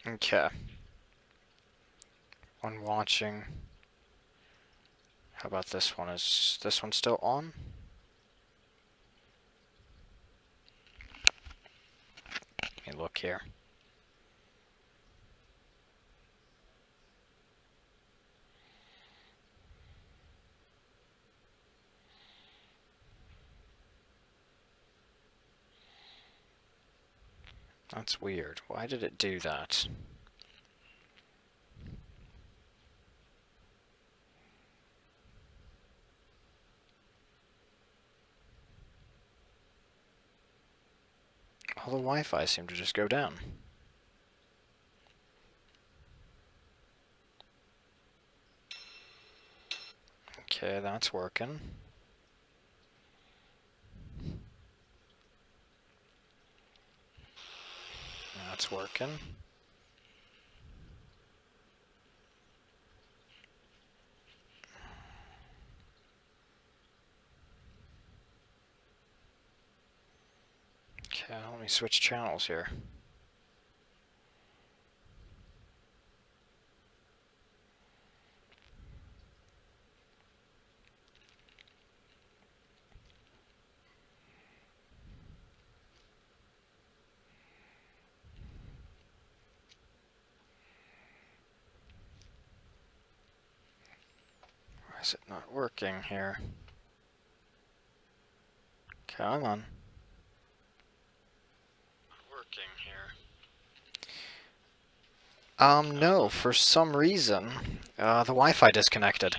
Okay. One watching. How about this one? Is this one still on? Let me look here. That's weird. Why did it do that? All the Wi-Fi seemed to just go down. Okay, that's working. That's working. Okay, let me switch channels here. Why is it not working here? Come on. Working here. No, for some reason, the Wi-Fi disconnected.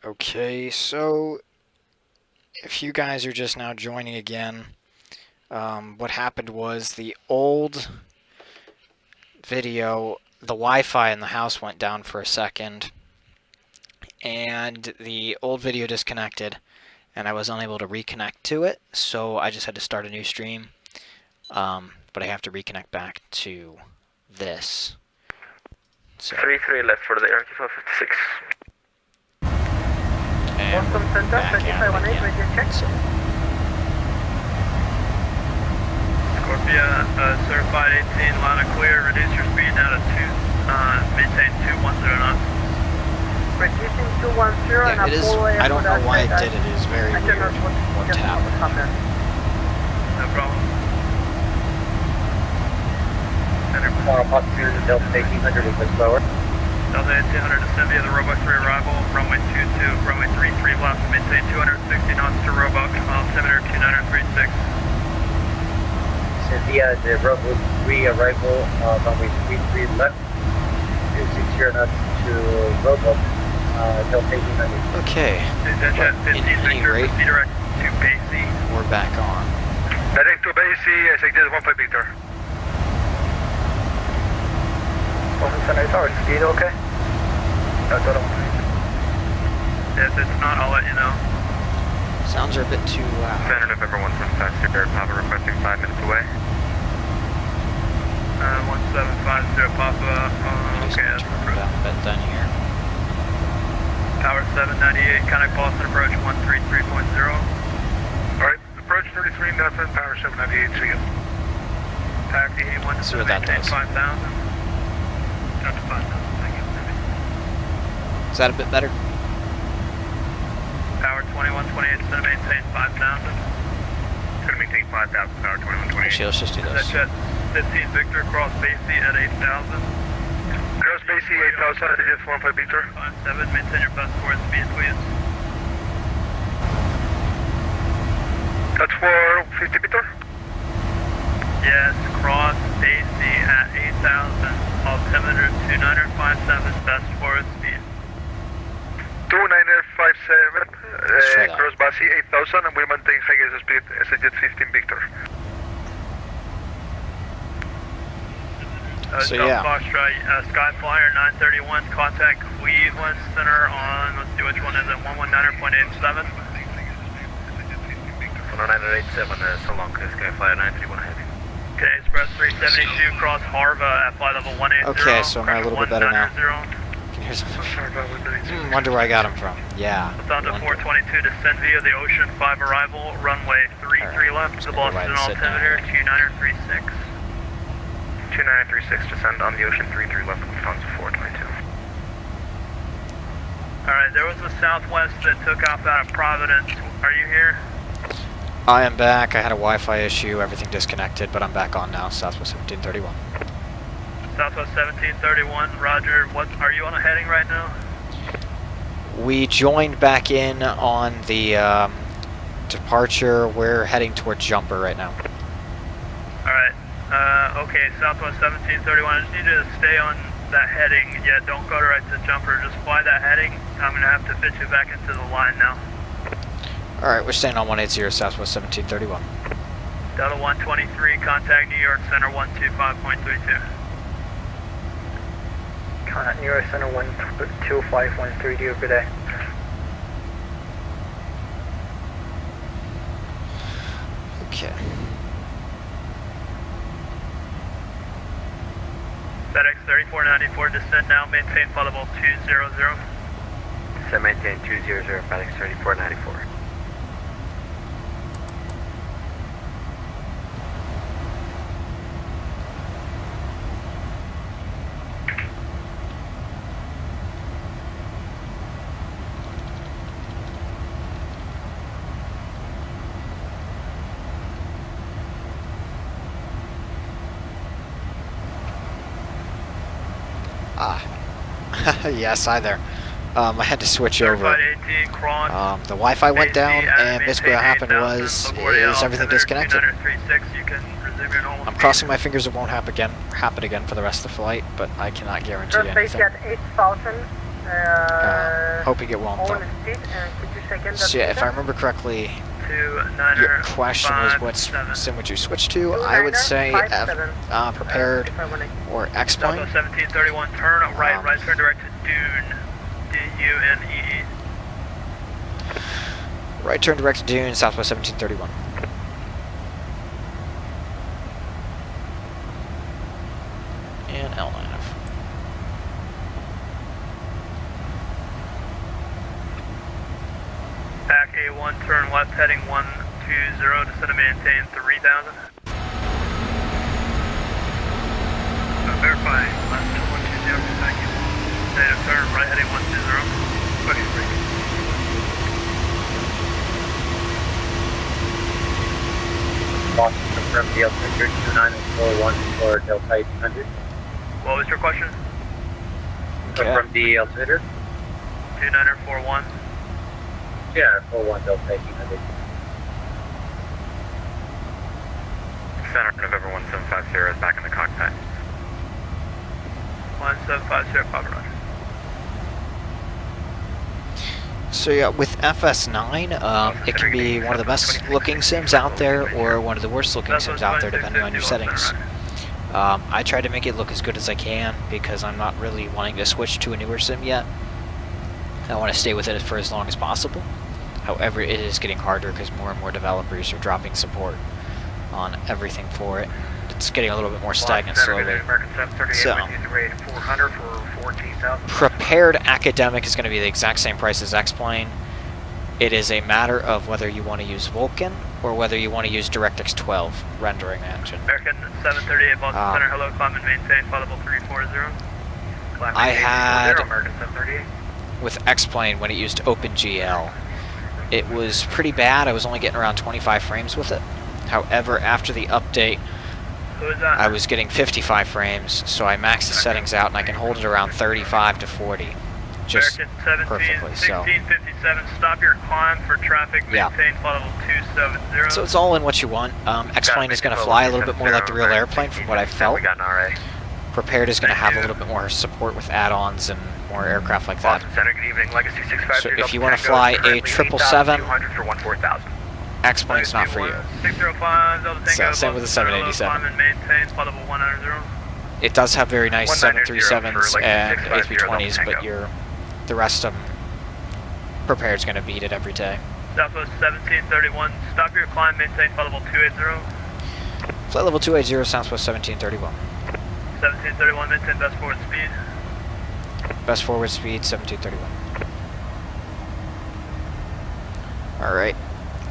Okay, so if you guys are just now joining again, what happened was the old video, the Wi-Fi in the house went down for a second, and the old video disconnected, and I was unable to reconnect to it, so I just had to start a new stream, but I have to reconnect back to this. So. 3-3 left for the RQ-456. Boston Center, 2518, radio check. Scorpia, certified 18, line of clear, reduce your speed now to 2, maintain 210 knots. Reducing 210 and it is, I don't know why it did it, it is very weird. One tap. No problem. Center Corner Possibility Delta 1800 is much lower. Delta 1800 descend via the Roebuck 3 arrival, runway 22, runway 33 left, maintain 260 knots to Roebuck, altimeter 2936. So via the Roebuck 3 arrival, runway 33 left, 260 knots to Roebuck, Delta 1800. Okay, Jet 15 Victor, proceed direct to Basie. We're back on. Direct to Basie, exected 15 Victor. Boston Center, is our speed okay? If it's not, I'll let you know. Sounds are a bit too loud. Center November 175, Super Papa requesting 5 minutes away. 1750 Papa, okay, that's approved. Down a bit done here. Tower 798, contact Boston approach 133.0. Alright, approach 33, nothing, Tower 798, see you. Pack the 81 to maintain 5,000. Down to 5,000, thank you. Is that a bit better? Tower 2128, to maintain 5,000. Gonna maintain 5,000, Tower 2128. Actually, let's just do this. Jet 15 Victor, cross Basie at 8,000. Cross Basie 8,000, digit 45 Victor. 57, maintain your best forward speed, please. That's for 50 Victor? Yes, cross Basie at 8,000. Altimeter 2957, best forward speed. 2957, cross base 8000 and we maintain highest speed as a jet 15 Victor. So yeah. Skyflyer 931, contact Cleveland Center on, let's see which one is it, 119.87. 119.87, so long, Skyflyer 931 ahead. Okay, Express 372, cross Harva at flight level 180. Okay, so I'm a little bit better now. Can hear something. Wonder where I got him from. Yeah. Lufthansa 422, descend via the Ocean 5 arrival, runway 33 left, the Boston altimeter 2936. 2936, descend on the Ocean 33 left, Lufthansa 422. Alright, there was a Southwest that took off out of Providence. Are you here? I am back. I had a Wi-Fi issue, everything disconnected, but I'm back on now. Southwest 1731. Southwest 1731, roger. What are you on a heading right now? We joined back in on the departure. We're heading towards Jumper right now. Alright. Okay, Southwest 1731, I just need you to stay on that heading. Yeah, don't go right to Jumper, just fly that heading. I'm going to have to fit you back into the line now. Alright, we're staying on 180 Southwest 1731. Delta 123, contact New York Center 125.32. Contact New York Center 125.32, good day. Okay. FedEx 3494, descend now, maintain flight level 200. Descend, maintain 200, FedEx 3494. Yes, hi there. I had to switch over. 18, cross, the Wi-Fi went down, and basically what happened was everything disconnected. I'm crossing my fingers it won't happen again for the rest of the flight, but I cannot guarantee anything. At 8,000. Hoping it won't though. So yeah, if I remember correctly, your question was what sim would you switch to? I would say prepared or X-plane. 1731, turn right turn direct to Dune. D-U-N-E-E. Right turn direct to Dune, Southwest 1731. And L9F. Back A1, turn left heading 120, descend and maintain 3000. Verifying, left 120, thank you. Data turn right heading 120. Okay, break. Boston, confirm the altimeter 2941 for Delta 800. What was your question? Confirm the altimeter? 2941. Yeah, 41 Delta 800. Center, November 1750 is back in the cockpit. 1750, Papa Roger. So yeah, with FS9, it can be one of the best looking sims out there or one of the worst looking sims out there depending on your settings. I try to make it look as good as I can because I'm not really wanting to switch to a newer sim yet. I want to stay with it for as long as possible. However, it is getting harder because more and more developers are dropping support on everything for it. It's getting a little bit more stagnant slowly. So, prepared academic is going to be the exact same price as X-Plane. It is a matter of whether you want to use Vulkan or whether you want to use DirectX 12 rendering engine. American 738 Boston Center, hello, climb and maintain, flight level 340. I had, with X-Plane, when it used OpenGL, it was pretty bad. I was only getting around 25 frames with it. However, after the update, I was getting 55 frames, so I maxed the settings out and I can hold it around 35 to 40. Just perfectly, so. 1657, stop your climb for traffic, maintain flight level 270. So it's all in what you want. X-Plane is going to fly a little bit more like the real airplane from what I felt. Prepared is going to have a little bit more support with add-ons and more aircraft like that. Boston Center, good evening. Legacy 653. So if you want to fly a 777, 200 for 14,000. X-Plane's not for you. 605, Delta Tango. So same with the 787. Maintain, flight level 190. It does have very nice 190 737s for and Legacy 650 A320s, but Tango. the rest of them, Prepared's going to beat it every day. Southwest 1731, stop your climb, maintain flight level 280. Flight level 280, Southwest 1731. 1731, maintain best forward speed. Best forward speed, 1731. Alright,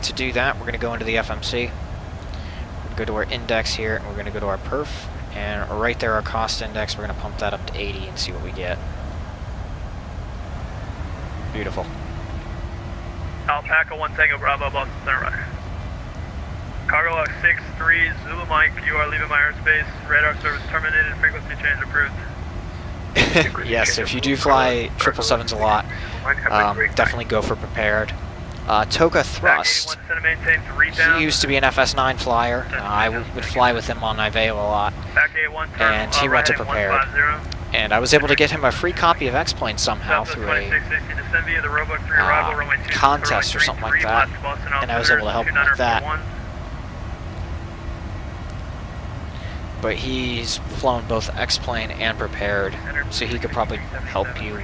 to do that, we're going to go into the FMC. We're going to go to our index here, and we're going to go to our perf. And right there, our cost index, we're going to pump that up to 80 and see what we get. Beautiful. Alpaca 1 Tango Bravo, Boston Center Runner. Cargo log 63, Zulu Mike, you are leaving my airspace. Radar service terminated, frequency change approved. Yes, if you do fly 777s a lot, definitely go for Prepared. Toka Thrust, he used to be an FS9 flyer. I would fly with him on Iveo a lot, and he went to Prepared. And I was able to get him a free copy of X-Plane somehow through a contest or something like that, and I was able to help him with that. But he's flown both X-Plane and Prepared, so he could probably help you.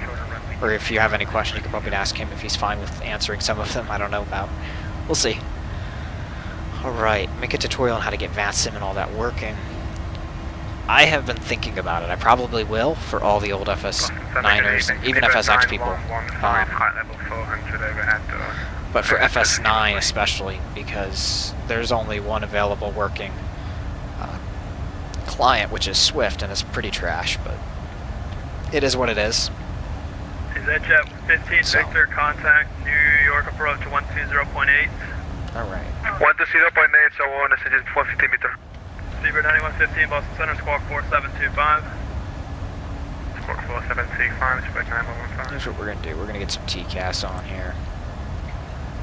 Or if you have any questions, you could probably ask him if he's fine with answering some of them I don't know about. We'll see. Alright, make a tutorial on how to get VATSIM and all that working. I have been thinking about it. I probably will for all the old FS9ers and even FSX people. But for FS9 especially, because there's only one available working client, which is Swift, and it's pretty trash, but it is what it is. Jet 15 Victor, contact New York approach 120.8. Alright. 120.8, so on a 450 meter. Seabird 9115, Boston Center, Squawk 4725. Squawk 4725, Squawk 9115. Here's what we're going to do. We're going to get some TCAS on here.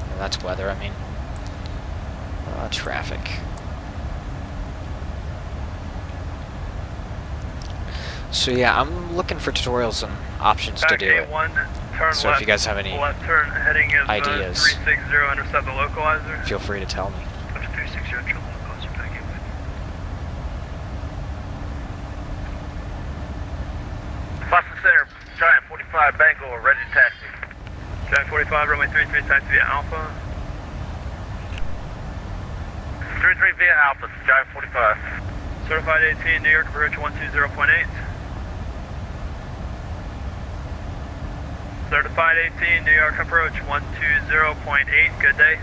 Well, that's weather, I mean. Traffic. So yeah, I'm looking for tutorials and options to do it. So if you guys have any ideas, 360, intercept the localizer. feel free to tell me. 360, localizer, back in with. Boston Center, Giant 45, Bangalore, ready to taxi. Giant 45, runway 33, taxi via Alpha. 33 via Alpha, Giant 45. Certified 18, New York approach 120.8. Certified 18, New York approach 120.8, good day.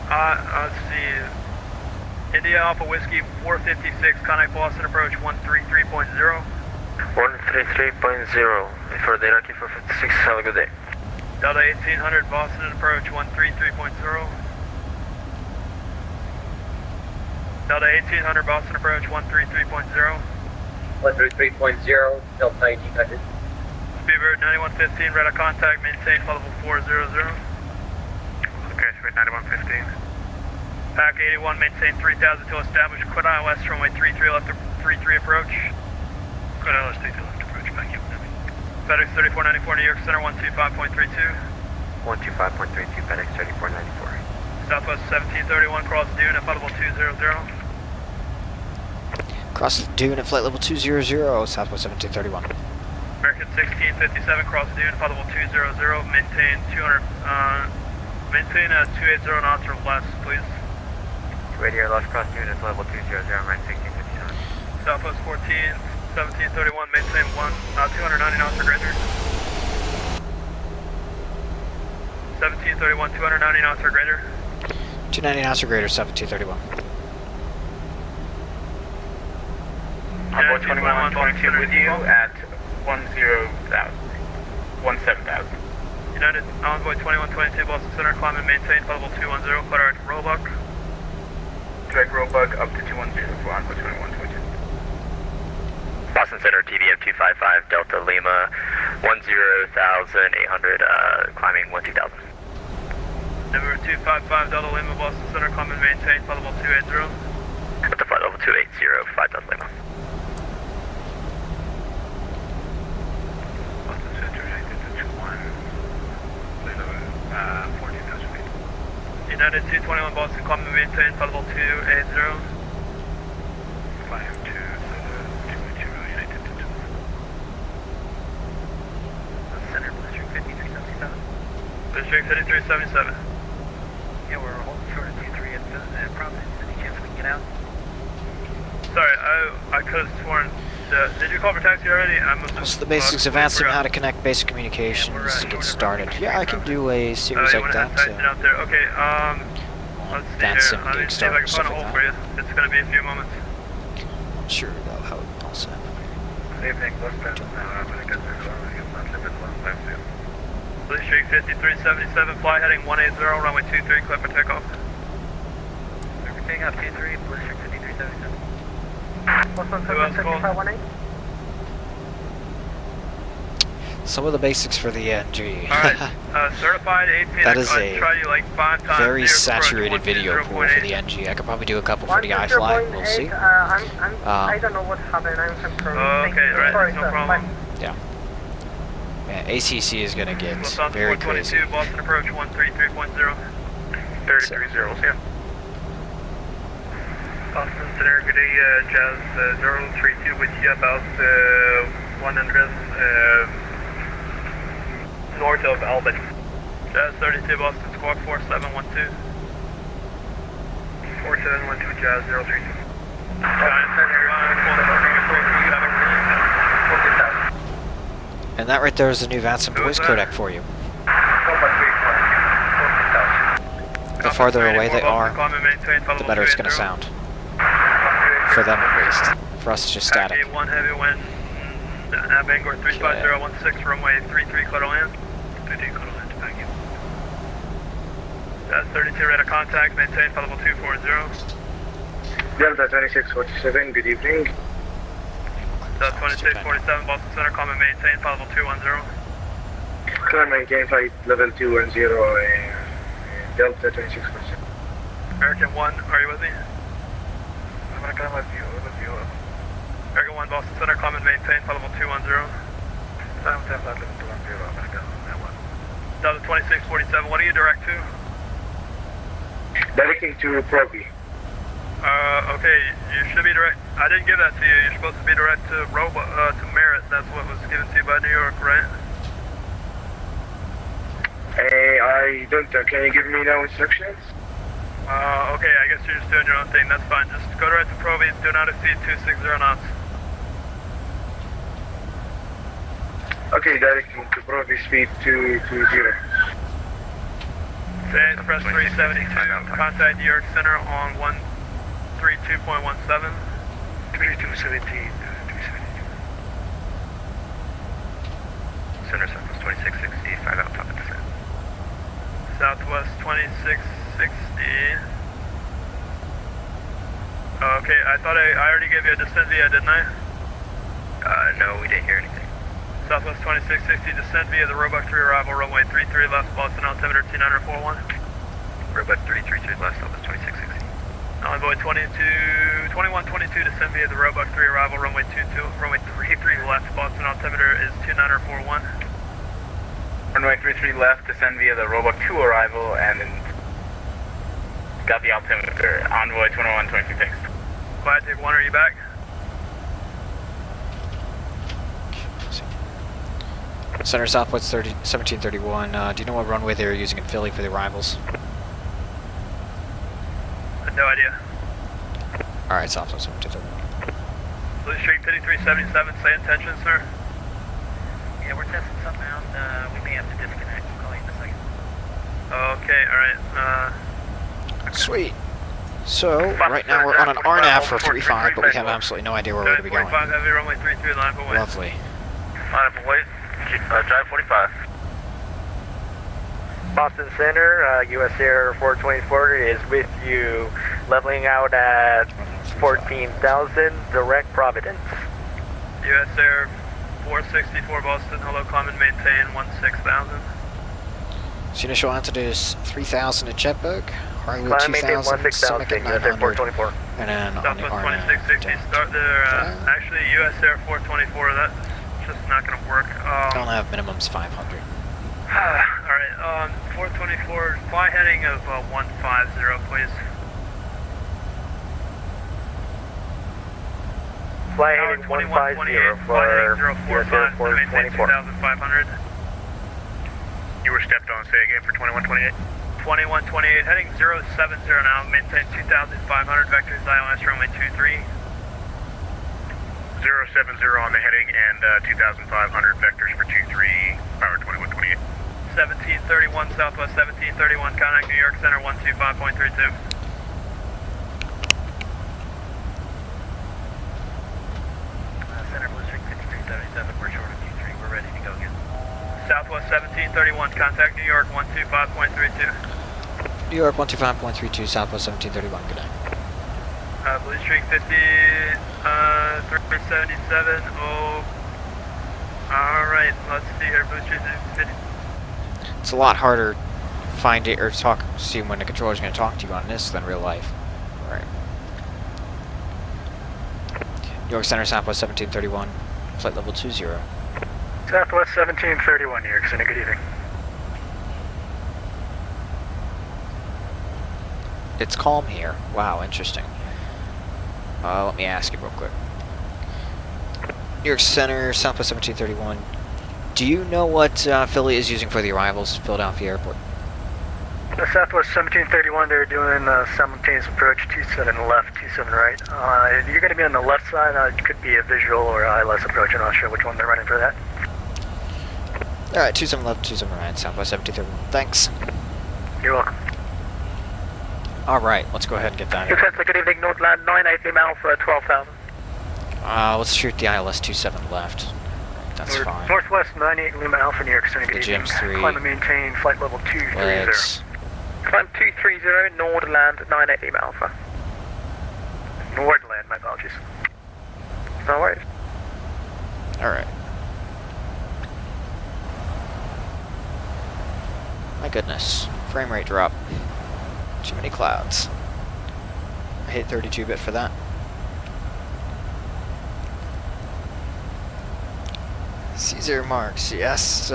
Let's see. India Alpha Whiskey 456, contact Boston approach 133.0. 133.0, for the Iraqi 456, have a good day. Delta 1800, Boston approach 133.0. Delta 1800, Boston approach 133.0. 133.0, Delta 1800. Speedbird 9115, radar contact, maintain flight level 400. Okay, Speedbird 9115. Pack 81, maintain 3000 till established, quit ILS, runway 33 left to 33 approach. Quit ILS 33 left approach, back in. FedEx 3494, New York Center 125.32. 125.32, FedEx 3494. Southwest 1731, cross dune at flight level 200. Cross the dune at flight level 200, Southwest 1731. American 1657, cross dune at flight level 200, maintain 200, maintain 280 knots or less, please. 280 lost cross dune at level 200, American 1657. Southwest 1731, maintain 290 knots or greater. 1731, 290 knots or greater. 290 knots or greater, 7231. Envoy 2122 with you at 17,000. United Envoy 2122, Boston Center, climb and maintain flight level 210, clear direct rollback. Direct rollback up to 210 for Envoy 2122. Boston Center, TVM 255, Delta Lima, 10,800, climbing 12,000. Number 255 Delta Lima, Boston Center, common maintain, flight level 280. At the flight level 280, 5 Delta Lima. Boston Center, 21, 14,000 feet. United 221 Boston, common maintain, flight level 280. 52, 220, United 221. Center, Blizzard 5377. District 5377. Yeah, we're holding short of 23 at Providence. Any chance we can get out? Sorry, I could have sworn. Did you call for taxi already? Just the basics of ANSIM, how to connect basic communications to get started. Yeah, I can do a series like that. Out there. Okay, let's see ANSIM here. Let me gig see if I can start find a stuff hold like for you. It's going to be a few moments. I'm sure they'll have it all set. Evening, westbound. Blue Streak 5377, fly heading 180, runway 23, clear for takeoff. Taking off 23, Blizzard 5377. Who else called? Some of the basics for the NG. Alright, certified 18. That is I've tried you like 5 times. very saturated video pool for the NG. I could probably do a couple for the iFly. We'll see. I don't know what happened. I'm confirmed. Okay, alright, no problem. Yeah. Yeah, ACC is gonna get Lufthansa very crazy. 422, Boston approach 133.0. 33 zeros, yeah. Boston Center, good day, Jazz 032 with you about 100 north of Albany. Jazz 32, Boston Squawk 4712. 4712, Jazz 032. And that right there is the new ANSIM voice codec for you. The farther away they are, the better it's going to sound. For them at least. For us, it's just static. 1 heavy wind, nav Bangor 35016, runway 33, clear to land. 33, clear to land, thank you. That's 32, radar contact, maintain flight level 240. Delta 2647, good evening. Delta 2647, Boston Center, common maintain flight level 210. Climb maintain flight level 210, Delta 2647. American 1, are you with me? American 1 with you. American 1, Boston Center, common maintain flight level 210. Flight level 210, American 1. Delta 2647, what are you direct to? Directing to Proby. Okay, you should be direct. I didn't give that to you. You're supposed to be direct to to Merritt. That's what was given to you by New York, right? I don't know. Can you give me no instructions? Okay, I guess you're just doing your own thing. That's fine. Just go direct to Proby. Do not exceed 260 knots. Okay, directing to Proby, speed 220. Say Express 372. Contact New York Center on 132.17. 3217. Center Southwest 2660, 5 out top of descent. Southwest 2660. Okay, I thought I already gave you a descent via, didn't I? No, we didn't hear anything. Southwest 2660, descent via the Roebuck 3 arrival, runway 33 left, Boston altimeter 2941. Roebuck 333 left, Southwest 2660. Envoy 2122, descend via the Roebuck 3 arrival, runway 33 left, Boston altimeter is 2941. Runway 33 left, descend via the Roebuck 2 arrival, and then got the altimeter. Envoy 2122 fixed. Flight take 1, are you back? Center Southwest 1731. Do you know what runway they were using in Philly for the arrivals? No idea. Alright, Southwest 1731. Blue Streak 5377, say intention, sir. Yeah, we're testing something out. We may have to disconnect. I'll call you in a second. Okay, alright. Sweet. So, right now we're on an RNAV for 3.5, but we have absolutely no idea where we're going to be going. 45 heavy, runway 33, line up away. Lovely. Line up away. Drive 45. Boston Center, US Air 424 is with you, leveling out at 14,000, direct Providence. US Air 464 Boston, hello, common maintain 16,000. So initial altitude is 3,000 at Jetberg, Harwood Climb maintain 2,000, 16,000, Summit at US Air 900, 424. and then on the Southwest RNAV 2660, start there. Actually, US Air 424, that's just not going to work. don't have minimums 500. Alright, 424, fly heading of 150, please. Fly heading 150 for US Air 424. 2,500. You were stepped on, say again, for 2128. 2128, heading 070 now, maintain 2,500, vectors ILS runway 23. 070 on the heading and 2,500 vectors for 23, power 2128. 1731, Southwest 1731, contact New York Center 125.32. Center Blue Streak 5377, we're short of Q3, we're ready to go again. Southwest 1731, contact New York 125.32. New York 125.32, Southwest 1731, good night. Blue Streak 377, oh. Alright, let's see here, Blue Streak 50. It's a lot harder to find it or see when the controller's going to talk to you on this than real life. Alright. New York Center, Southwest 1731, flight level 20. Southwest 1731, New York City, good evening. It's calm here. Wow, interesting. Let me ask you real quick. New York Center, Southwest 1731. Do you know what Philly is using for the arrivals, Philadelphia Airport? Southwest 1731, they're doing simultaneous approach, 27 left, 27 right. You're going to be on the left side, it could be a visual or ILS approach, I'm not sure which one they're running for that. Alright, 27 left, 27 right, Southwest 1731. Thanks. You're welcome. Alright, let's go ahead and get that in. Good evening, Northland 980 Alpha 12,000. Let's shoot the ILS 27 left. That's fine. Northwest 98 Lima Alpha, New York City, good The evening. Jim's 3. Climb and maintain flight level 230. Legs. Climb 230, Nordland 98 Lima Alpha. Nordland, my apologies. No worries. Alright. My goodness. Frame rate drop. Too many clouds. I hit 32-bit for that. Caesar Marks, yes,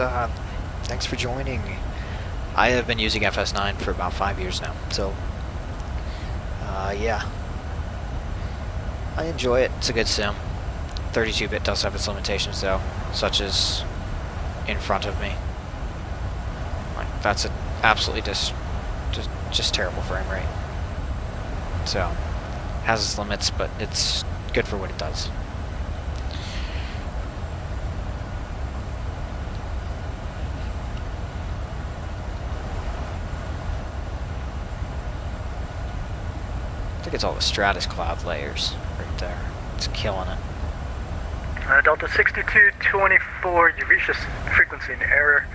thanks for joining. I have been using FS9 for about 5 years now, so, yeah. I enjoy it, it's a good sim. 32-bit does have its limitations though, such as in front of me. Like, that's an absolutely just terrible frame rate. So, has its limits, but it's good for what it does. I think it's all the stratus cloud layers right there. It's killing it. Delta 6224, you reached this frequency in error.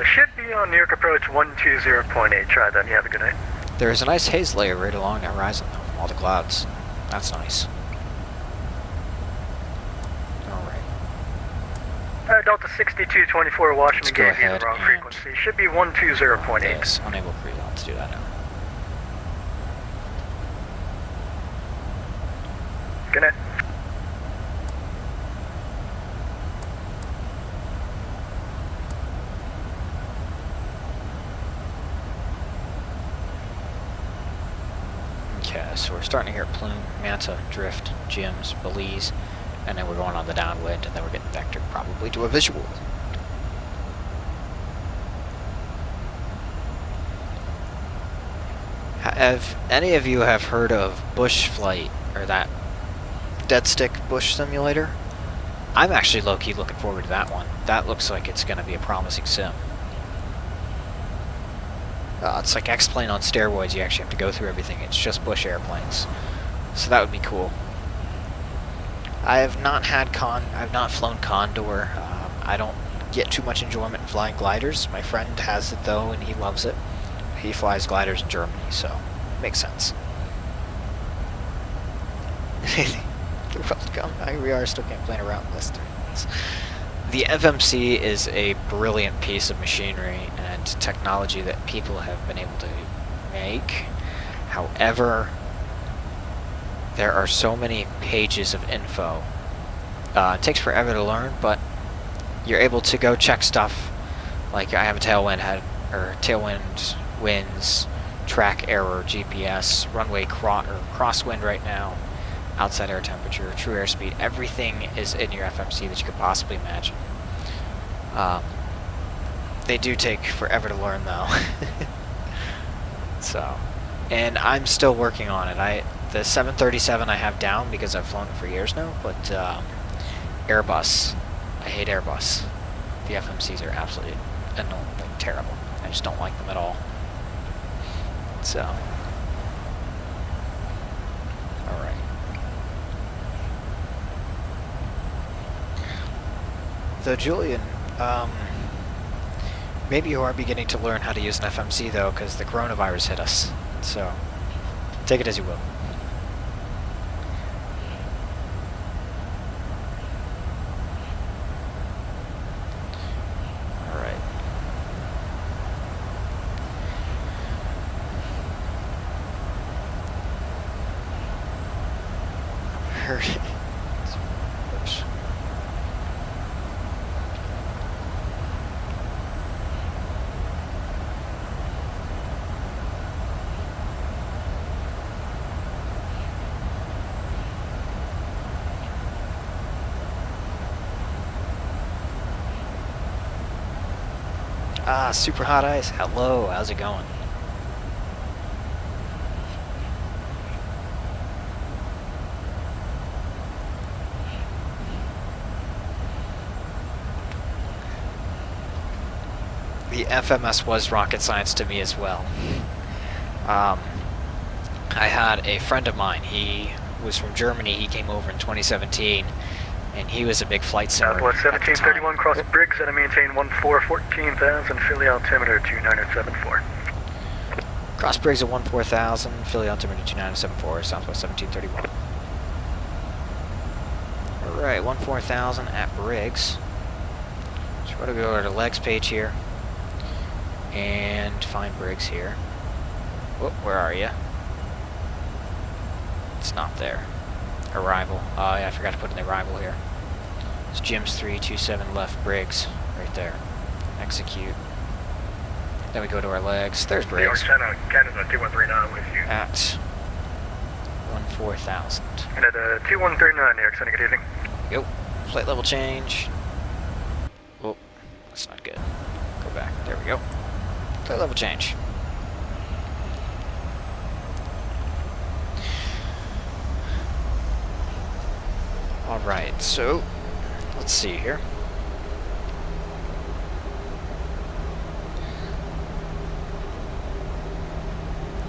Should be on New York approach 120.8. Try that and you have a good night. There is a nice haze layer right along the horizon though, from all the clouds. That's nice. Alright. Delta 6224, Washington Let's go gave you ahead the wrong and frequency. Should be 120.8. Yes, unable to cruise on. Let's do that now. Good night. Okay, so we're starting to hear Plume, Manta, Drift, Gems, Belize, and then we're going on the downwind, and then we're getting vectored probably to a visual. Have any of you have heard of Bush Flight, or that Dead Stick Bush Simulator? I'm actually low-key looking forward to that one. That looks like it's going to be a promising sim. It's like X-Plane on steroids. You actually have to go through everything. It's just Bush airplanes. So that would be cool. I have not flown Condor. I don't get too much enjoyment in flying gliders. My friend has it though, and he loves it. He flies gliders in Germany, so it makes sense. You're welcome. We are still can't plan around this. The FMC is a brilliant piece of machinery, and and technology that people have been able to make. However, there are so many pages of info. It takes forever to learn, but you're able to go check stuff like I have a tailwind winds, track error, GPS, runway crosswind right now, outside air temperature, true airspeed. Everything is in your FMC that you could possibly imagine. They do take forever to learn though. So, and I'm still working on it. The 737 I have down because I've flown it for years now, but Airbus, I hate Airbus. The FMCs are absolutely annoying, like terrible. I just don't like them at all. So, alright. Though Julian, maybe you are beginning to learn how to use an FMC though, because the coronavirus hit us. So, take it as you will. Alright. Oops. Ah, super hot ice. Hello, how's it going? The FMS was rocket science to me as well. I had a friend of mine, he was from Germany, he came over in 2017, and he was a big flight simmer. Southwest 1731, cross Briggs, and I maintain 14,000, Philly altimeter 2974. Cross Briggs at 14,000, Philly altimeter 2974, Southwest 1731. Alright, 14,000 at Briggs. So we're going to go to the legs page here. And find Briggs here. Whoop, where are you? It's not there. Arrival. Oh yeah, I forgot to put in the arrival here. It's Jim's 327 left Briggs, right there. Execute. Then we go to our legs. There's Briggs. Canada 2139 with you. At 14,000. And at 2139, New York Center, good evening. Yep. Flight level change. Oh, that's not good. Go back. There we go. Flight level change. Alright, so let's see here.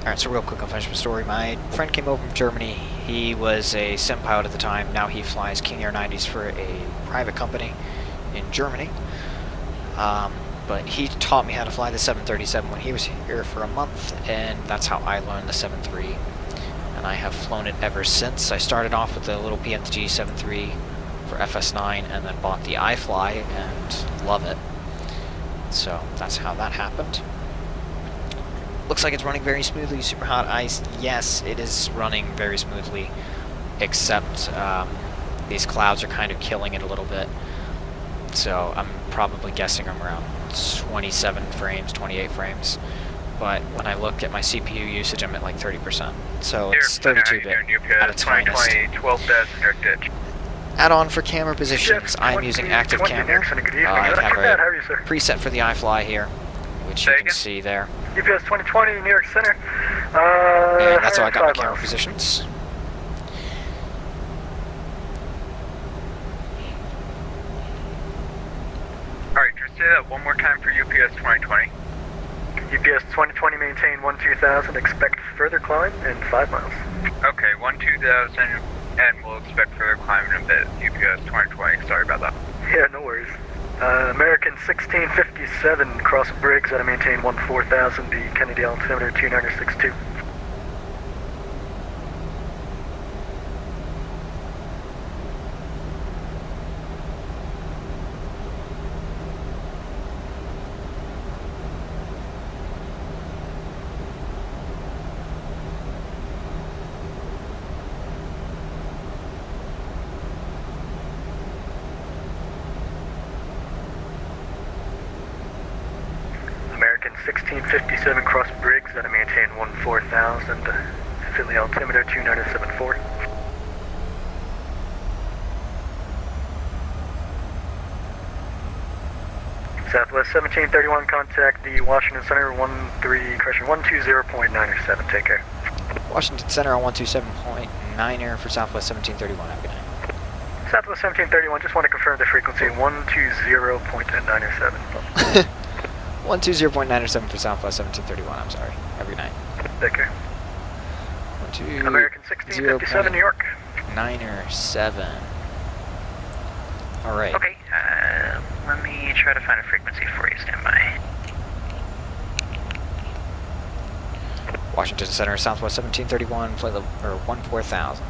Alright, so real quick, I'll finish my story. My friend came over from Germany. He was a sim pilot at the time. Now he flies King Air 90s for a private company in Germany. But he taught me how to fly the 737 when he was here for a month, and that's how I learned the 7.3. And I have flown it ever since. I started off with the little PNG 7.3 for FS9, and then bought the iFly, and love it. So that's how that happened. Looks like it's running very smoothly. Super hot ice. Yes, it is running very smoothly, except these clouds are kind of killing it a little bit. So I'm probably guessing I'm around 27 frames, 28 frames. But when I look at my CPU usage, I'm at like 30%. So it's 32-bit at its finest. 12,000 ditch. Add-on for camera positions. I'm using active camera. I have a preset for the iFly here, which you can see there. UPS 2020, New York Center. And that's how I got my camera positions. Alright, just say that one more time for UPS 2020. UPS 2020, maintain 12,000, expect further climb in 5 miles. Okay, 12,000, and we'll expect further climb in a bit. UPS 2020, sorry about that. Yeah, no worries. American 1657, cross Briggs, at a maintain 14,000, the Kennedy altimeter 2962. 1657 cross Briggs, and maintain 14,000. Philly altimeter 2974. Southwest 1731, contact the Washington Center 120.907. Take care. Washington Center on 127.9er for Southwest 1731. Have a good night. Southwest 1731, just want to confirm the frequency 120.907. 120.907 for Southwest 1731. I'm sorry. Have a good night. Take care. 120. American 1657, New York. 9er7. All right. Okay, let me try to find a frequency for you. Stand by. Washington Center, Southwest 1731, flight level, or 14,000.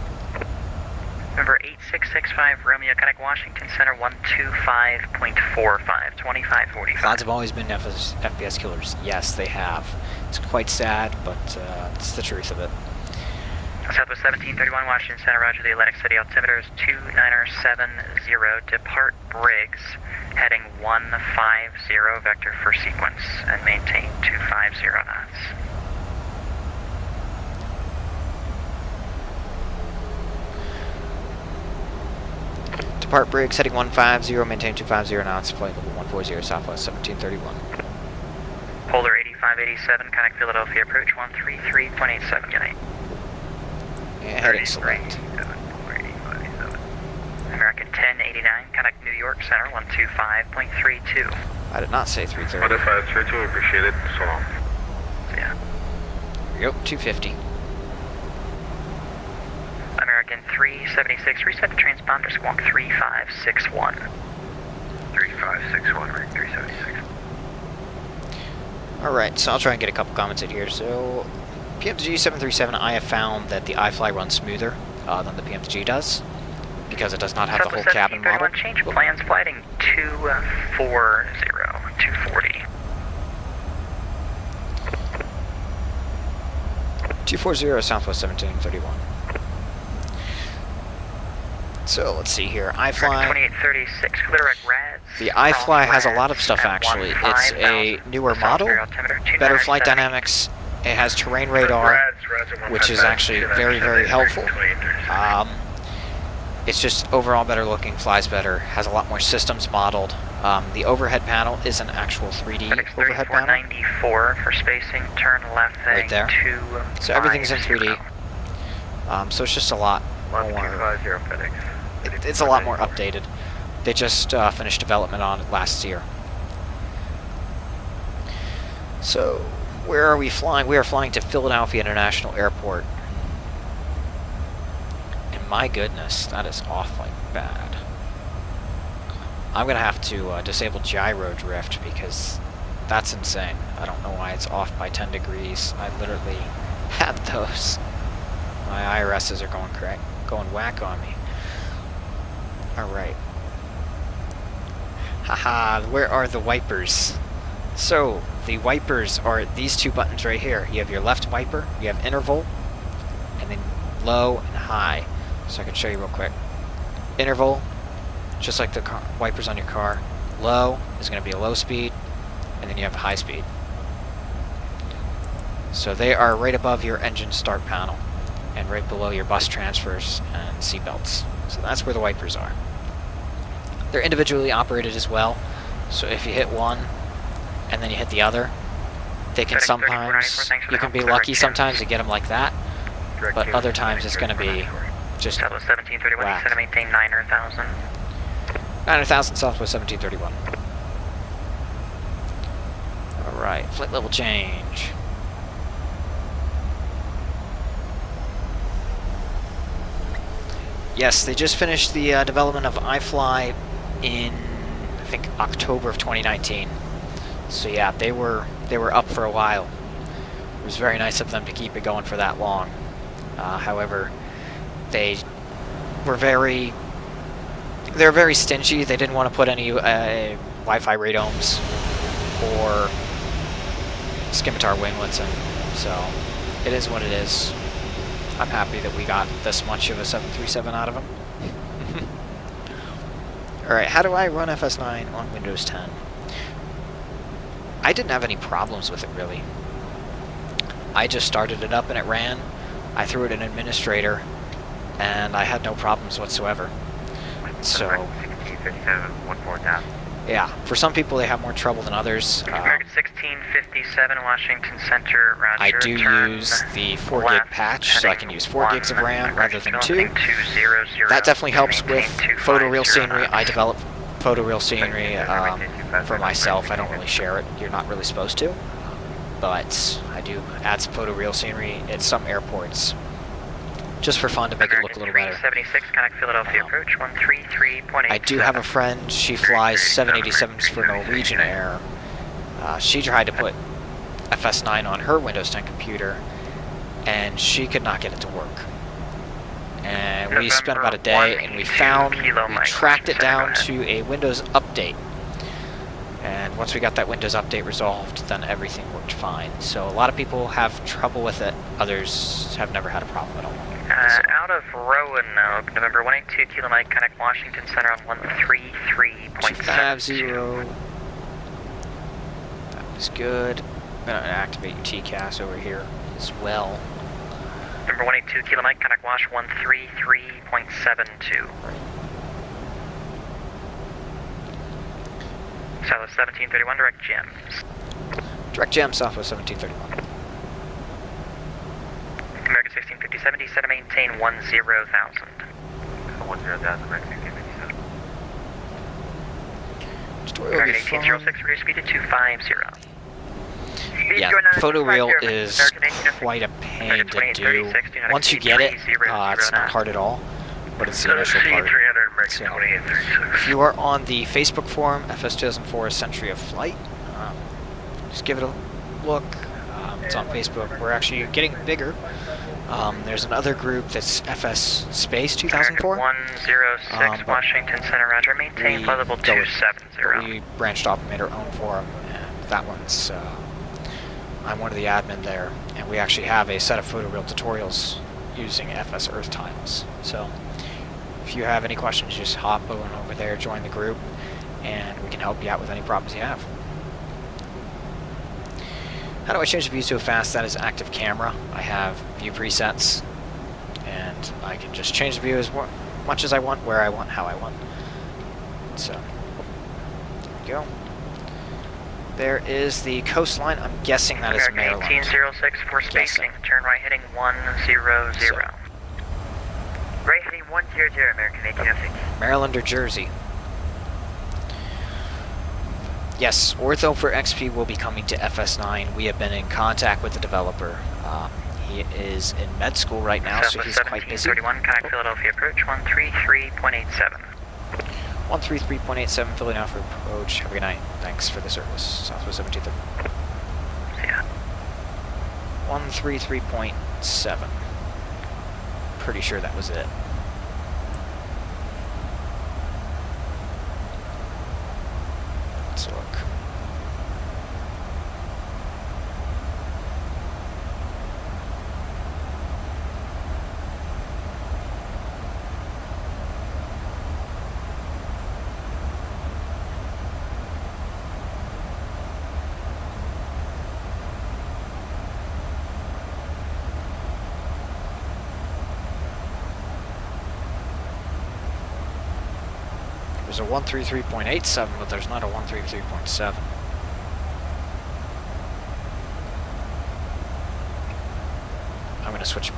Number 8665, Romeo, connect Washington Center 125.45, 2545. Clouds have always been FPS killers. Yes, they have. It's quite sad, but it's the truth of it. Southwest 1731, Washington Center, roger. The Atlantic City altimeter is 2970. Depart Briggs, heading 150, vector for sequence, and maintain 250 knots. Depart Briggs, heading 150, maintain 250 knots, flight level 140, Southwest 1731. Polar 8587, connect Philadelphia approach 133.87, good night. Yeah, heading select. American 1089, connect New York Center 125.32. I did not say 330. 12532, appreciate it. So long. Yeah. Yep, 250. American 376, reset the transponder, squawk 3561. 3561, right, 376. Alright, so I'll try and get a couple comments in here. So, PMG 737, I have found that the iFly runs smoother than the PMG does, because it does not have the whole cabin model. Change plans, flighting 240. 240 Southwest 1731. So let's see here. iFly. 2836, clear at RADS. The iFly has a lot of stuff actually. It's a newer model, better flight dynamics. It has terrain radar, which is actually very, very helpful. It's just overall better looking, flies better, has a lot more systems modeled. The overhead panel is an actual 3D overhead panel. 94 for spacing, turn left right there. So everything's in 3D. So it's just a lot more. It's a lot more updated. They just finished development on it last year. So where are we flying? We are flying to Philadelphia International Airport. And my goodness, that is off like bad. I'm gonna have to disable gyro drift because that's insane. I don't know why it's off by 10 degrees. I literally had those. My IRSs are going whack on me. Alright. Haha, where are the wipers? So, the wipers are these two buttons right here. You have your left wiper, you have interval, and then low and high. So I can show you real quick. Interval, just like the wipers on your car. Low is going to be a low speed, and then you have high speed. So they are right above your engine start panel, and right below your bus transfers and seatbelts. So that's where the wipers are. They're individually operated as well, so if you hit one and then you hit the other, they can sometimes, you can be lucky sometimes to get them like that, but other times it's going to be just whack. 1731, to maintain 9,000. 9,000 Southwest 1731. Alright, flight level change. Yes, they just finished the development of iFly in, I think, October of 2019. So yeah, they were up for a while. It was very nice of them to keep it going for that long. However, they were very stingy. They didn't want to put any Wi-Fi radomes or scimitar winglets in. So it is what it is. I'm happy that we got this much of a 737 out of them. Alright, how do I run FS9 on Windows 10? I didn't have any problems with it, really. I just started it up and it ran. I threw it in administrator, and I had no problems whatsoever. So, 1657, yeah, for some people they have more trouble than others. American 1657, Washington Center, roger. I do use the 4 gig patch, so I can use 4 gigs of RAM rather than 2. That definitely helps with photoreal scenery. I develop photoreal scenery for myself. I don't really share it. You're not really supposed to. But I do add some photoreal scenery at some airports, just for fun to make it look a little better. 76, connect Philadelphia approach 133.8. I do have a friend, she flies 787s for Norwegian Air. She tried to put FS9 on her Windows 10 computer, and she could not get it to work. And we spent about a day, and we tracked it down to a Windows update. And once we got that Windows update resolved, then everything worked fine. So a lot of people have trouble with it, others have never had a problem at all. Out of Roanoke, November 182, Kilo Mike, connect Washington Center on 133.70. That was good. I'm going to activate your TCAS over here as well. November 182, Kilo Mike, connect Wash 133.72. Southwest 1731, direct gems. Direct gem, Southwest 1731. American 1650-70, set to maintain 10,000. 10,000, American 1657. American 1806, reduce speed to 250. Yeah, photoreal is quite a pain to do. Once you get it, it's not hard at all, but it's the initial part. So, if you are on the Facebook forum, FS 2004 Century of Flight, just give it a look. It's on Facebook. We're actually getting bigger. There's another group that's FS Space 2004. 106, Washington Center, roger. Maintain flight level 270. We branched off and made our own forum, and that one's, I'm one of the admin there, and we actually have a set of photoreal tutorials using FS Earth tiles. So, if you have any questions, just hop on over there, join the group, and we can help you out with any problems you have. How do I change the view so fast? That is active camera. I have view presets, and I can just change the view as much as I want, where I want, how I want. So, there we go. There is the coastline. I'm guessing that is Maryland. 1806 for spacing. Turn right heading 100. So, Right heading 100, American 1806. Maryland or Jersey. Yes, Ortho for XP will be coming to FS9. We have been in contact with the developer. He is in med school right now, so he's quite busy. 31, connect Philadelphia approach 133.87. 133.87 Philadelphia approach. Have a good night. Thanks for the service. Southwest 1730. Yeah. 133.7. Pretty sure that was it. Let's look. There's a 133.87, but there's not a 133.7. I'm going to switch.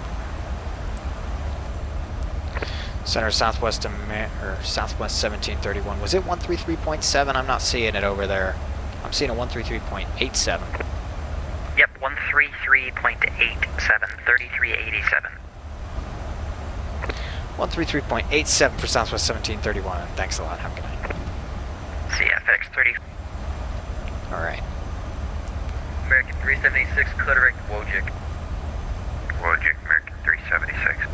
Center Southwest Southwest 1731. Was it 133.7? I'm not seeing it over there. I'm seeing a 133.87. Yep, 133.87, 3387. 133.87 for Southwest 1731. Thanks a lot. Have a good night. CFX 30. Alright. American 376, Clitoric, Wojcik. Wojcik, American 376.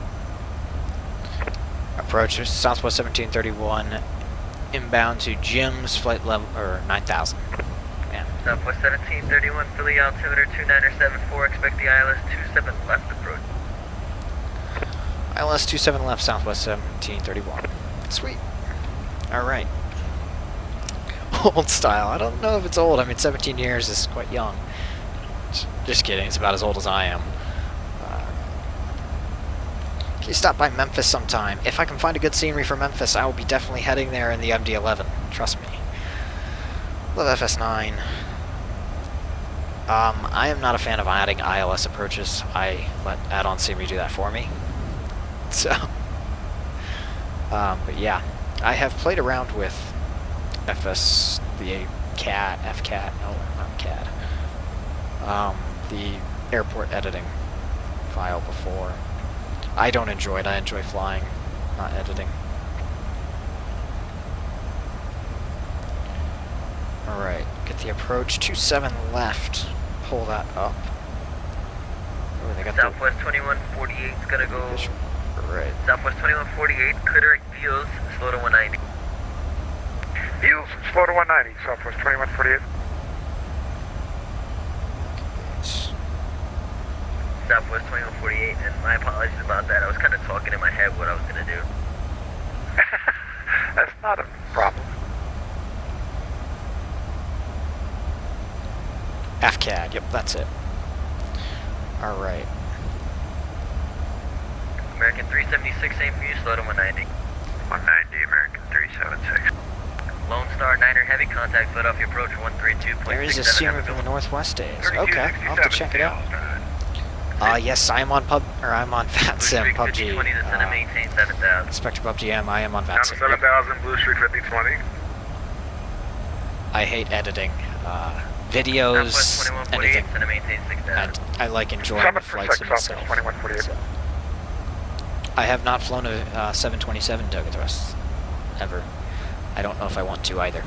Approach Southwest 1731. Inbound to Jim's flight level, or 9,000. Yeah. Southwest 1731, Philly altimeter 2974, expect the ILS 27 left approach. ILS 27 left, Southwest 1731. Sweet. Alright. old style. I don't know if it's old. I mean, 17 years is quite young. Just kidding. It's about as old as I am. Can you stop by Memphis sometime? If I can find a good scenery for Memphis, I will be definitely heading there in the MD-11. Trust me. Love FS9. I am not a fan of adding ILS approaches. I let add-on scenery do that for me. So, but yeah, I have played around with the FCAT, no, not CAD, the airport editing file before. I don't enjoy it. I enjoy flying, not editing. Alright, get the approach 27 left. Pull that up. Oh, they got Southwest 2148 is gonna go. Right. Southwest 2148, correct views, slow to 190. Views, slow to 190, Southwest 2148. Southwest 2148, and my apologies about that. I was kind of talking in my head what I was gonna do. That's not a problem. FCAD, yep, that's it. Alright. American 376, same for you, slow to 190. 190, American 376. Lone Star Niner Heavy, contact Philadelphia approach 132.67. There is a scenery from the Northwest days. Okay, I'll have to check it out. Yes, I am on I'm on VATSIM, PUBG. Spectre PUBG, I am on VATSIM. 7000, Blue Street 5020. I hate editing videos, anything. And I like enjoying the flights themselves. So. I have not flown a 727 Doga Thrust, ever. I don't know if I want to either.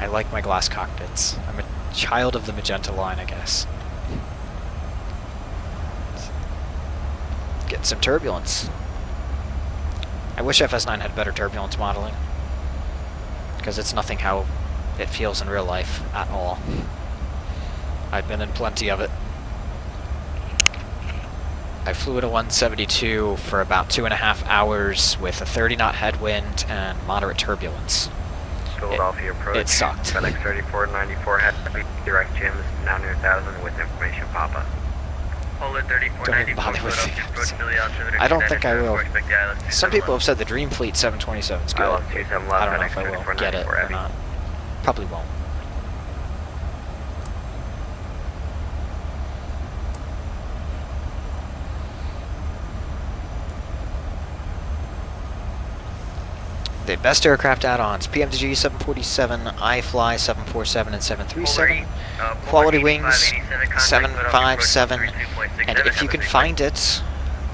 I like my glass cockpits. I'm a child of the magenta line, I guess. Get some turbulence. I wish FS9 had better turbulence modeling, because it's nothing how it feels in real life at all. I've been in plenty of it. I flew at a 172 for about 2.5 hours with a 30-knot headwind and moderate turbulence. Philadelphia approach. It sucked. FedEx 3494 heavy, direct Jim is now near 1000 with information Papa. Don't even bother with it. I don't think I will. Some people have said the Dream Fleet 727 is good. I don't know if I will get it or not. Probably won't. The best aircraft add-ons: PMDG 747, iFly 747 and 737, Quality Wings 757, and if you can find it,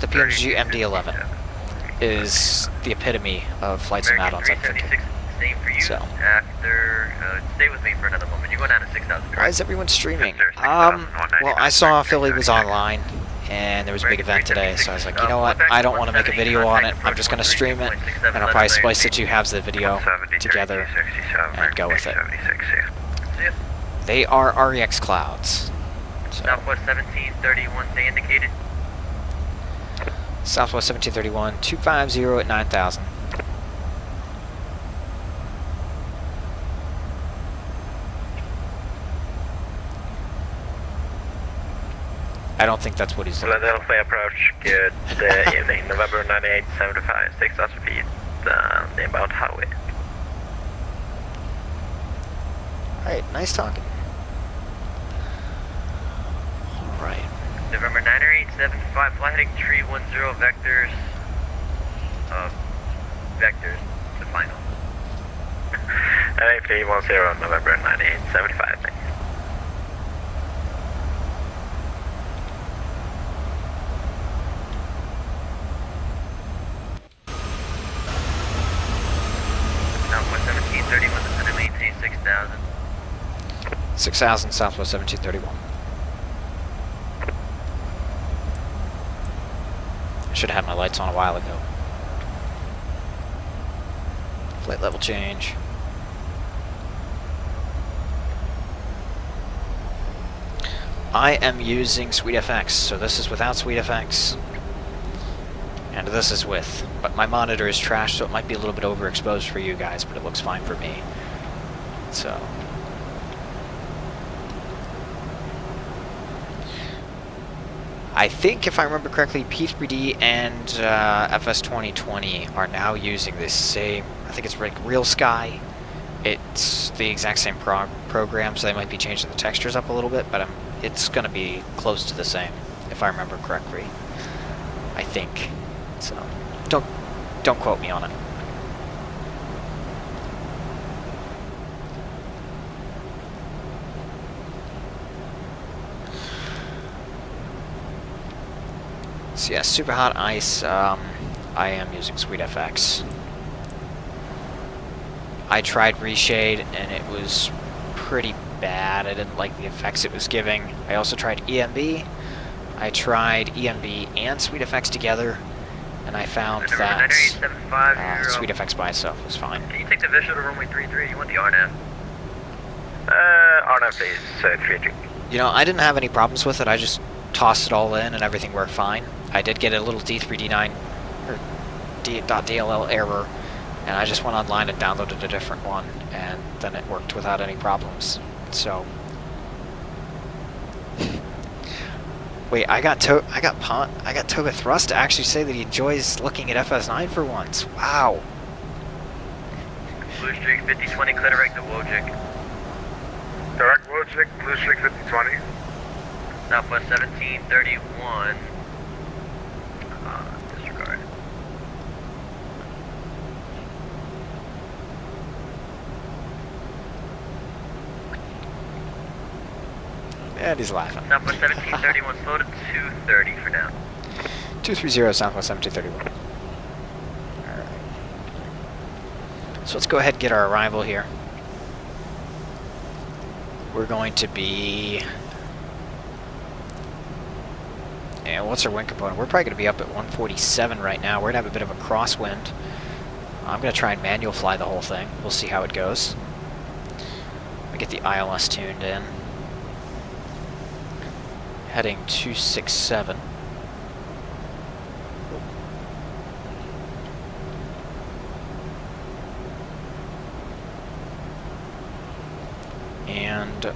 the PMDG MD-11 is the epitome of flights and add-ons, I'm thinking. So. Stay with me for another moment. You're going down to 6,000. Why is everyone streaming? Well, I saw Philly was online, and there was a big event today, so I was like, you know what, I don't want to make a video on it, I'm just going to stream it, and I'll probably splice the two halves of the video together and go with it. They are REX clouds. So. Southwest 1731, they indicated. Southwest 1731, 250 at 9,000. I don't think that's what he's doing. Philadelphia approach, good evening, November 98, 75, 6,000 feet, the inbound highway. Alright, nice talking. Alright. November 9875, fly heading 310 vectors. Vectors, the final. 310, November 98, 75, thanks. Southwest 1731, that's going to maintain 6,000. 6,000, Southwest 1731. I should have had my lights on a while ago. Flight level change. I am using SweetFX, so this is without SweetFX. And this is with, but my monitor is trashed, so it might be a little bit overexposed for you guys, but it looks fine for me. So I think, if I remember correctly, P3D and FS 2020 are now using this same, I think it's like Real Sky. It's the exact same program, so they might be changing the textures up a little bit, but it's going to be close to the same, if I remember correctly. I think. So don't quote me on it. So yeah, super hot ice. I am using SweetFX. I tried Reshade and it was pretty bad. I didn't like the effects it was giving. I also tried EMB. I tried EMB and SweetFX together, and I found that SweetFX by itself was fine. Can you take the visual to runway 33? You want the RNAV? RNAV is 33. You know, I didn't have any problems with it. I just tossed it all in and everything worked fine. I did get a little D3D9 or .dll error, and I just went online and downloaded a different one, and then it worked without any problems. So wait, I got Toga Thrust to actually say that he enjoys looking at FS9 for once. Wow. Blue Streak 5020, clear direct to Wojcik. Direct Wojcik, Blue Streak 5020. Southwest 1731. Disregard. And he's laughing. Southwest 1731, slow to 230 for now. 230 Southwest 1731. Alright. So let's go ahead and get our arrival here. We're going to be... And what's our wind component? We're probably going to be up at 147 right now. We're going to have a bit of a crosswind. I'm going to try and manual fly the whole thing. We'll see how it goes. I'll get the ILS tuned in. Heading 267. And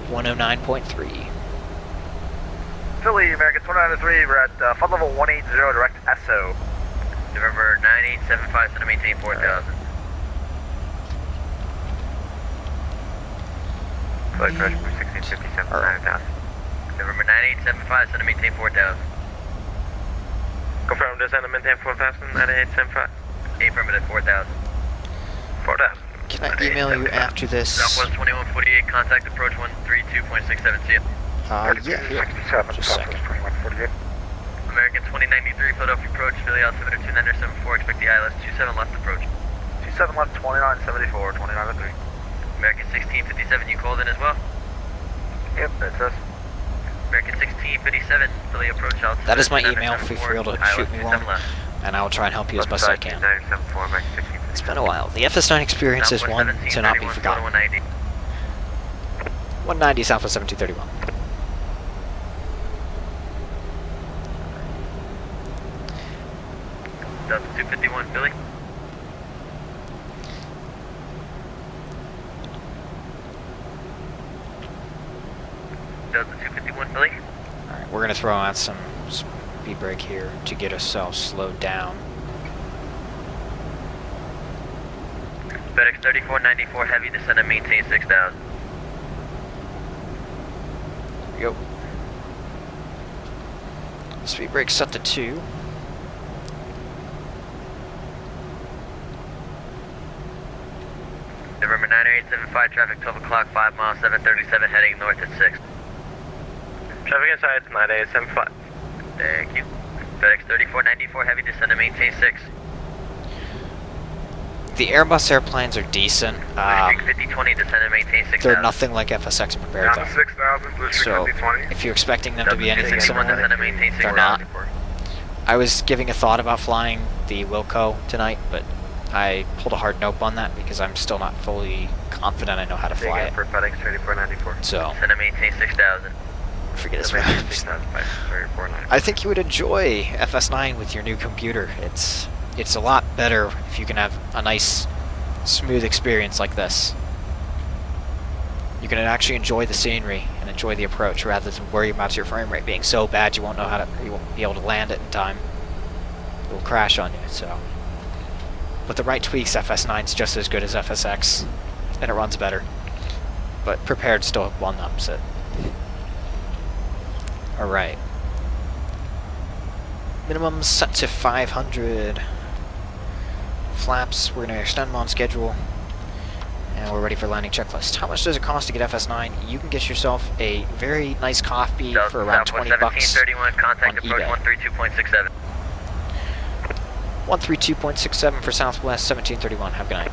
109.3. Philly, American 2903, we're at flight level 180, direct SO. November 9875, center maintain 4000. Flight pressure 1657, 9000. November 9875, center maintain 4000. Confirm the center maintain 4000, 9875. Affirmative 4000. 4000. Can I email you after this? Southwest 2148, contact approach 132.67, see ya. Yeah. Just a second. American 2093, Philadelphia approach, Philly altimeter 2974, expect the ILS 27 left approach. 27 left, 2974, 2903. American 1657, you called in as well? Yep, that's us. American 1657, Philly approach altimeter. That is my email. Feel free to shoot me one, and I will try and help you as best I can. It's been a while. The FS9 experience is one to not be forgotten. 190 Southwest 1731. Delta 251, Philly. Delta 251, Philly. Alright, we're going to throw out some speed brake here to get ourselves slowed down. FedEx 3494 heavy, descend and maintain 6000. There we go. Speed brake set to 2. November 9875, traffic 12 o'clock, 5 miles, 737, heading north at 6. Traffic inside 9875. Thank you. FedEx 3494 heavy, descend and maintain 6. The Airbus airplanes are decent. 5020, descend and maintain 6000. They're nothing like FSX prepared Down though. to 6,000, Blue Streak So 5020. if you're expecting them to be anything 61, similar, descend and maintain 6000. they're not. I was giving a thought about flying the Wilco tonight, but I pulled a hard nope on that because I'm still not fully confident I know how to fly it. For FedEx 3494. So Descend and maintain 6000. forget his names. I think you would enjoy FS9 with your new computer. It's a lot better if you can have a nice smooth experience like this. You can actually enjoy the scenery and enjoy the approach rather than worry about your frame rate being so bad you won't be able to land it in time. It will crash on you. So, with the right tweaks, FS9 is just as good as FSX, and it runs better. But Prepared still one-ups it. All right. Minimum set to 500. Flaps, we're going to extend them on schedule. And we're ready for landing checklist. How much does it cost to get FS9? You can get yourself a very nice coffee for around 20 bucks 1731, contact on approach eBay. 132.67. 132.67 for Southwest 1731. Have a good night.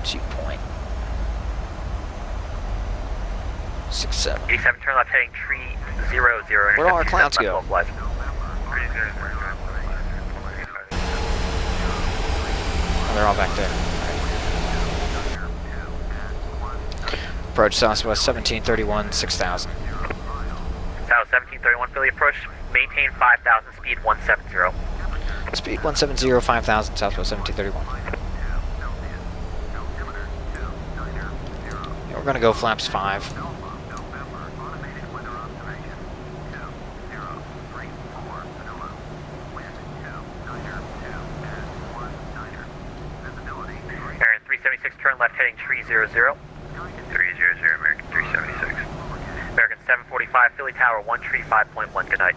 2.67. 87, turn left heading tree 00. Where'd all our clouds go? Oh, they're all back there. Right. Approach Southwest 1731, 6000. South 1731, Philly approach, maintain 5,000, speed 170. Speed 170, 5000, Southwest 1731. Yeah, we're gonna go flaps 5. Aaron 376, turn left heading tree 00. 300, American 376. American 745, Philly Tower 1 tree 5.1, good night.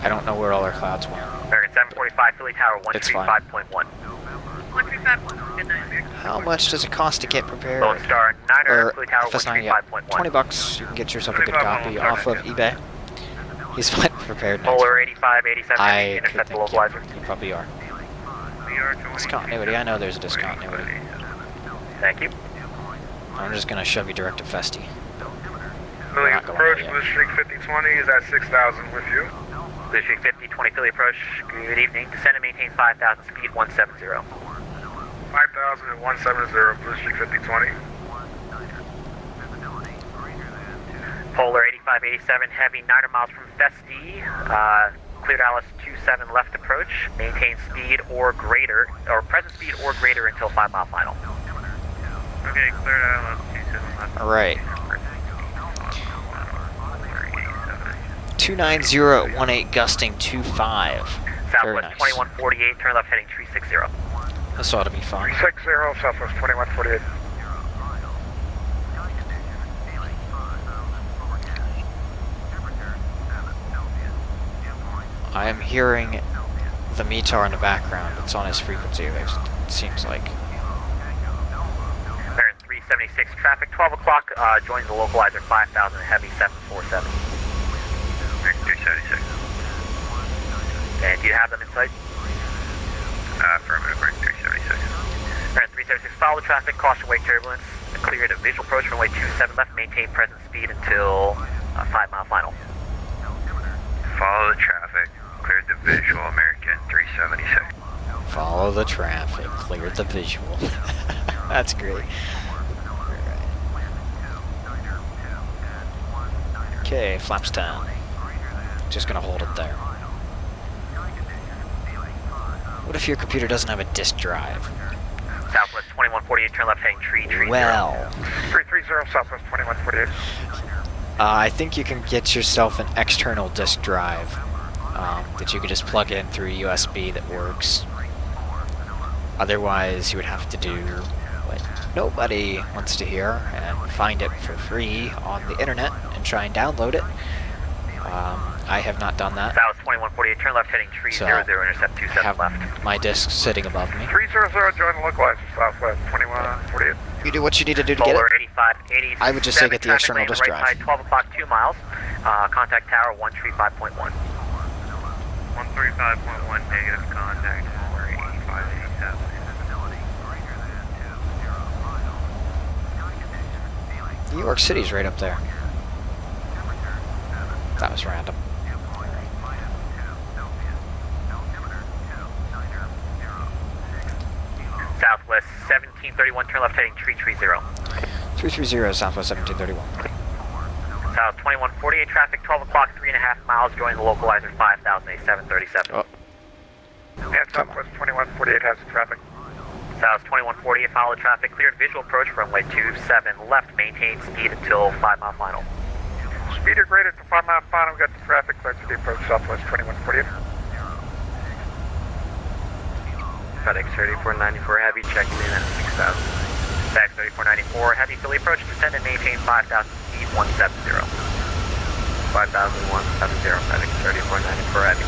I don't know where all our clouds went. American 745, Philly Tower 1 It's tree fine. 5.1. 135, good night, American. How much does it cost to get prepared? Lone Star 9er, Or Philly Tower 1 FS9, tree yeah. 5.1. 20 bucks, you can get yourself a good copy off of eBay. He's fine prepared now. Polar 85, 87, I intercept the could think localizer. you probably are. We are joining. Discontinuity, I know there's a discontinuity. Thank you. I'm just gonna shove you direct to Festi. Philly Not going approach, there yet. Blue Streak 5020 is at 6,000 with you. Blue Streak 50, 20 Philly approach, good evening. Descend and maintain 5,000, speed 170. 5,000 at 170, Blue Streak 5020. Polar 85, 87, heavy 9 miles from Festi. Cleared Alice 27 left approach. Maintain speed or greater, or present speed or greater until 5 mile final. Okay, cleared Alice 27 left. Alright. 290 gusting 25. Very Southwest nice. 2148, turn left heading tree 60. This ought to be fun. 60, Southwest 2148. I am hearing the METAR in the background. It's on his frequency, it seems like. Baron 376, traffic 12 o'clock, joins the localizer 5000, heavy 747. 376. And do you have them in sight? Affirmative, American 376. Baron 376, follow the traffic, caution wake turbulence, cleared a visual approach runway 27 left, maintain present speed until 5 mile final. Follow the traffic. Cleared the visual, American 376. Follow the traffic, cleared the visual. That's great. Okay, flaps 10. Just gonna hold it there. What if your computer doesn't have a disk drive? Southwest 2148, turn left heading tree 0. Well, 330, Southwest 2148. I think you can get yourself an external disk drive that you could just plug in through USB that works. Otherwise, you would have to do what nobody wants to hear and find it for free on the internet and try and download it. I have not done that. South 2148, turn left heading tree So, 00, intercept I 27 have left. my disk sitting above me. 300, join the localizer, Southwest 2148. You do what you need to do to get Polar it. 85, 87, I would just say get the external traffic disk lane right drive. side, 12 o'clock, 2 miles. Contact tower 135.1. 135.1 negative contact, Polar 85, 87. New York City's right up there. That was random. Southwest 1731, turn left heading tree 30. 330 Southwest 1731. South 2148 traffic, 12 o'clock, 3.5 miles, join the localizer 5000, a 737. Oh. Yeah, Southwest 2148 has traffic. South 2148, follow the traffic, cleared visual approach, runway 27 left, maintain speed until 5 mile final. Speed or greater to 5 mile final, we got the traffic cleared to the approach Southwest 2148. FedEx 3494 Heavy, checking in at 6000. FedEx 3494 Heavy, Philly approach, descend and maintain 5000, speed 170. 5170, FedEx 3494 Heavy.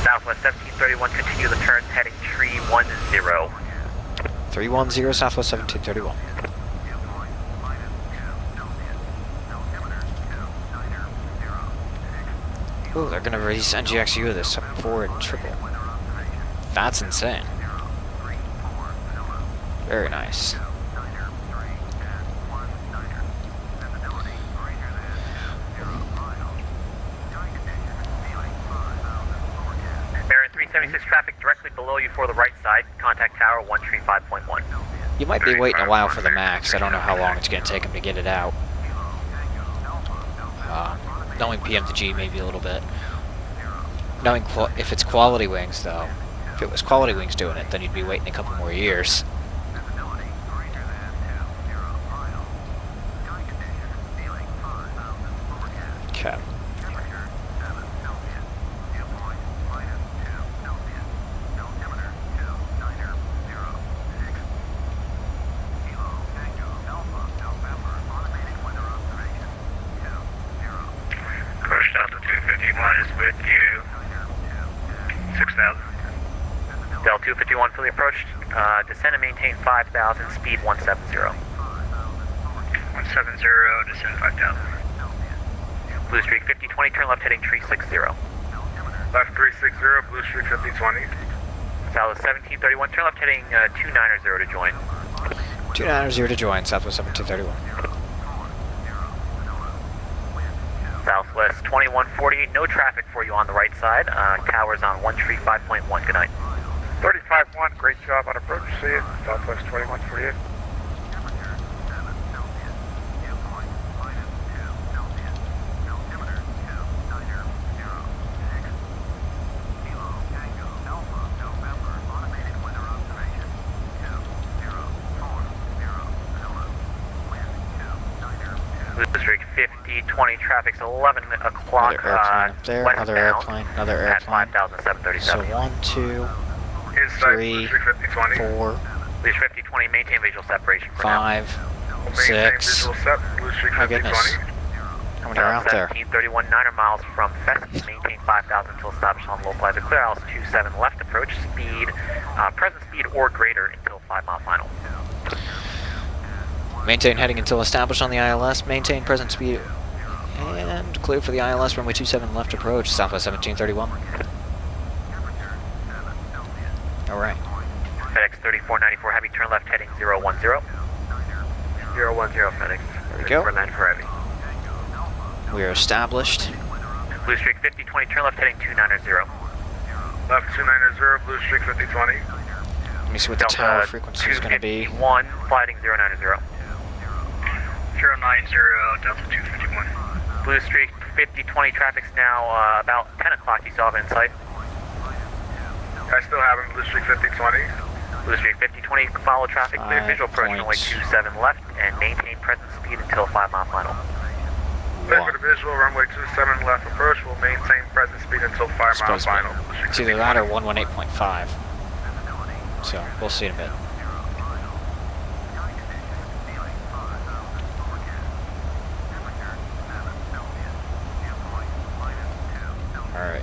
Southwest 1731, continue the turns, heading tree 10. 310 Southwest 1731. Ooh, they're gonna release NGXU with this 7-4 and triple. That's insane. Very nice. Baron 376 traffic directly below you for the right side. Contact tower 135.1. You might be waiting a while for the max. I don't know how long it's going to take him to get it out. Knowing PM to G maybe a little bit. Knowing if it's Quality Wings though. If it was Quality Wings doing it, then you'd be waiting a couple more years. Okay. Push Delta 251 is with you. 6000. Delta 251 fully approached. Descend and maintain 5000, speed 170. 170, descend 5000. Blue Streak 5020, turn left heading tree 60. Left 360, Blue Street 5020. Southwest 1731, turn left heading 290 to join. 290 to join, Southwest 1731. Southwest 2148, no traffic for you on the right side. Towers on 135.1, good night. 35-1, great job on approach. See you, Southwest 2148. Blue Streak 5020, traffic's 11 o'clock. Another airplane up there, another westbound airplane, another at airplane. 5,737. So 1, 2, Inside 3, Blue Street 5020. 4, Blue Streak 5020, maintain visual separation for 5, We'll maintain 6. visual set, Blue Street My 5020. goodness. How many are out there? 1731, 9 miles from Pheasant, maintain 5,000 until established on localizer clear. Alice 27 left approach, speed, present speed or greater until 5 mile final. Maintain heading until established on the ILS. Maintain present speed. And clear for the ILS, runway 27 left approach, Southwest 1731. Alright. FedEx 3494 Heavy, turn left heading 010. 010 FedEx. There we go. 3494 Heavy. We are established. Blue Streak 5020, turn left heading 290. Left 290, Blue Street 5020. Let me see what the tower frequency is going to be. 251, flighting 090. 090, Delta 251. Blue Streak 5020, traffic's now about 10 o'clock. You still have it in sight? I still have him, Blue Street 5020. Blue Streak 5020, follow traffic, clear visual approach, runway 27 left, and maintain present speed until 5 mile final. Clear for the visual, runway 27 left approach. We'll maintain present speed until 5 mile Supposed to be. final. Blue Street It's either that 5020. or 118.5. So, we'll see in a bit. Alright.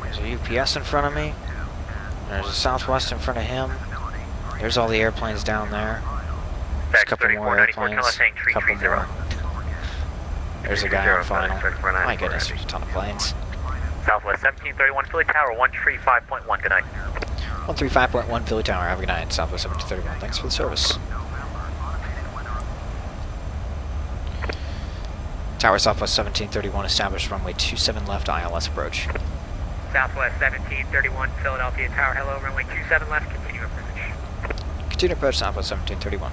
There's a UPS in front of me. There's a Southwest in front of him. There's all the airplanes down there. There's a couple more airplanes. Couple more. There's a guy on final. My goodness, there's a ton of planes. Southwest 1731, Philly Tower 135.1, good night. 135.1 Philly Tower, have a good night. Southwest 1731, thanks for the service. Tower Southwest 1731, established runway 27 left, ILS approach. Southwest 1731 Philadelphia Tower, hello, runway 27 left, continue approach. Continue approach Southwest 1731.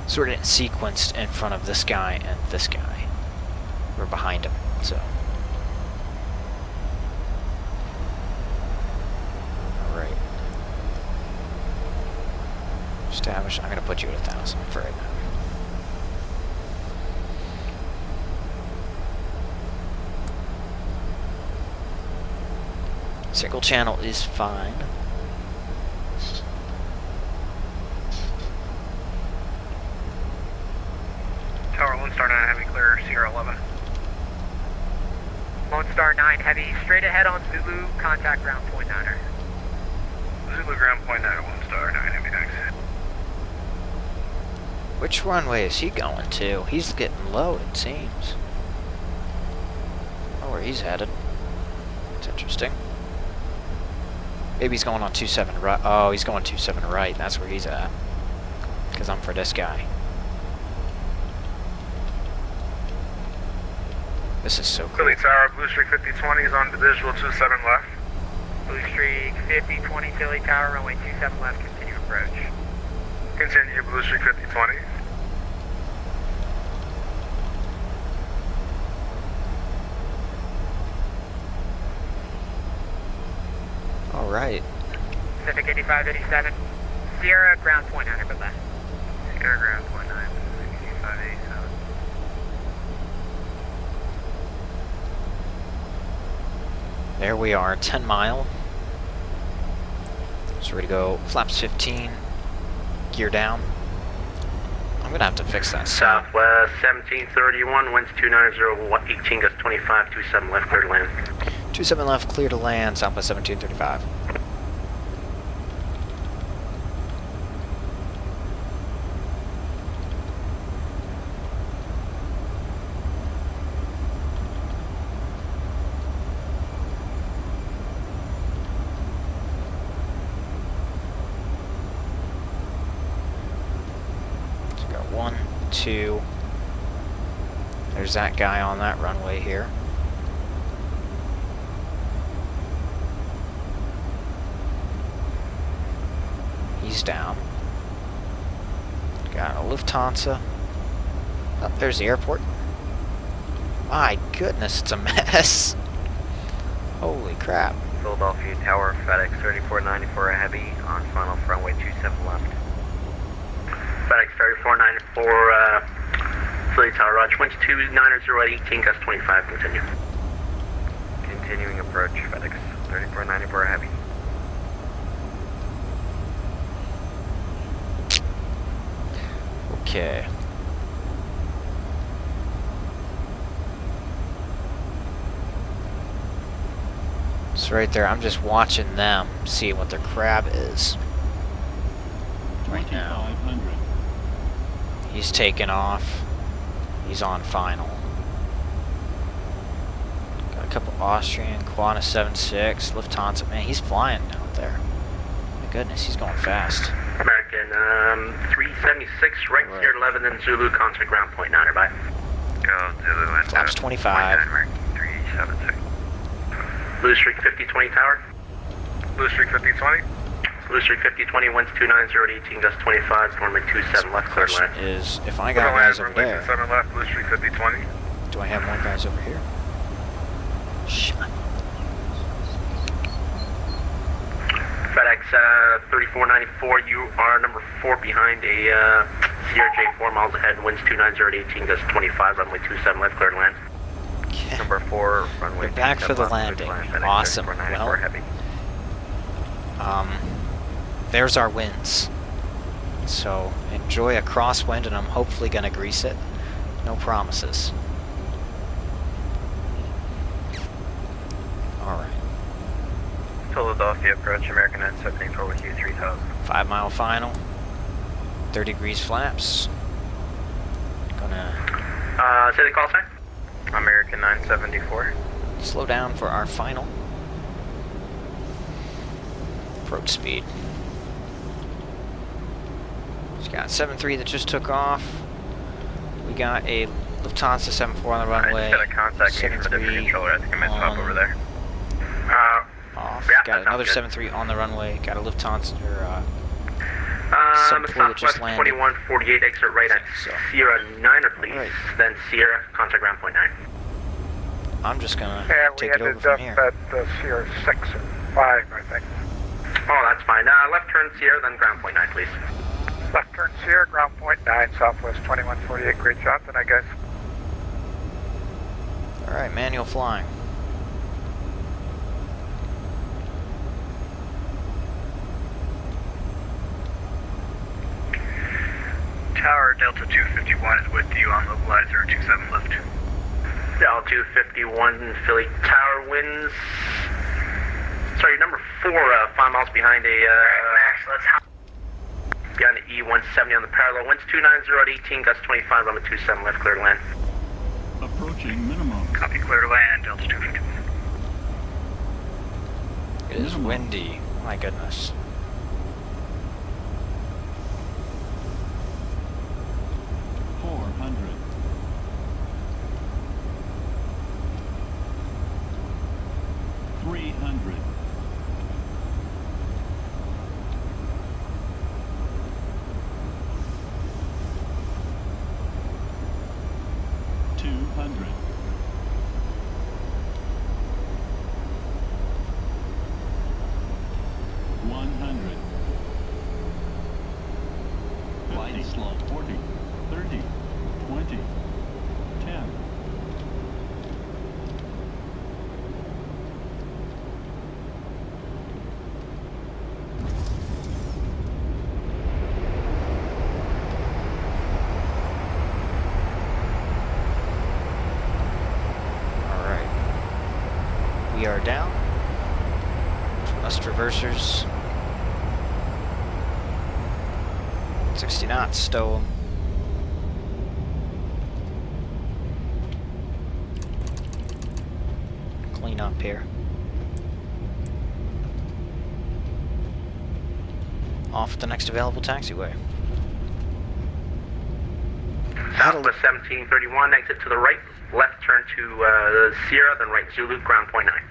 So we're getting sequenced in front of this guy and this guy. We're behind him, so. Alright. Establish, I'm gonna put you at 1,000 for right now. Single channel is fine. Tower Lone Star 9 Heavy clear Sierra 11. Lone Star 9 Heavy, straight ahead on Zulu, contact ground point 9er. Zulu ground point 9 Lone Star 9 Heavy exit. Which runway is he going to? He's getting low, it seems. Oh, where he's headed. It's interesting. Maybe he's going on 27 right. Oh, he's going 27 right. That's where he's at. Because I'm for this guy. This is so cool. Philly Tower, Blue Streak 5020 is on the visual 27 left. Blue Streak 5020 Philly Tower, runway 27 left, continue approach. Continue Blue Streak 5020. Alright. Pacific 8587, Sierra ground point 9er, but left. Sierra ground point 9, 8587. There we are, 10 mile. So we're ready to go. Flaps 15. Gear down. I'm gonna have to fix that sound. Southwest 1731, winds 290, 18 gust 25, 27 left, clear to land. 27 left, clear to land, Southwest 1735. So we got 1, 2. There's that guy on that runway here. He's down. Got a Lufthansa. Oh, there's the airport. My goodness, it's a mess. Holy crap. Philadelphia Tower, FedEx 3494 Heavy on final runway 27 left. FedEx 3494, Philly Tower, Roger, winds 290 at 18 gust 25, continue. Continuing approach, FedEx 3494 Heavy. Okay. So right there, I'm just watching them see what their crab is. Right now. He's taking off. He's on final. Got a couple Austrian, Qantas 76, Lufthansa. Man, he's flying out there. My goodness, he's going fast. American 376, right Sierra 11, then Zulu, concert ground point 9er, bye. Go Zulu and Flaps 25. American 376. Blue Streak 5020 Tower. Blue Streak 5020. Blue Streak 5020, winds 290 at 18 gust 25, runway 27 left, clear Question land. is, if I got guys over there, 27 left, Blue Streak 5020. do I have more guys over here? Shit. FedEx 3494, you are number 4 behind a CRJ 4 miles ahead, winds 290 at 18 gust 25, runway 27 left, clear to land. Okay. Number 4, runway We're back for the 27 left, clear landing. to land, FedEx Awesome. 3494 Heavy. There's our winds. So enjoy a crosswind, and I'm hopefully gonna grease it. No promises. Alright. Philadelphia approach, American 974 with you, 3000. 5 mile final. 30 degrees flaps. Gonna Say the call sign? American 974. slow down for our final. Approach speed. She's got 7.3 that just took off. We got a Lufthansa 74 on the runway. Just got a contact gauge from a different 73 controller. I think I might swap over there. off. Yeah, Got that another sounds good. 73 on the runway. Got a Lufthansa or Southwest 74 that just landed. 2148, exit right at So. Sierra 9er, please. Right. Then Sierra, contact ground point 9. I'm just gonna And we take it over ended from up here. at Sierra 6 and 5, I think. Oh, that's fine. Left turn Sierra, then ground point 9, please. Left turn Sierra, ground point 9, Southwest 2148. Great job tonight, guys. Alright, manual flying. Tower Delta 251 is with you on localizer 27 left. Delta 251, Philly Tower winds. Sorry, number 4, 5 miles behind a, behind the E170 on the parallel. Winds 290 at 18, gusts 25, runway 27 left, clear to land. Approaching minimum. Copy, clear to land, Delta 251. It is windy. My goodness. Slow, 40, 30, 20, 10. Alright. We are down. Us traversers. 60 knots, stow 'em. Clean up here. Off at the next available taxiway. Southwest 1731, exit to the right, left turn to Sierra, then right Zulu, ground point 9.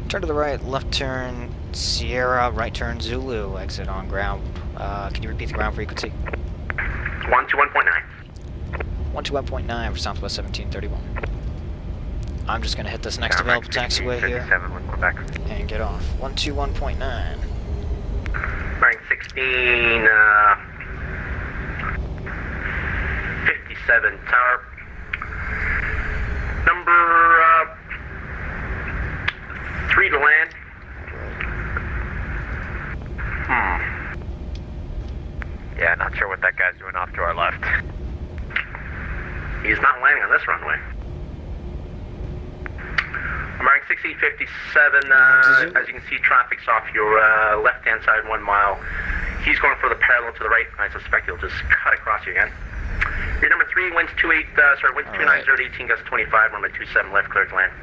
Turn to the right, left turn Sierra, right turn Zulu, exit on ground. Can you repeat the ground frequency? 121.9. 121.9 for Southwest 1731. I'm just going to hit this next available taxiway here and get off. 121.9. Bearing 16, 57, tower. Number 3 to land. Yeah, not sure what that guy's doing off to our left. He's not landing on this runway. I'm bearing 1657, as you can see, traffic's off your left-hand side 1 mile. He's going for the parallel to the right. I suspect he'll just cut across you again. Your number 3, winds 290 at 18, gusts 25, runway 27 left, clear to land.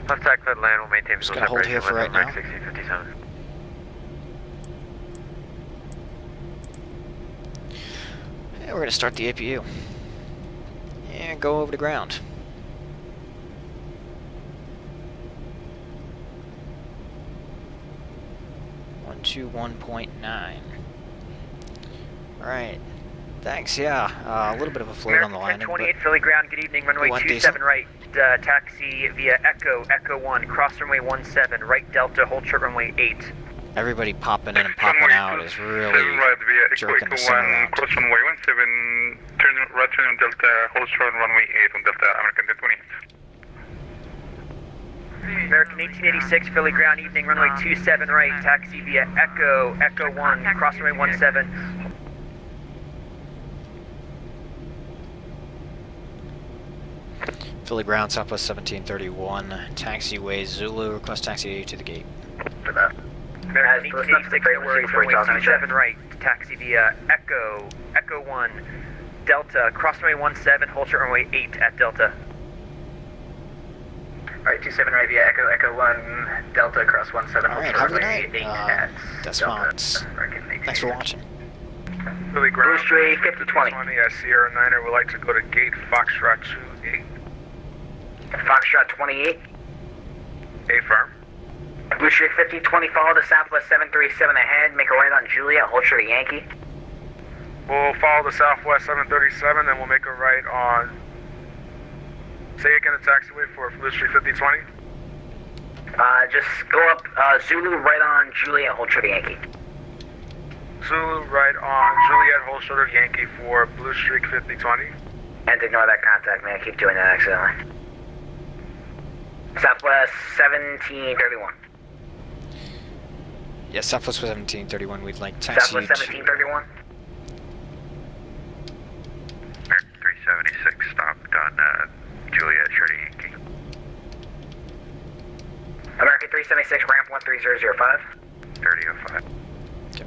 Left side clear to land, we'll maintain Just visual gonna hold here separation for right with now. 1657. Yeah, we're going to start the APU. And go over to ground. To 1.9. Alright. Thanks, yeah. A little bit of a float on the landing. 28 Philly ground, good evening, runway 27 right, taxi via Echo 1, cross runway 17, right Delta, hold short runway 8. Everybody popping in and popping out is really right via jerking Echo the center 1, around. cross runway 17, right turn on Delta, hold short on runway 8 on Delta, American 1020. American 1886 Philly ground, evening, runway 27 right, taxi via Echo 1, cross runway 17. Philly ground, Southwest 1731, taxiway Zulu, request taxi to the gate. For that. American 1886, no worries, runway 27 right, taxi via Echo 1, Delta, cross runway 17, hold short runway 8 at Delta. Alright, 27 right via Echo 1, Delta, cross 17, Alright, have a good night. That's fine. Thanks for watching. Philly ground. Blue Street 5020. Sierra 9er would like to go to gate Foxtrot 28. Foxtrot 28. Affirm. Blue Street 5020, follow the Southwest 737 ahead, make a right on Juliet, hold short of Yankee. We'll follow the Southwest 737, then we'll make a right on... Say again the taxiway for Blue Street 5020. Just go up Zulu, right on Juliet, hold short of Yankee. Zulu right on Juliet, hold short of Yankee for Blue Streak 5020. And ignore that contact, man. I keep doing that accidentally. Southwest 1731. Yeah, Southwest 1731, we'd like taxi Southwest 1731. American 376 stopped on Juliet, short of Yankee. American 376, ramp 13005. 3005. Okay.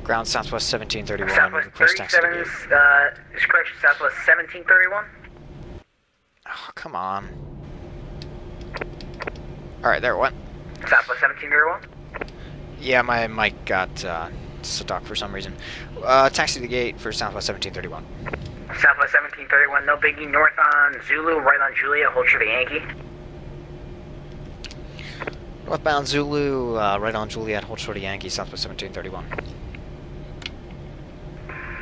Ground Southwest 1731, Southwest request taxi to 37's, gate. is correction, Southwest 1731. Oh, come on. Alright, there it went. Southwest 1731. Yeah, my mic got stuck for some reason. Taxi to the gate for Southwest 1731. Southwest 1731, no biggie, north on Zulu, right on Juliet, hold short of Yankee. Northbound Zulu, right on Juliet, hold short of Yankee, Southwest 1731.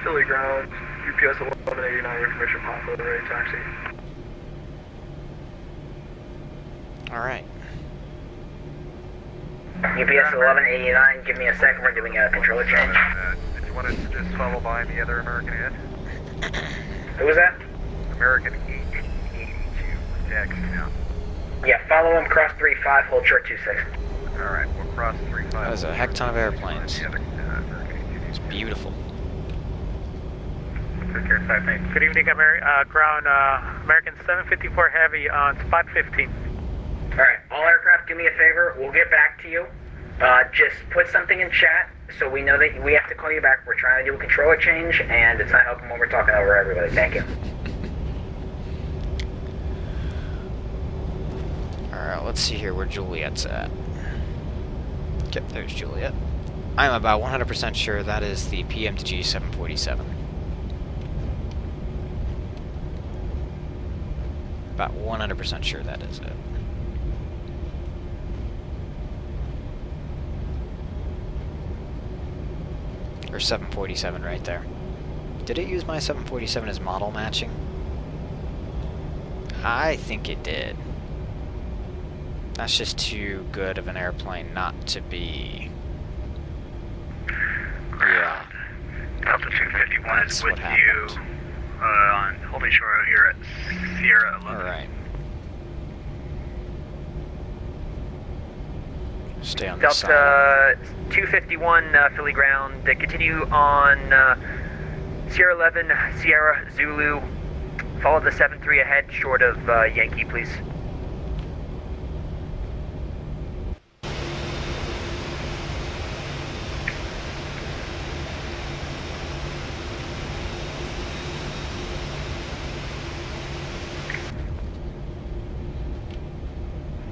Philly ground, UPS 1189, information pop over ready taxi. Alright. UPS 1189, give me a second, we're doing a controller change. Did you want us to just follow by the other American head? Who was that? American 1882, taxi now. Yeah, follow him, cross 35, hold short 26. Alright, we'll cross 35. That was a heck ton of airplanes. The other, American It's beautiful. Good evening, ground American 754 Heavy on spot 15. Alright, all aircraft, do me a favor, we'll get back to you. Just put something in chat so we know that we have to call you back. We're trying to do a controller change, and it's not helping when we're talking over everybody. Thank you. Alright, let's see here where Juliet's at. Yep, there's Juliet. I'm about 100% sure that is the PMTG 747. About 100% sure that is it. Or 747 right there. Did it use my 747 as model matching? I think it did. That's just too good of an airplane not to be. Yeah. Delta 251 That's is with what happened. you on holding short here at Sierra 11. Alright. Stay on the side. Delta 251, Philly ground. Continue on Sierra 11, Sierra Zulu. Follow the 73 ahead, short of Yankee, please.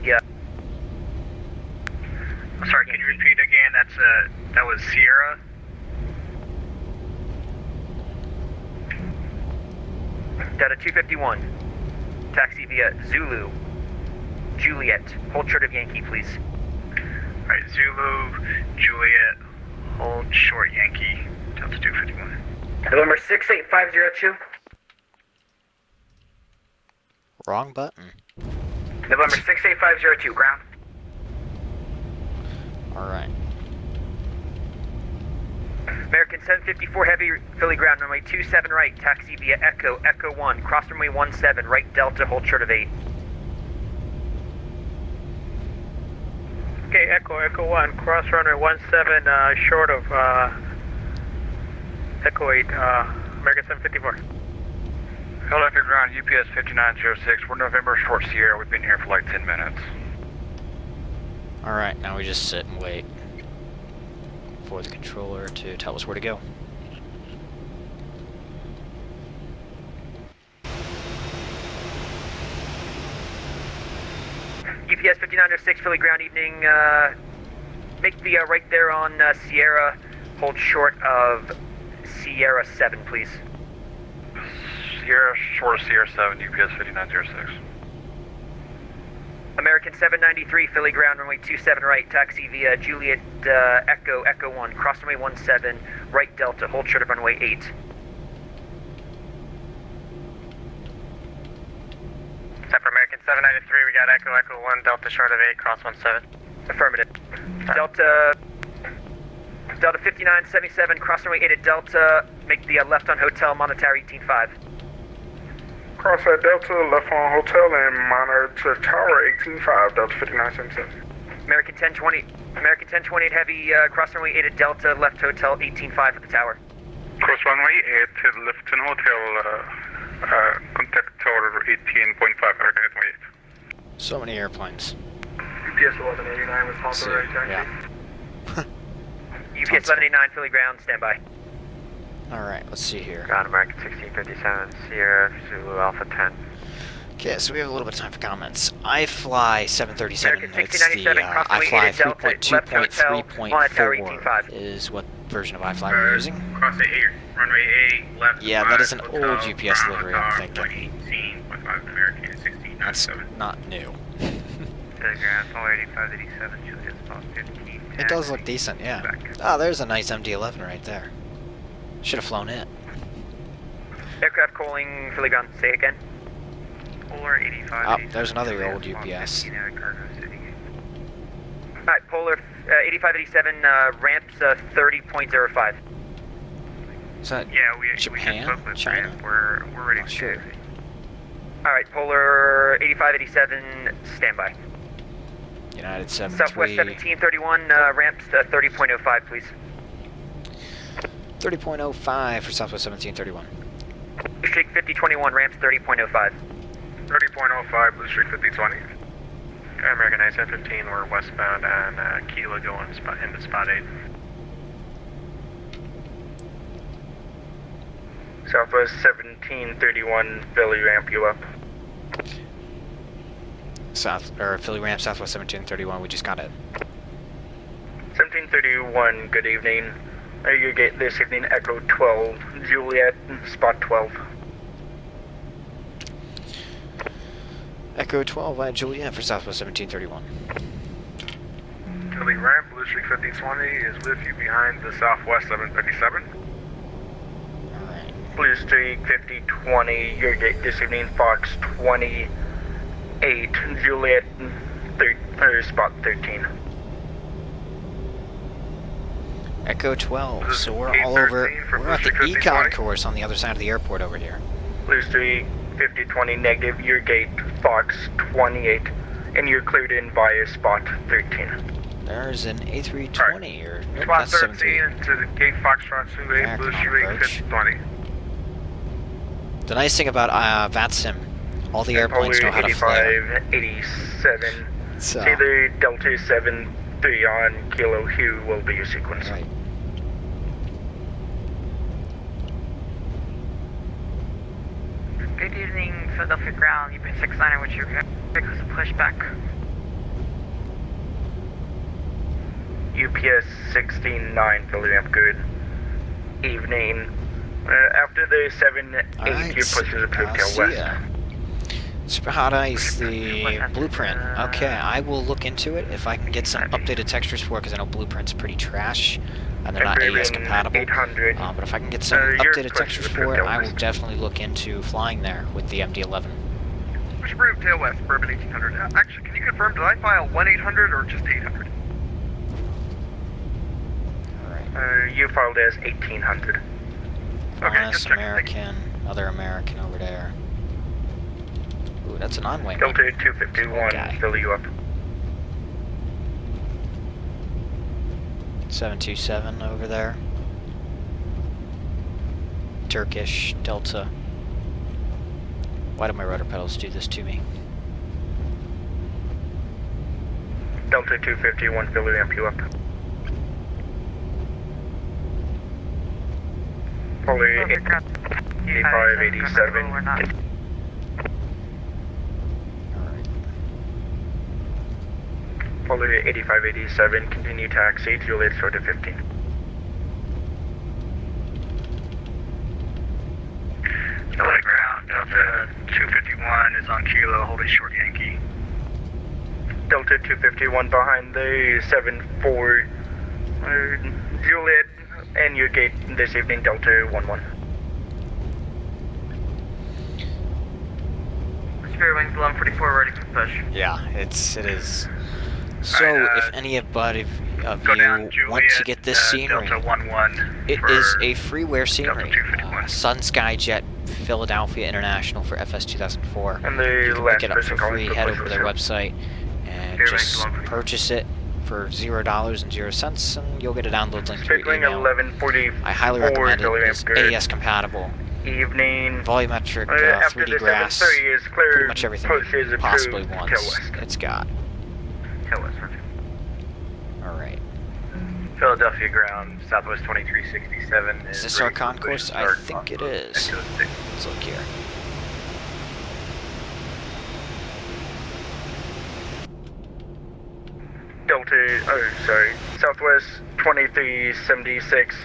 Yeah. Sorry, can you repeat again? That was Sierra? Delta 251. Taxi via Zulu. Juliet. Hold short of Yankee, please. Alright, Zulu, Juliet, hold short Yankee, Delta 251. November 68502. Wrong button. November 68502, ground. Alright. American 754 Heavy, Philly ground, runway 27 right, taxi via Echo, Echo 1, cross runway 17, right Delta, hold short of 8. Okay, Echo 1, cross runway 17, short of Echo 8, American 754. Philadelphia ground, UPS 5906, we're November short Sierra, we've been here for like 10 minutes. Alright, now we just sit and wait for the controller to tell us where to go. UPS 5906, Philly ground, evening. Make the right there on Sierra, hold short of Sierra 7, please. Sierra, short Sierra 7, UPS 5906. American 793, Philly ground, runway 27 right, taxi via Juliet Echo, Echo 1, cross runway 17, right Delta, hold short of runway 8. Except for American 793, we got Echo, Echo 1, Delta short of 8, cross 17. Affirmative. Delta 5977, cross runway 8 at Delta, make the left on hotel, monitor 185. Cross at Delta, left on hotel, and monitor tower 185, Delta 5977. American 1028 heavy, cross runway 8 at Delta, left hotel 185 at the tower. Cross runway 8 to Lifton Hotel, contact tower 18.5, American 828. So many airplanes. UPS 1189 with Ponto right taxi. Yeah. UPS 1189, Philly ground, standby. Alright, let's see here. Ground American 1657, Sierra, Zulu Alpha 10. Okay, so we have a little bit of time for comments. I fly 737. American It's the 1697, cross I runway fly 8 at Delta, left hotel, monitor 185. is what version of iFly we're using. Cross 8, runway 8, left. Yeah, that is an old UPS livery, I'm thinking. 18.5 American That's 1697. not new. Ground, Polar 8587, Juliet Spot 15. It does look decent, yeah. Oh, there's a nice MD-11 right there. Should have flown it. Aircraft calling Philly ground, say again. Polar 85. Oh, there's another old UPS. Alright, Polar 8587, ramps 30.05. Is that Japan? China? We're ready Not sure. Alright, Polar 8587, standby. United 73. Southwest 1731, ramps 30.05, please. 30.05 for Southwest 1731. Blue Streak 5021, ramps 30.05. 30.05, Blue Streak 5020. American 9715, we're westbound on Kilo going into spot 8. Southwest 1731, Philly ramp you up. Philly ramp Southwest 1731. We just got it. 1731, good evening. You get this evening Echo 12, Juliet, spot 12. Echo 12 Juliet for Southwest 1731. Philly ramp, Blue Streak 5020 is with you behind the Southwest 737. Alright. Blue Streak 5020, your gate this evening Fox 28, Juliet, spot 13. Echo 12, so we're all over, we're at the econ course on the other side of the airport over here. Blue Streak 5020 negative, your gate Fox 28, and you're cleared in via spot 13. There's an A320 or nope, Spot that's 13 to the gate Foxtrot 28, Blue Streak 5020. The nice thing about VATSIM, all the airplanes know how to flare. 8587, So, either Delta 73 on Kilo Hugh will be your sequence. right. Good evening, Philadelphia ground. You've been 69er, which you're because of pushback. UPS 169, Philly ramp, good evening. After the 7-8, Alright, your push is approved tail see west. ya. Super Hot Ice, the blueprint. Okay, I will look into it if I can get some updated textures for it, because I know blueprint's pretty trash and they're not AES compatible. 800. But if I can get some your updated push textures is for it, approved I tail will west. definitely look into flying there with the MD-11. Push approved tail west, Bourbon 1800. Actually, can you confirm, did I file 1800 or just 800? Alright. You filed as 1800. Okay, Honest just checking. American, other American over there. Ooh, that's an on-wing one. Delta 251, Okay. fill you up. 727 over there. Turkish, Delta. Why do my rudder pedals do this to me? Delta 251, fill you up. Fully 8587. We're not. Alright. Fully 8587, continue taxi, Juliet short of 15. Delta ground, Delta 251 is on Kilo, holding short Yankee. Delta 251 behind the 7-4 Juliet, and your gate this evening, Delta 11. Spare wings 1144 ready for push. Yeah, it is. So, if anybody of you want to get this scenery, it is a freeware scenery. Sun Sky Jet Philadelphia International for FS 2004. And You can pick it up for free. Head over to their website and just purchase it for $0.00, and you'll get a download link to your email. I highly recommend it. It's AES compatible. Evening. Volumetric 3D grass. Pretty much everything you possibly want. It's got. Alright. Philadelphia ground, Southwest 2367. Is this our concourse? I think it is. Let's look here. Southwest 2376.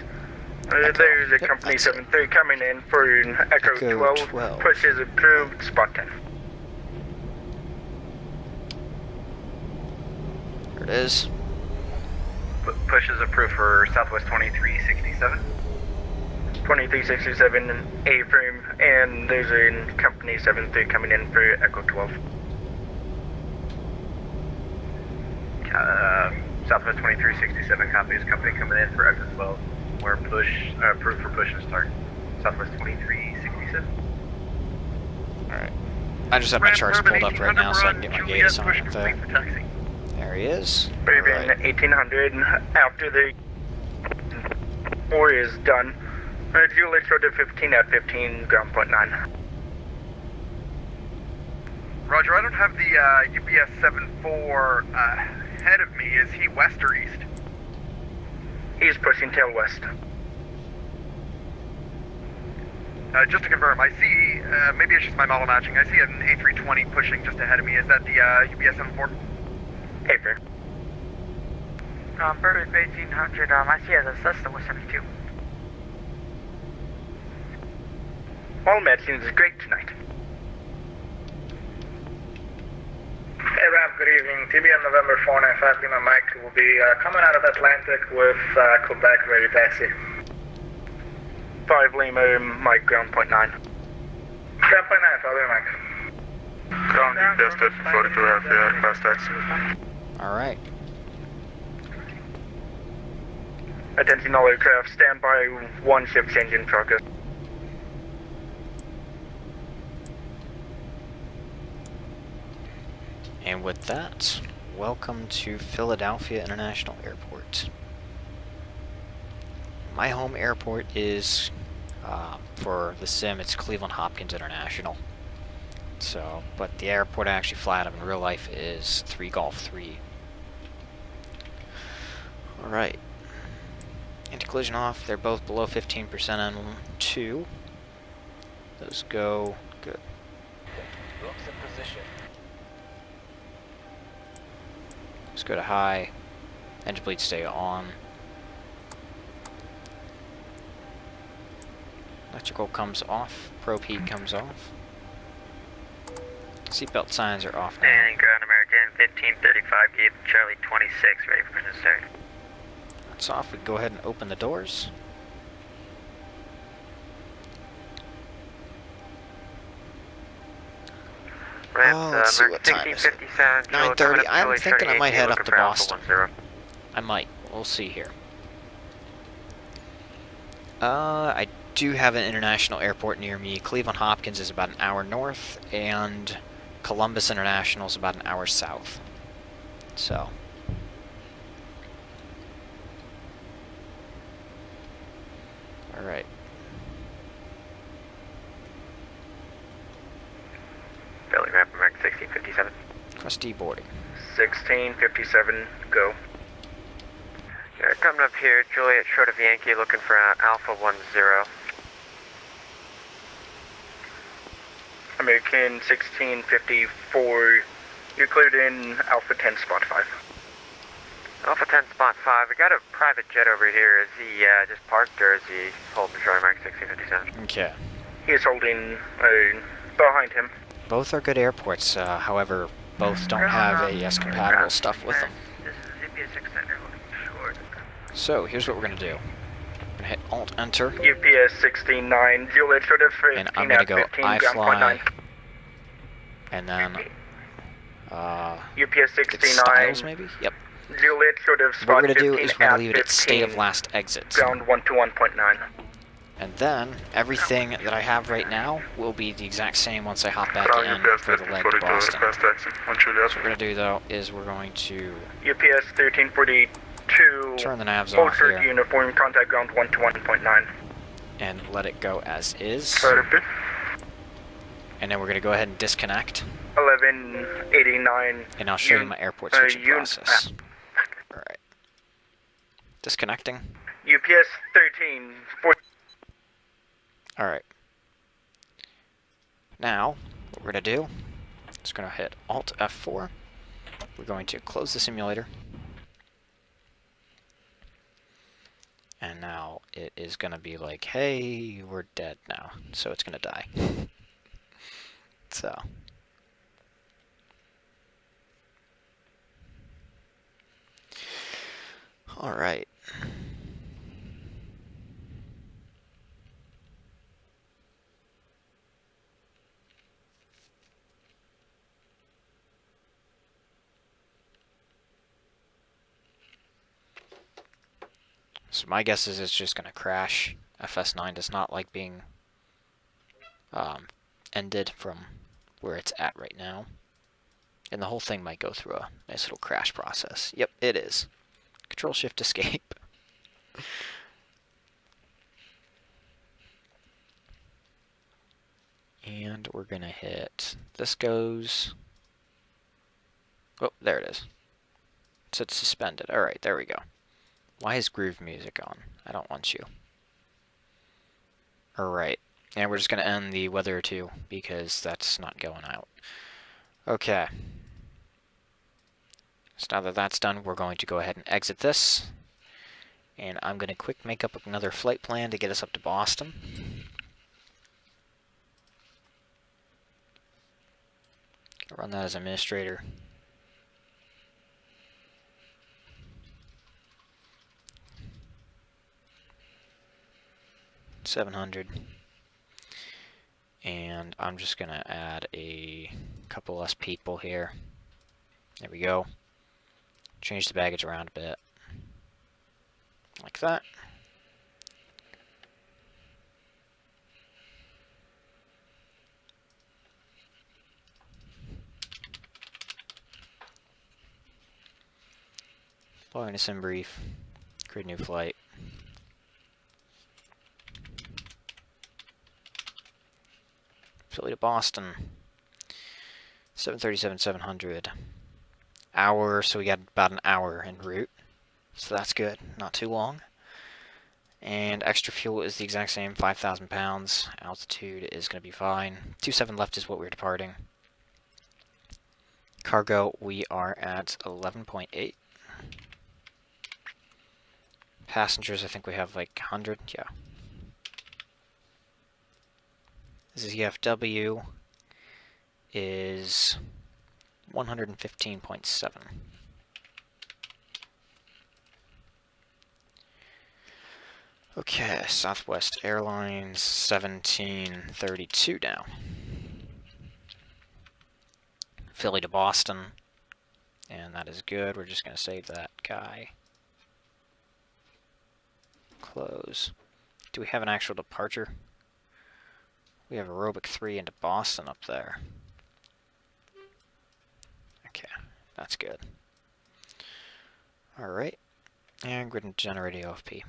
There's a company 73 coming in for an Echo 12. Push is approved, spot 10. There it is. Push is approved for Southwest 2367. 2367 A-frame, and there's a company 73 coming in for Echo 12. Southwest 2367 copies, company coming in for Echo 12. Where push, approved for push and start. Southwest 2367. Alright. I just have my charts pulled up right now so I can get my gate assigned up there. There he is. Arabian 1800, after the 4 is done. Juliet showed at 15 at 15, ground point 9. Roger, I don't have the UPS 74 ahead of me. Is he west or east? He's pushing tail west. Just to confirm, I see, maybe it's just my model matching, I see an A320 pushing just ahead of me. Is that the UPS 74? Paper. Burbank 1800, I see it as Cessna 172. All medicines is great tonight. Hey Rap, good evening. TBM November 495 Lima Mike will be coming out of Atlantic with Quebec ready taxi. 5 Lima, Mike, ground point 9. Ground point 9, 5 Lima Mike. Ground UPS 42 Alpha, class taxi. Alright. Attention all aircraft, stand by, 1 ship's engine progress. And with that, welcome to Philadelphia International Airport. My home airport is, for the sim, it's Cleveland Hopkins International. So, but the airport I actually fly out of in real life is 3 Golf 3. Alright. Anti-collision off, they're both below 15% on 2. Those go good. Looks in position. Let's go to high. Engine bleed stay on. Electrical comes off. Probe heat comes off. Seatbelt signs are off now. And ground American 1535, gate Charlie 26, ready for engine start. That's off. We can go ahead and open the doors. Let's see what time is it. 9:30. I'm thinking I might head up to Boston. I might. We'll see here. I do have an international airport near me. Cleveland Hopkins is about an hour north, and Columbus International is about an hour south. So. Alright. Belly ramp American 1657. Crusty boarding. 1657, go. Yeah, coming up here, Juliet short of Yankee looking for Alpha 10. American 1654, you're cleared in Alpha 10, spot 5. Alpha 10, spot 5. We got a private jet over here. Is he just parked or is he holding short of American 1657? Okay. He's holding behind him. Both are good airports, however, both don't have AES-compatible stuff with them. This is UPS 690 holding short. So, here's what we're going to do. We're going to hit Alt-Enter, UPS 69, Juliet sort of and I'm going to go iFly, and then, UPS 69, styles maybe? Yep. Juliet sort of What spot we're going to do 15 is we're going at to leave it at state of 15, last exit. ground 121.9. And then, everything that I have right now will be the exact same once I hop back in for the leg to Boston. So what we're going to do, though, is we're going to UPS 1342, turn the navs hold off for here, uniform, contact ground 121.9. and let it go as is. Copy. And then we're going to go ahead and disconnect, 1189. and I'll show you my airport switching process. Alright. Disconnecting. UPS 1340. Alright. Now, what we're going to do is going to hit Alt F4. We're going to close the simulator. And now it is going to be like, hey, we're dead now. So it's going to die. So. Alright. So my guess is it's just going to crash. FS9 does not like being ended from where it's at right now. And the whole thing might go through a nice little crash process. Yep, it is. Control-Shift-Escape. And we're going to hit... This goes... Oh, there it is. It said suspended. Alright, there we go. Why is groove music on? I don't want you. Alright. And we're just going to end the weather too, because that's not going out. Okay. So now that that's done, we're going to go ahead and exit this. And I'm going to quick make up another flight plan to get us up to Boston. Run that as administrator. $700. And I'm just going to add a couple less people here. There we go. Change the baggage around a bit. Like that. Following a sim brief. Create a new flight. Philly to Boston. 737-700. Hour, so we got about an hour en route. So that's good, not too long. And extra fuel is the exact same, 5,000 pounds. Altitude is going to be fine. 27 left is what we're departing. Cargo, we are at 11.8. Passengers, I think we have like 100, yeah. ZFW is 115.7. Okay, Southwest Airlines 1732 now. Philly to Boston, and that is good. We're just going to save that guy. Close. Do we have an actual departure? We have aerobic 3 into Boston up there. Okay, that's good. Alright, and grid and generate AOFP.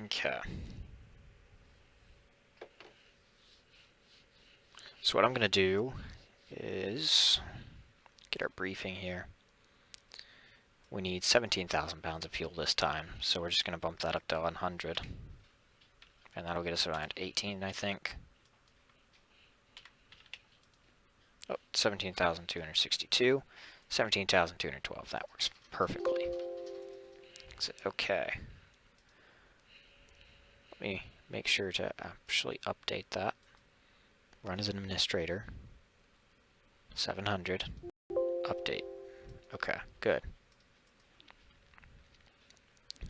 Okay. So what I'm going to do is get our briefing here. We need 17,000 pounds of fuel this time, so we're just going to bump that up to 100. And that'll get us around 18, I think. Oh, 17,262. 17,212. That works perfectly. Okay. Let me make sure to actually update that. Run as an administrator. 700. Update. Okay, good.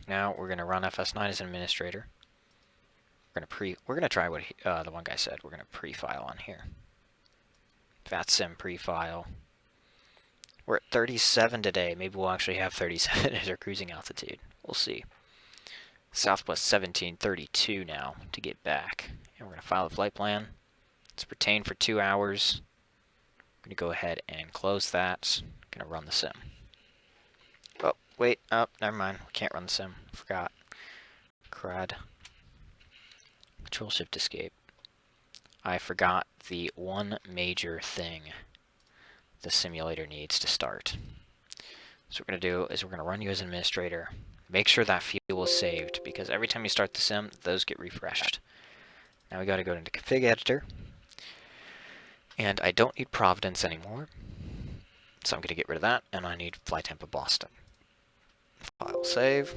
Now we're going to run FS9 as an administrator. We're gonna try what the one guy said. We're gonna pre-file on here. VATSIM pre-file. We're at 37 today. Maybe we'll actually have 37 as our cruising altitude. We'll see. Southwest 1732 now to get back. And we're gonna file the flight plan. It's retained for 2 hours. I'm gonna go ahead and close that. I'm gonna run the sim. Oh, wait. Oh, never mind. We can't run the sim. Forgot. Crud. Control Shift Escape. I forgot the one major thing the simulator needs to start. So what we're going to do is we're going to run you as an administrator. Make sure that fuel is saved, because every time you start the sim, those get refreshed. Now we got to go into Config Editor. And I don't need Providence anymore. So I'm going to get rid of that, and I need Fly Tampa Boston. File save.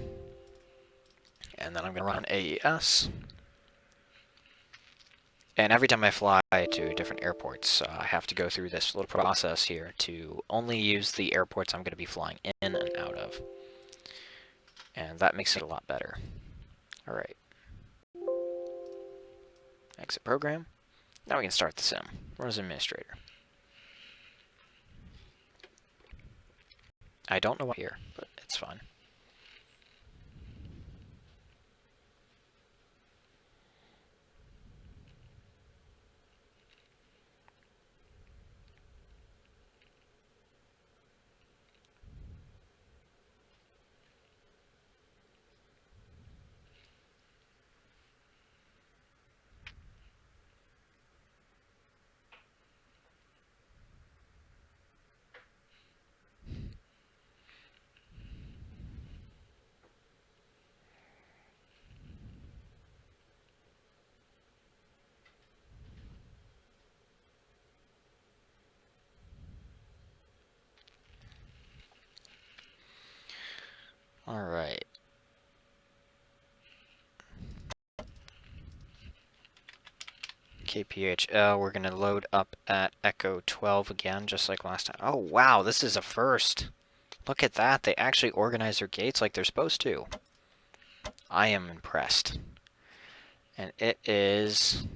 And then I'm going to run AES. And every time I fly to different airports, I have to go through this little process here to only use the airports I'm going to be flying in and out of. And that makes it a lot better. Alright. Exit program. Now we can start the sim. Run as administrator. I don't know what here, but it's fine. Alright. KPHL, we're going to load up at Echo 12 again, just like last time. Oh, wow, this is a first. Look at that. They actually organize their gates like they're supposed to. I am impressed. And it is...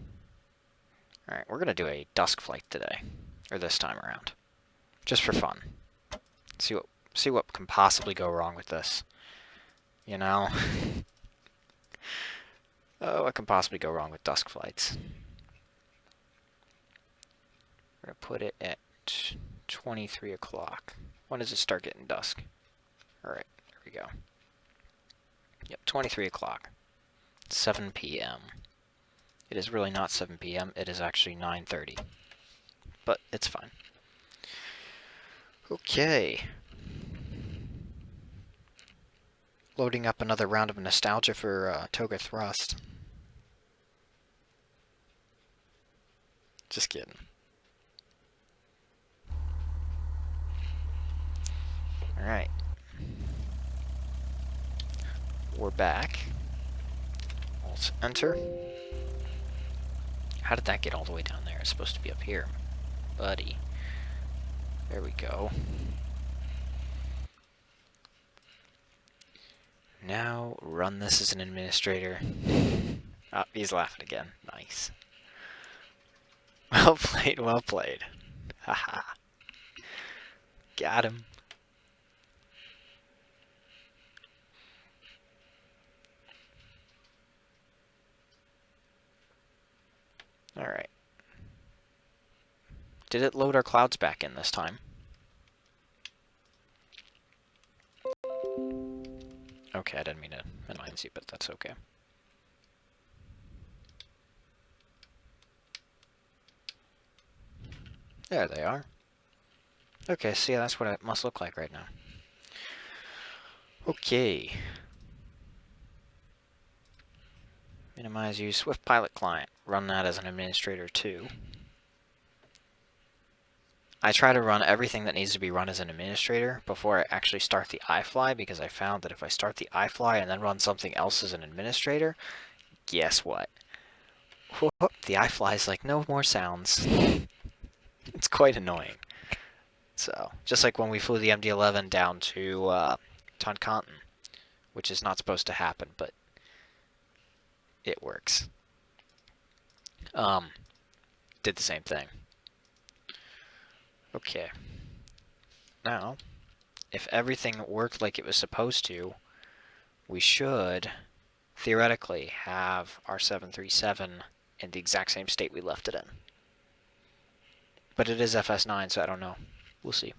Alright, we're going to do a dusk flight today. Or this time around. Just for fun. See what can possibly go wrong with this. You know? Oh, what can possibly go wrong with dusk flights? We're going to put it at 23 o'clock. When does it start getting dusk? Alright, there we go. Yep, 23 o'clock. 7 p.m. It is really not 7 p.m. It is actually 9:30. But it's fine. Okay. Loading up another round of nostalgia for Toga Thrust. Just kidding. Alright. We're back. Let's enter. How did that get all the way down there? It's supposed to be up here. Buddy. There we go. Now, run this as an administrator. Oh, he's laughing again. Nice. Well played, well played. Haha. Got him. Alright. Did it load our clouds back in this time? Okay, I didn't mean to minimize you, but that's okay. There they are. Okay, see, that's what it must look like right now. Okay. Minimize use Swift Pilot Client. Run that as an administrator too. I try to run everything that needs to be run as an administrator before I actually start the iFly, because I found that if I start the iFly and then run something else as an administrator, guess what? Whoop, the iFly is like, no more sounds. It's quite annoying. So, just like when we flew the MD-11 down to Toncontin, which is not supposed to happen, but it works. Did the same thing. Okay. Now, if everything worked like it was supposed to, we should theoretically have our 737 in the exact same state we left it in. But it is FS9, so I don't know. We'll see.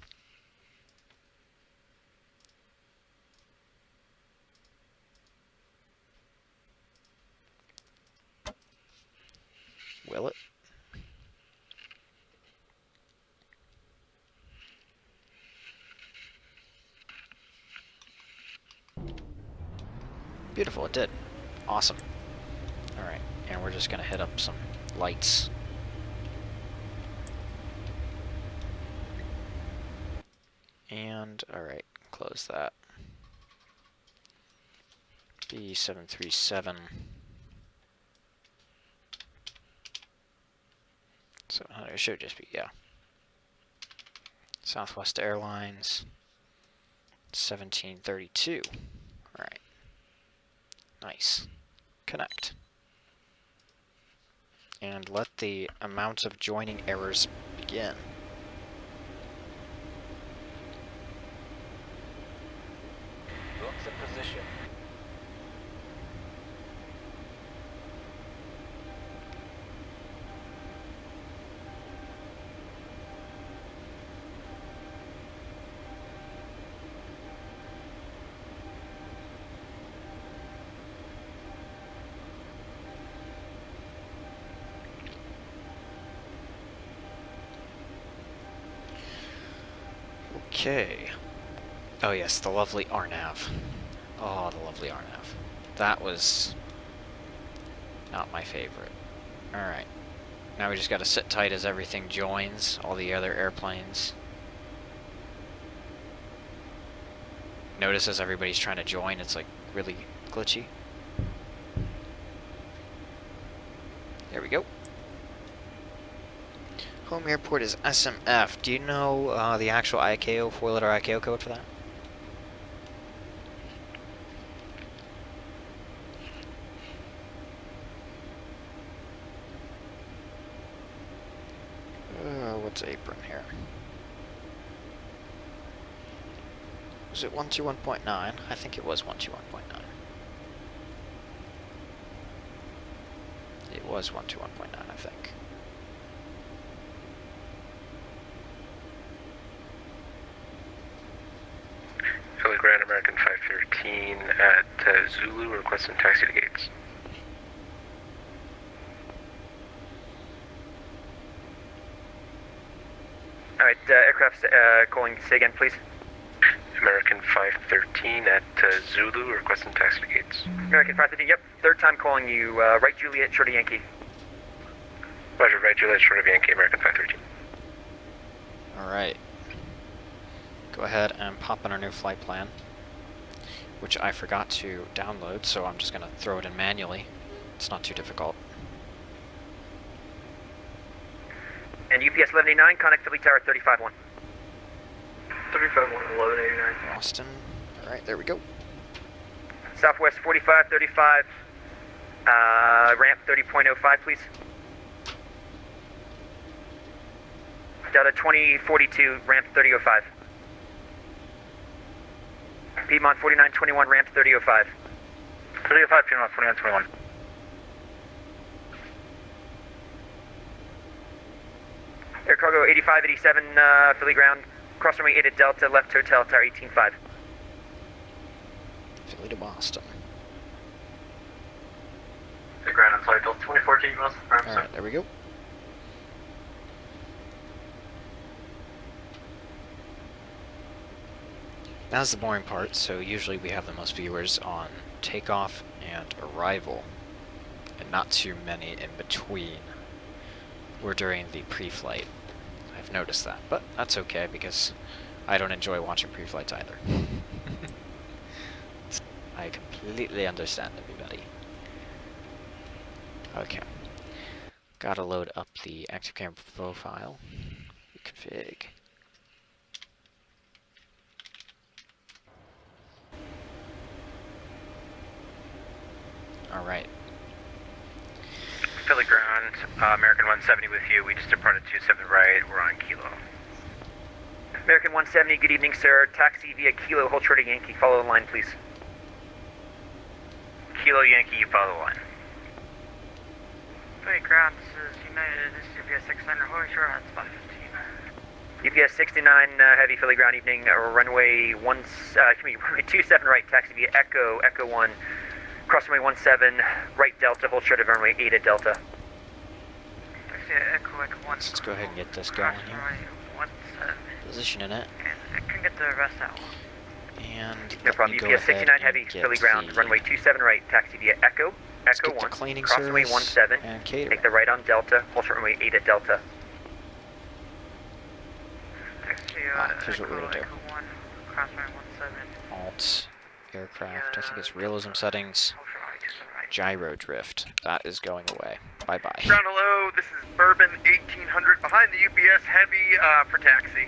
Will it? Beautiful, it did. Awesome. Alright, and we're just going to hit up some lights. And, alright, close that. B737. 700, it should just be, yeah. Southwest Airlines. 1732. Alright. Nice. Connect. And let the amount of joining errors begin. Looks at position. Okay. Oh yes, the lovely RNAV. Oh, the lovely RNAV. That was not my favorite. Alright. Now we just gotta sit tight as everything joins, all the other airplanes. Notice as everybody's trying to join, it's like really glitchy. There we go. Home airport is SMF. Do you know the actual ICAO, 4-letter ICAO code for that? What's apron here? Was it 121.9? I think it was 121.9. It was 121.9, I think. Philly Grand American 513 at Zulu, requesting taxi to gates. Alright, aircraft calling, say again, please. American 513 at Zulu, requesting taxi to gates. American 513, yep. Third time calling you, right Juliet, short of Yankee. Roger, right Juliet, short of Yankee, American 513. Alright. Go ahead and pop in our new flight plan, which I forgot to download, so I'm just going to throw it in manually. It's not too difficult. And UPS 1189, contact Philly Tower 35-1. 35-1, 1189. Boston. Alright, there we go. Southwest 4535, ramp 30.05, please. Delta 2042, ramp 3005. Piedmont 4921, ramp 3005. 3005, Piedmont 4921. Air Cargo 8587, Philly ground, cross runway 8 at Delta, left hotel, tower 185. Philly to Boston. The ground on flight Delta 2014, you must confirm, Alright, there we go. That's the boring part, so usually we have the most viewers on takeoff and arrival, and not too many in between, or during the pre-flight. I've noticed that, but that's okay because I don't enjoy watching pre-flights either. I completely understand everybody. Okay. Gotta load up the active camera profile. Config. Alright. Philly ground, American 170 with you. We just departed 27 right. We're on Kilo. American 170, good evening, sir. Taxi via Kilo, hold short of Yankee. Follow the line, please. Kilo Yankee, you follow the line. Philly ground, this is United, this is UPS 69, holding short on spot 15. UPS 69, heavy Philly ground evening, runway 27 right, taxi via Echo, Echo 1, cross runway 17, right Delta, hold short of runway 8 at Delta. Taxi Echo, Echo 1. Let's go ahead and get this going here. Runway 17. Positioning it. And I can get the rest out. And No problem, go UPS 69 heavy, Philly ground, runway 27 right, taxi via Echo, Echo 1, cross runway 17, and catering. take the right on Delta, hold short runway 8 at Delta. Here's what we're gonna do. Echo 1, cross runway 17. Alt, aircraft, I think it's realism settings, gyro drift. That is going away. Bye bye. Ground hello, this is Bourbon 1800 behind the UPS heavy for taxi.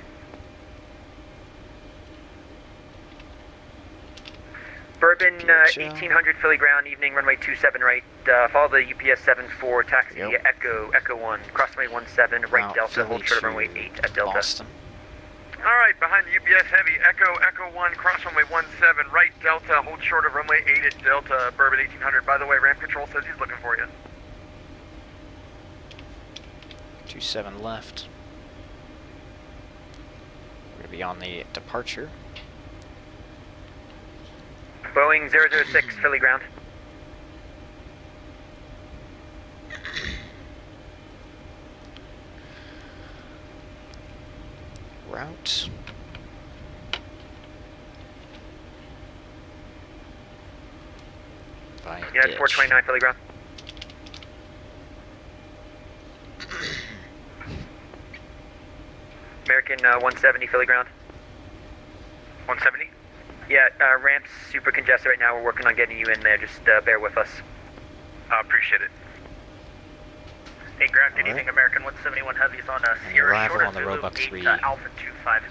Bourbon 1800 Philly ground, evening, runway 27 right, follow the UPS 74, taxi via Echo, Echo 1, cross runway 17, right Delta, hold short of runway 8 at Delta. Boston. Alright, behind the UPS heavy, Echo, Echo 1, cross runway 17, right Delta, hold short of runway 8 at Delta, Bourbon 1800. By the way, ramp control says he's looking for you. 27 left. We're gonna be on the departure. Boeing 006 Philly ground. Route. By United 429 Philly ground. American 170 Philly ground. 170? Yeah, ramp's super congested right now. We're working on getting you in there. Just bear with us. Appreciate it. Hey, ground, good evening. American 171 heavy's on Sierra arrival short on the Zulu Roebuck 8 3. Alpha 25.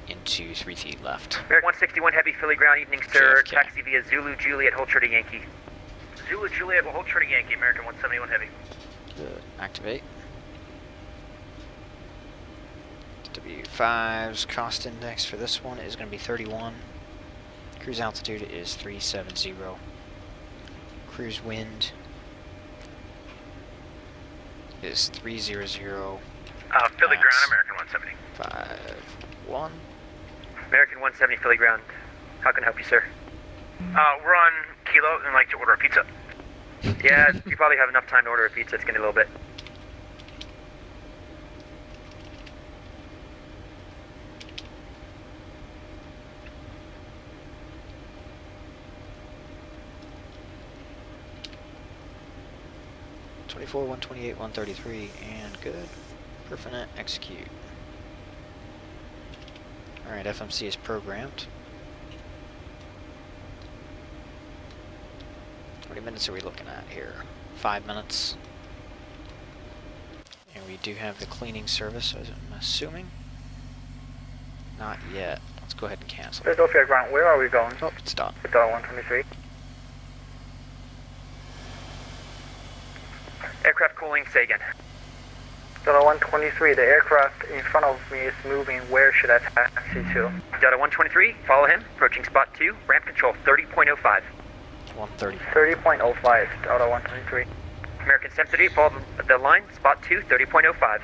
Into 3 feet left. American 161 heavy Philly ground, evening, sir. JFK. Taxi via Zulu Juliet, hold short of Yankee. Zulu Juliet will hold short of Yankee. American 171 heavy. Good. Activate. W5's cost index for this one is going to be 31. Cruise altitude is 370. Cruise wind is 300. Philly ground, American 170. 51. American 170 Philly ground. How can I help you, sir? We're on Kilo and like to order a pizza. Yeah, you probably have enough time to order a pizza. It's going to be a little bit. .24, 128, 133, and good. Perfinite, execute. Alright, FMC is programmed. 20 minutes are we looking at here? 5 minutes. And we do have the cleaning service, as I'm assuming. Not yet. Let's go ahead and cancel. Philadelphia ground, where are we going? Oh, it's done. Dollar 123. Aircraft cooling, say again. Delta 123, the aircraft in front of me is moving. Where should I taxi to? Delta 123, follow him. Approaching spot 2, ramp control 30.05. 130. 30.05, Delta 123. American 738, follow the line. Spot 2, 30.05.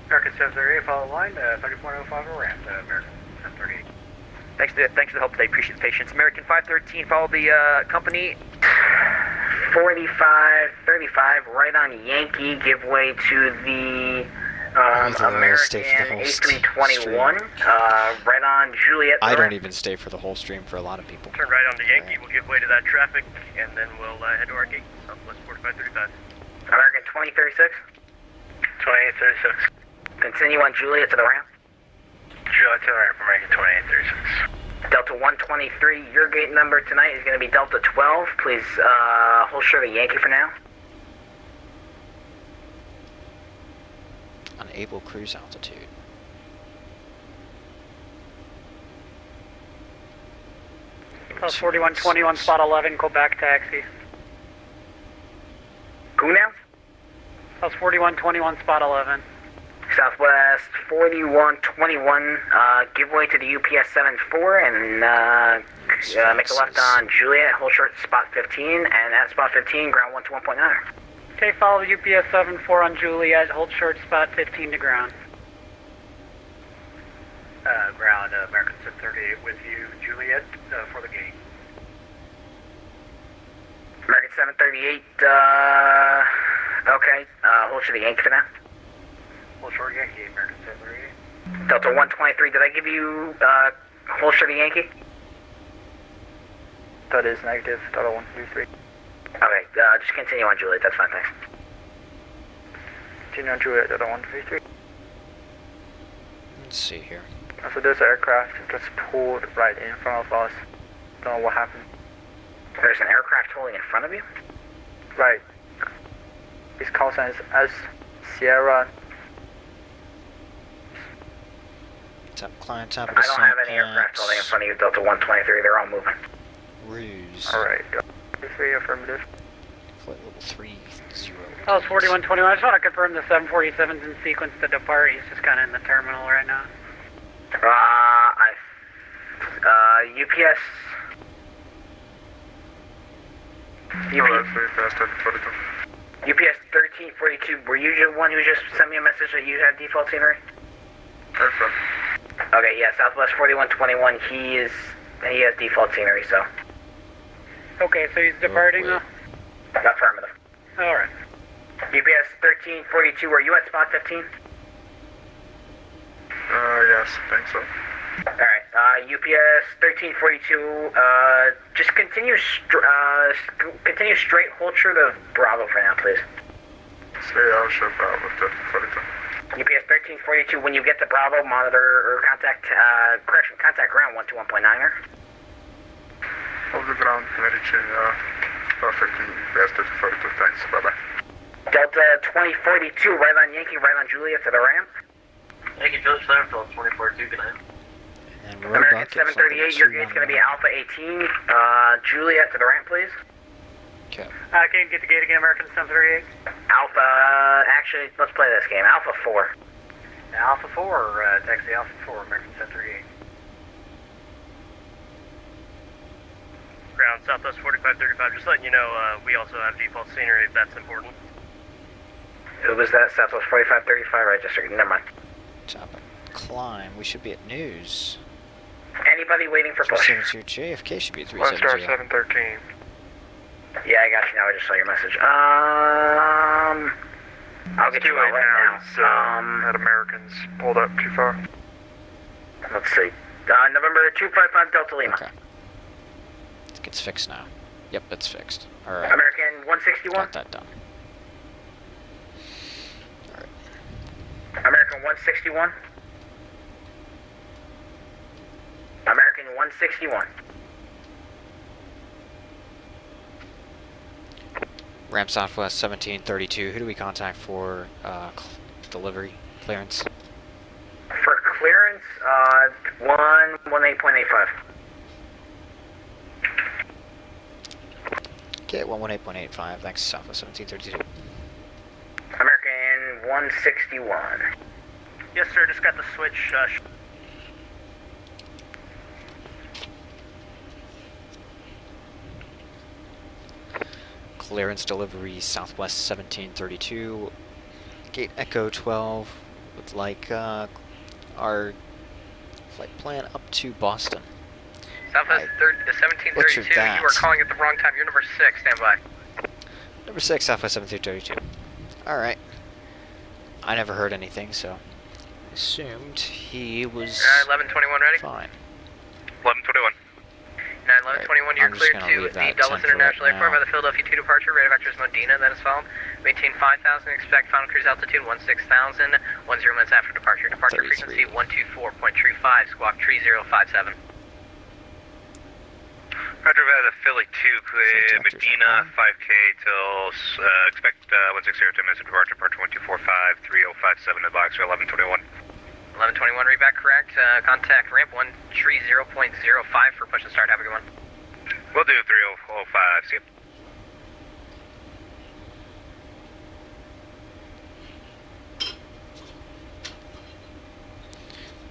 American 738, follow the line, 30.05 ramp, American 738. Thanks for the help today. Appreciate the patience. American 513, follow the company. 45, 35, right on Yankee, give way to the American A321, right on Juliet. I don't even stay for the whole stream for a lot of people. Turn right onto Yankee, we'll give way to that traffic, and then we'll head to our gate, Southwest 4535. American 2036. 2836. Continue on Juliet to the ramp. Juliet to the ramp, American 2836. Delta 123, your gate number tonight is going to be Delta 12. Please hold short of Yankee for now. Unable cruise altitude. Plus 4121, spot 11, Quebec taxi. Who now? Plus 4121, spot 11. Southwest 4121, give way to the UPS 74 and make a left on Juliet, hold short spot 15, and at spot 15, ground 1 to 1.9. Okay, follow the UPS 74 on Juliet, hold short spot 15 to ground. Ground American 738 with you, Juliet, for the gate. American 738, okay, hold short of Yankee for now. Hold short Yankee, American 738. Delta 123, did I give you hold short of Yankee? That is negative, Delta 123. Okay, just continue on Juliet, that's fine, thanks. Continue on Juliet, Delta 123. Let's see here. So this aircraft just pulled right in front of us. Don't know what happened. There's an aircraft holding in front of you? Right. His call sign is S Sierra. Climb top of I the don't have any aircraft holding in front of you, Delta 123, they're all moving. Ruse. Alright, 3 affirmative. Flight level 30. That was 4121. I just want to confirm the 747's in sequence to depart. He's just kind of in the terminal right now. UPS. UPS 1342, were you the one who just sent me a message that you had default scenery? That's right. Okay, yeah, Southwest 4121, he has default scenery, so. Okay, so he's departing though? Affirmative. Alright. UPS 1342, were you at spot 15? Yes, I think so. Alright, UPS 1342, just continue straight, hold true to Bravo for now, please. Stay out, ship Bravo 1342. UPS 1342, when you get to Bravo, monitor or contact ground 1 to 1.9er. Hold the ground, Medici, spot 15, UPS 1342, thanks, bye-bye. Delta 2042, right on Yankee, right on Juliet to the ramp. Yankee Village Landfill, 24-2, good night. American 738, your gate's going to be Alpha 18, Juliet to the ramp, please. Okay. Can you get the gate again, American 738? Alpha, actually, let's play this game. Alpha 4. Alpha 4, taxi Alpha 4, American 738. Ground Southwest 4535, just letting you know, we also have default scenery if that's important. Who was that? Southwest 4535, right? Just never mind. Top of climb. We should be at news. Anybody waiting for push? 372 JFK should be at 370. 713. Yeah, I got you now. I just saw your message. I'll get you out right now. Had Americans pulled up too far. Let's see. November 255 Delta Lima. Okay. It's fixed now. Yep, it's fixed. Alright. American 161. Got that done. Alright. American 161. American 161. Ramp Southwest 1732. Who do we contact for delivery clearance? For clearance, 118.85. Okay, 118.85. Thanks, Southwest 1732. American 161. Yes, sir, just got the switch. Clearance delivery Southwest 1732. Gate Echo 12. Would like our flight plan up to Boston. Southwest 1732, you are calling at the wrong time. You're number 6, stand by. Number 6, Southwest 1732. Alright. I never heard anything, so I assumed he was 1121 ready? fine. 1121. 1121, you're I'm just cleared gonna to leave the that Dulles 10 for International right Airport now. by the Philadelphia 2 departure. Rate of vector is Modena, that is followed. Maintain 5,000, expect final cruise altitude 16,000, 10 minutes after departure. Departure 33. frequency 124.35, squawk 3057. Roger, we have the Philly 2, clear Vector's Medina, on. 5K till, expect 160, 10 minutes of departure, departure 1245, 3057 in the box, 1121. 1121, read back correct. Contact ramp 130.05 for push and start. Have a good one. We'll do 3005, see you.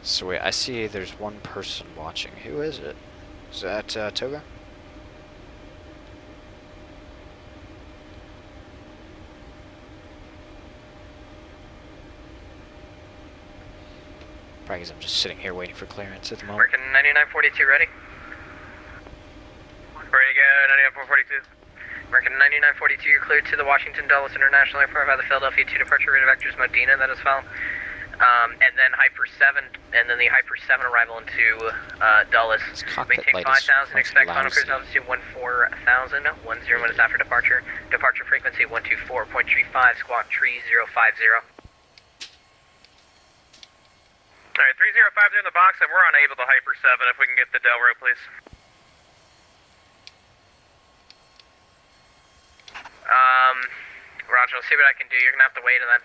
So wait, I see there's one person watching. Who is it? Is that Toga? Probably because I'm just sitting here waiting for clearance at the moment. American 9942 ready? Ready to go, 9442. American 9942, you're cleared to the Washington Dulles International Airport by the Philadelphia 2 departure. Rate of vector is Modena, that is followed. And then Hyper 7, and then the Hyper 7 arrival into Dulles. This cockpit Maintain light is 5,000, expect final lousy. cruise altitude 14,000, 10 minutes after departure. Departure frequency 124.35, squawk 3050. Alright, 3050 in the box, and we're unable to Hyper 7 if we can get the Delro, please. Roger, I'll see what I can do. You're gonna have to wait on that.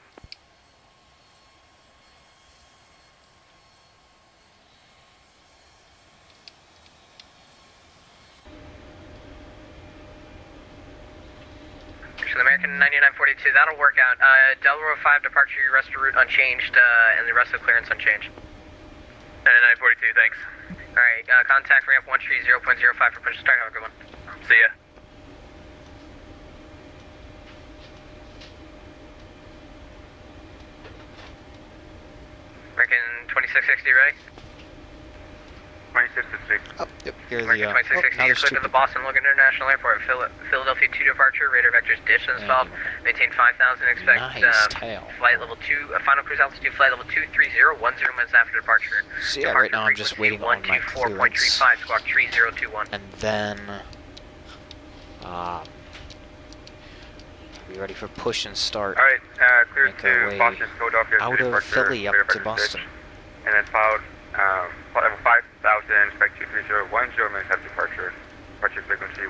So the American 9942, that'll work out. Delro 5 departure, your rest of route unchanged, and the rest of clearance unchanged. 9942, thanks. Alright, contact ramp 130.05 for push and start. Have a good one. See ya. American 2660 ready? 2660. Oh, yep, you're the, American 2660, now you're there's cleared two to the people. Boston Logan International Airport. Philadelphia 2 departure, radar vectors dish installed. Maintain 5,000, expect Nice tail. flight level 2, final cruise altitude, flight level 230, 10 minutes after departure. So yeah, right now I'm just waiting on my clearance. 124.35, squawk 3021. And then, we ready for push and start. Alright, clear Make our way to Boston, Philadelphia, out to of departure, Philly up radar to vector Boston. ditch. And then followed, flight level 5,000, expect 230, 10 minutes after departure. Departure frequency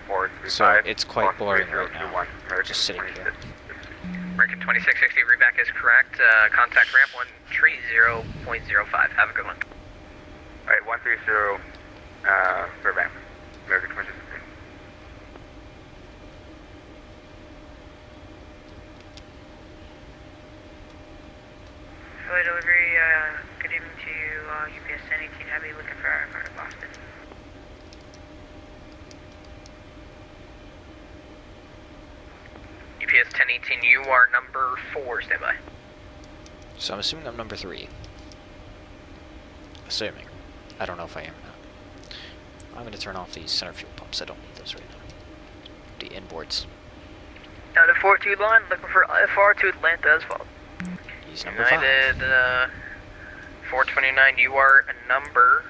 124.35. So it's quite boring right 3021. now. American Just sitting here. 2660. American 2660, readback is correct. Contact ramp 130.05. Have a good one. Alright, 130, for ramp. American 2660. Philly delivery, good evening to you, UPS 1018 Heavy, looking for our car to Boston. UPS 1018, you are number 4, stand by. So I'm assuming I'm number 3. Assuming. I don't know if I am or not. I'm going to turn off these center fuel pumps. I don't need those right now. The inboards. Now the 42 line, looking for FR to Atlanta as well. He's number 5. United 429, you are a number.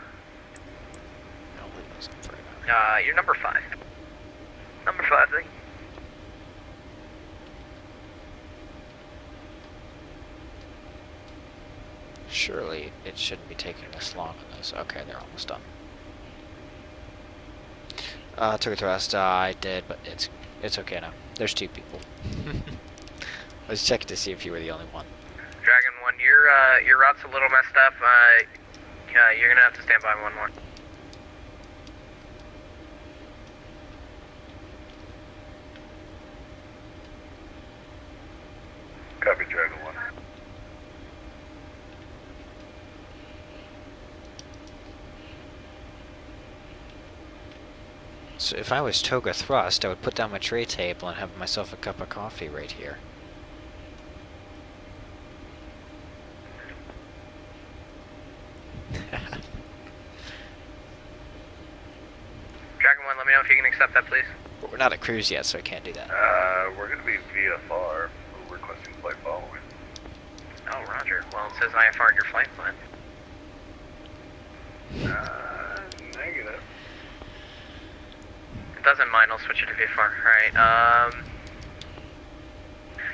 I'll leave those up for right now. You're number 5. Number 5, thank you. Surely it shouldn't be taking this long on this. Okay, they're almost done. Took a thrust. I did, but it's okay now. There's 2 people. I was checking to see if you were the only one. Dragon 1, your route's a little messed up. You're gonna have to stand by one more. Copy, Dragon 1. So if I was Toga Thrust, I would put down my tray table and have myself a cup of coffee right here. Dragon 1, let me know if you can accept that, please. But we're not at cruise yet, so I can't do that. We're gonna be VFR, requesting flight following. Well, it says IFR in your flight plan. Negative. It doesn't mind, I'll switch it to VFR. Alright,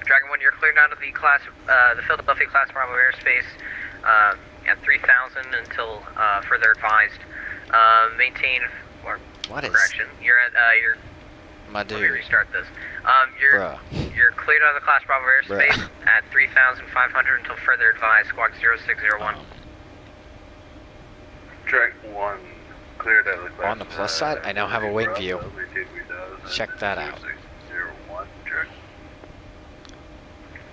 Dragon 1, you're cleared out of the class, the Philadelphia class Bravo airspace at 3,000 until further advised. Maintain, or What is- correction, you're at, My dude. let me restart this. Bruh. You're cleared out of the class Bravo airspace Bruh. at 3,500 until further advised, squawk 0601. Dragon 1 cleared out of the class. On the plus side, I now have a wing view. Check that out. 0601, Dragon.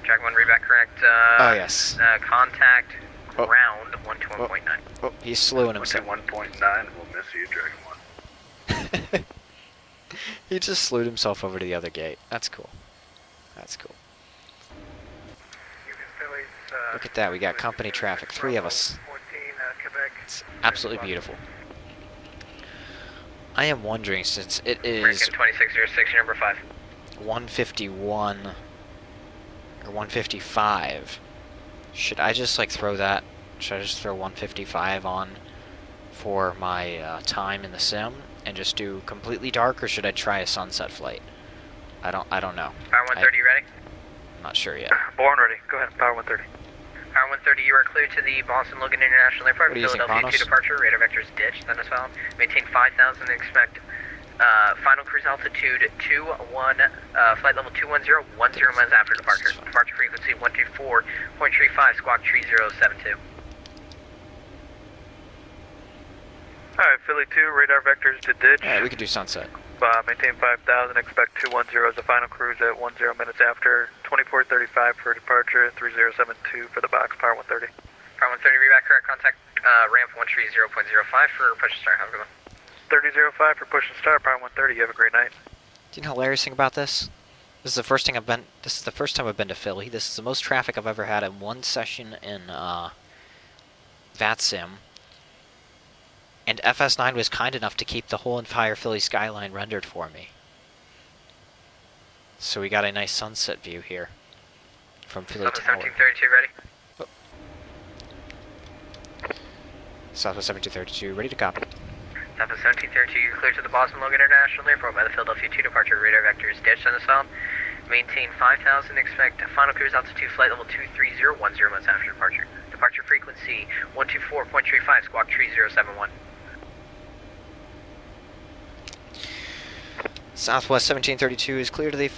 Dragon 1, readback correct. Oh, yes. Contact Oh. ground 121.9. Oh, he's slewing himself. 1.9 will miss you, Dragon 1. He just slewed himself over to the other gate. That's cool. That's cool. Look at that, we got company traffic, 3 of us. It's absolutely beautiful. I am wondering, since it is American 2606, number 5. 151 or 155, should I just like throw that? Should I just throw 155 on for my time in the sim and just do completely dark, or should I try a sunset flight? I don't know. Power 130, you ready? I'm not sure yet. Born ready. Go ahead. Power 130. Power 130, you are cleared to the Boston Logan International Airport. What do you think, Philadelphia Kronos? 2 departure, radar vectors ditch, then as well. Maintain 5,000 and expect final cruise altitude 21, flight level 210, 10 miles after departure. Departure frequency 124.35, squawk 3072. Alright, Philly 2, radar vectors to ditch. Alright, we could do sunset. Maintain 5,000, expect 210 as the final cruise at 10 minutes after. 2435 for departure, 3072 for the box, Power 130. Power 130, reback correct, contact ramp 130.05 for push and start. Have a good one. 3005 for push and start, Power 130. You have a great night. Do you know the hilarious thing about this? This is the first time I've been to Philly. This is the most traffic I've ever had in one session in VATSIM. And FS9 was kind enough to keep the whole entire Philly skyline rendered for me. So we got a nice sunset view here from Philly Tower. 1732, ready? Southwest 1732, ready to copy. Southwest 1732, you're cleared to the Boston Logan International Airport by the Philadelphia 2 departure, radar vectors ditch on the south. Maintain 5,000, expect final cruise altitude flight level 230, 10 minutes after departure. Departure frequency 124.35, squawk 3071. Southwest 1732 is clear to the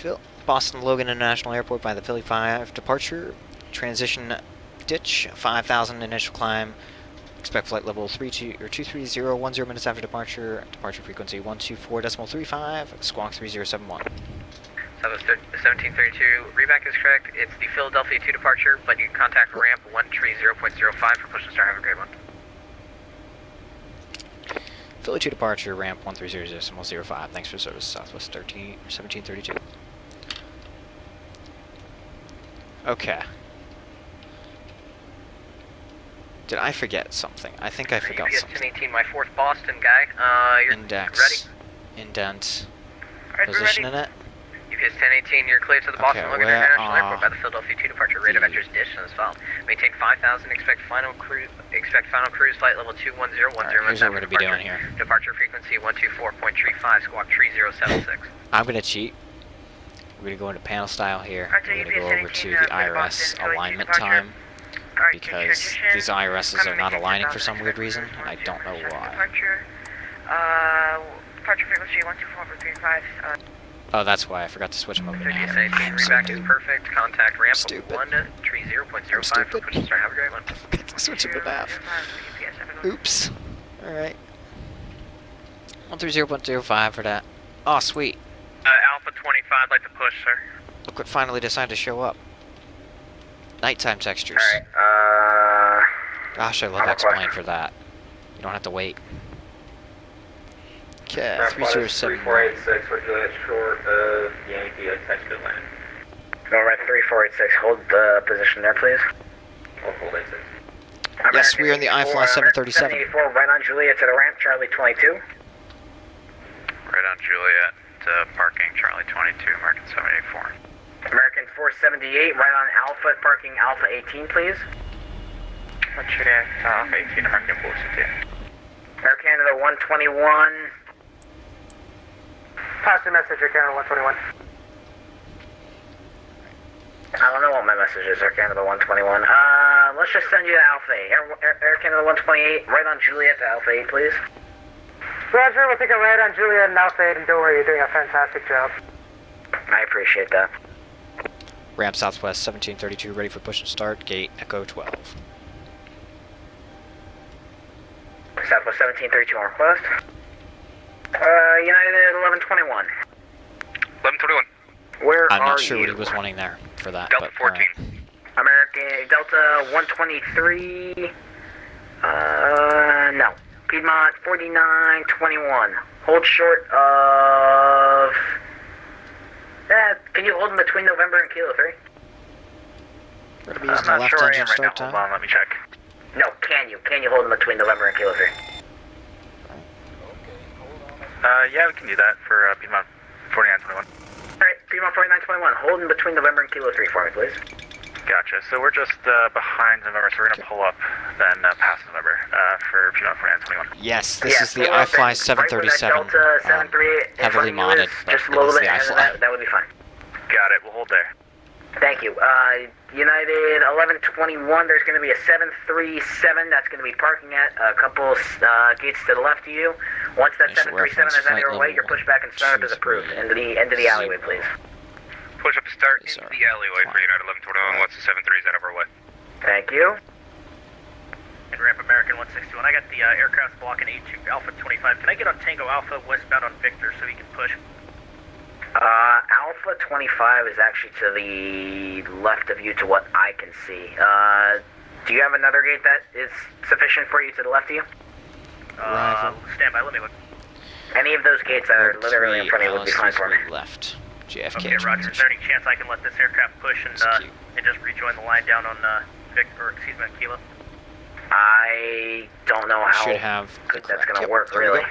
Boston Logan International Airport by the Philly 5 departure. Transition ditch, 5,000 initial climb. Expect flight level 230, 10 minutes after departure. Departure frequency 124.35, squawk 3071. Southwest 1732, reback is correct. It's the Philadelphia 2 departure, but you can contact ramp 130.05 for push and start. Have a great one. Philly 2 departure, ramp 130.05. Thanks for service, Southwest 1732. Okay. Did I forget something? I think I forgot UPS something. 1018, my 4th Boston guy. You're Index. ready? Indent. Alright, we're Position ready. in it. UPS 1018, you're cleared to the Boston Okay, Logan where International are Airport by the Philadelphia 2 departure, radar the- vectors ditch as well. Maintain 5,000, expect final cruise flight level 210, 10 Alright, here's what we're after going to be doing departure. here. Departure frequency 124.35, squawk 3076. I'm going to cheat. We're going to go into panel style here. Roger, We're going to go UPS over to 17, the clear IRS Boston, Philly 2 alignment departure. time Alright, because transition. these IRSs are not Coming aligning for 10,000, some weird expect reason, cruise and I don't know 10 why. Departure. Departure frequency 124.35. Oh, that's why I forgot to switch them over to UPS nav. 18, I'm so reback is dumb. perfect. Contact ramp Stupid. 130.05 for push and start. Have a great one. Switch them to nav. 005, UPS, have a good one. Oops. Alright. 130.05 for that. Oh, sweet. Alpha 25, I'd like to push, sir. Look what finally decided to show up. Nighttime textures. Alright, Gosh, I love I'm X-Plane for that. You don't have to wait. Okay, 307. 3486 for Juliet short of Yankee attached land. Alright, 3486, hold the position there, please. Hold 86. Yes, we are in the iFly 737. 784, right on Juliet to the ramp, Charlie 22. Right on Juliet, parking Charlie 22, American 784. American 478, right on Alpha, parking Alpha 18, please. Juliet, Alpha 18, American Bullshit. Air Canada 121. Pass the message, Air Canada 121. I don't know what my message is, Air Canada 121. Let's just send you to Alpha 8. Air Canada 128, right on Juliet to Alpha 8, please. Roger, we'll take a ride on Juliet and Alpha 8, and don't worry, you're doing a fantastic job. I appreciate that. Ramp southwest 1732, ready for push and start. Gate Echo 12. Southwest 1732 on request. United 1121. 1121. Where I'm are not sure you? what he was wanting there for that. Delta but, 14. American Delta 123. No. Piedmont 4921. Hold short of. Can you hold them between November and Kilo 3? We're going to be using the I'm not left sure I engine am right now. start time. Hold on, let me check. No, can you? Can you hold them between November and Kilo 3? Yeah, we can do that for Piedmont 4921. Alright, Piedmont 4921. Hold them between November and Kilo 3 for me, please. Gotcha. So we're just behind November, so we're going to pull up, then past November for Piedmont 4921. Yes, this is the iFly 737. Delta 738 heavily modded, but just it load is it the and iFly. that would be fine. Got it. We'll hold there. Thank you. United 1121, there's going to be a 737 that's going to be parking at a couple gates to the left of you. Once that 737 is out of your way, your pushback and startup is approved. Into the alleyway, please. Push up to start into the alleyway for United 1121 once the 73 is out of our way. Thank you. And ramp American 161. I got the aircraft blocking 82 Alpha 25. Can I get on Tango Alpha westbound on Victor so he can push? Alpha 25 is actually to the left of you to what I can see. Do you have another gate that is sufficient for you to the left of you? Stand by, let me look. Any of those gates that are literally in front of you would be fine for me. Left. JFK. Okay, Roger. Is there any chance I can let this aircraft push and just rejoin the line down on Kilo? I don't know how Should have good that's going to work, really.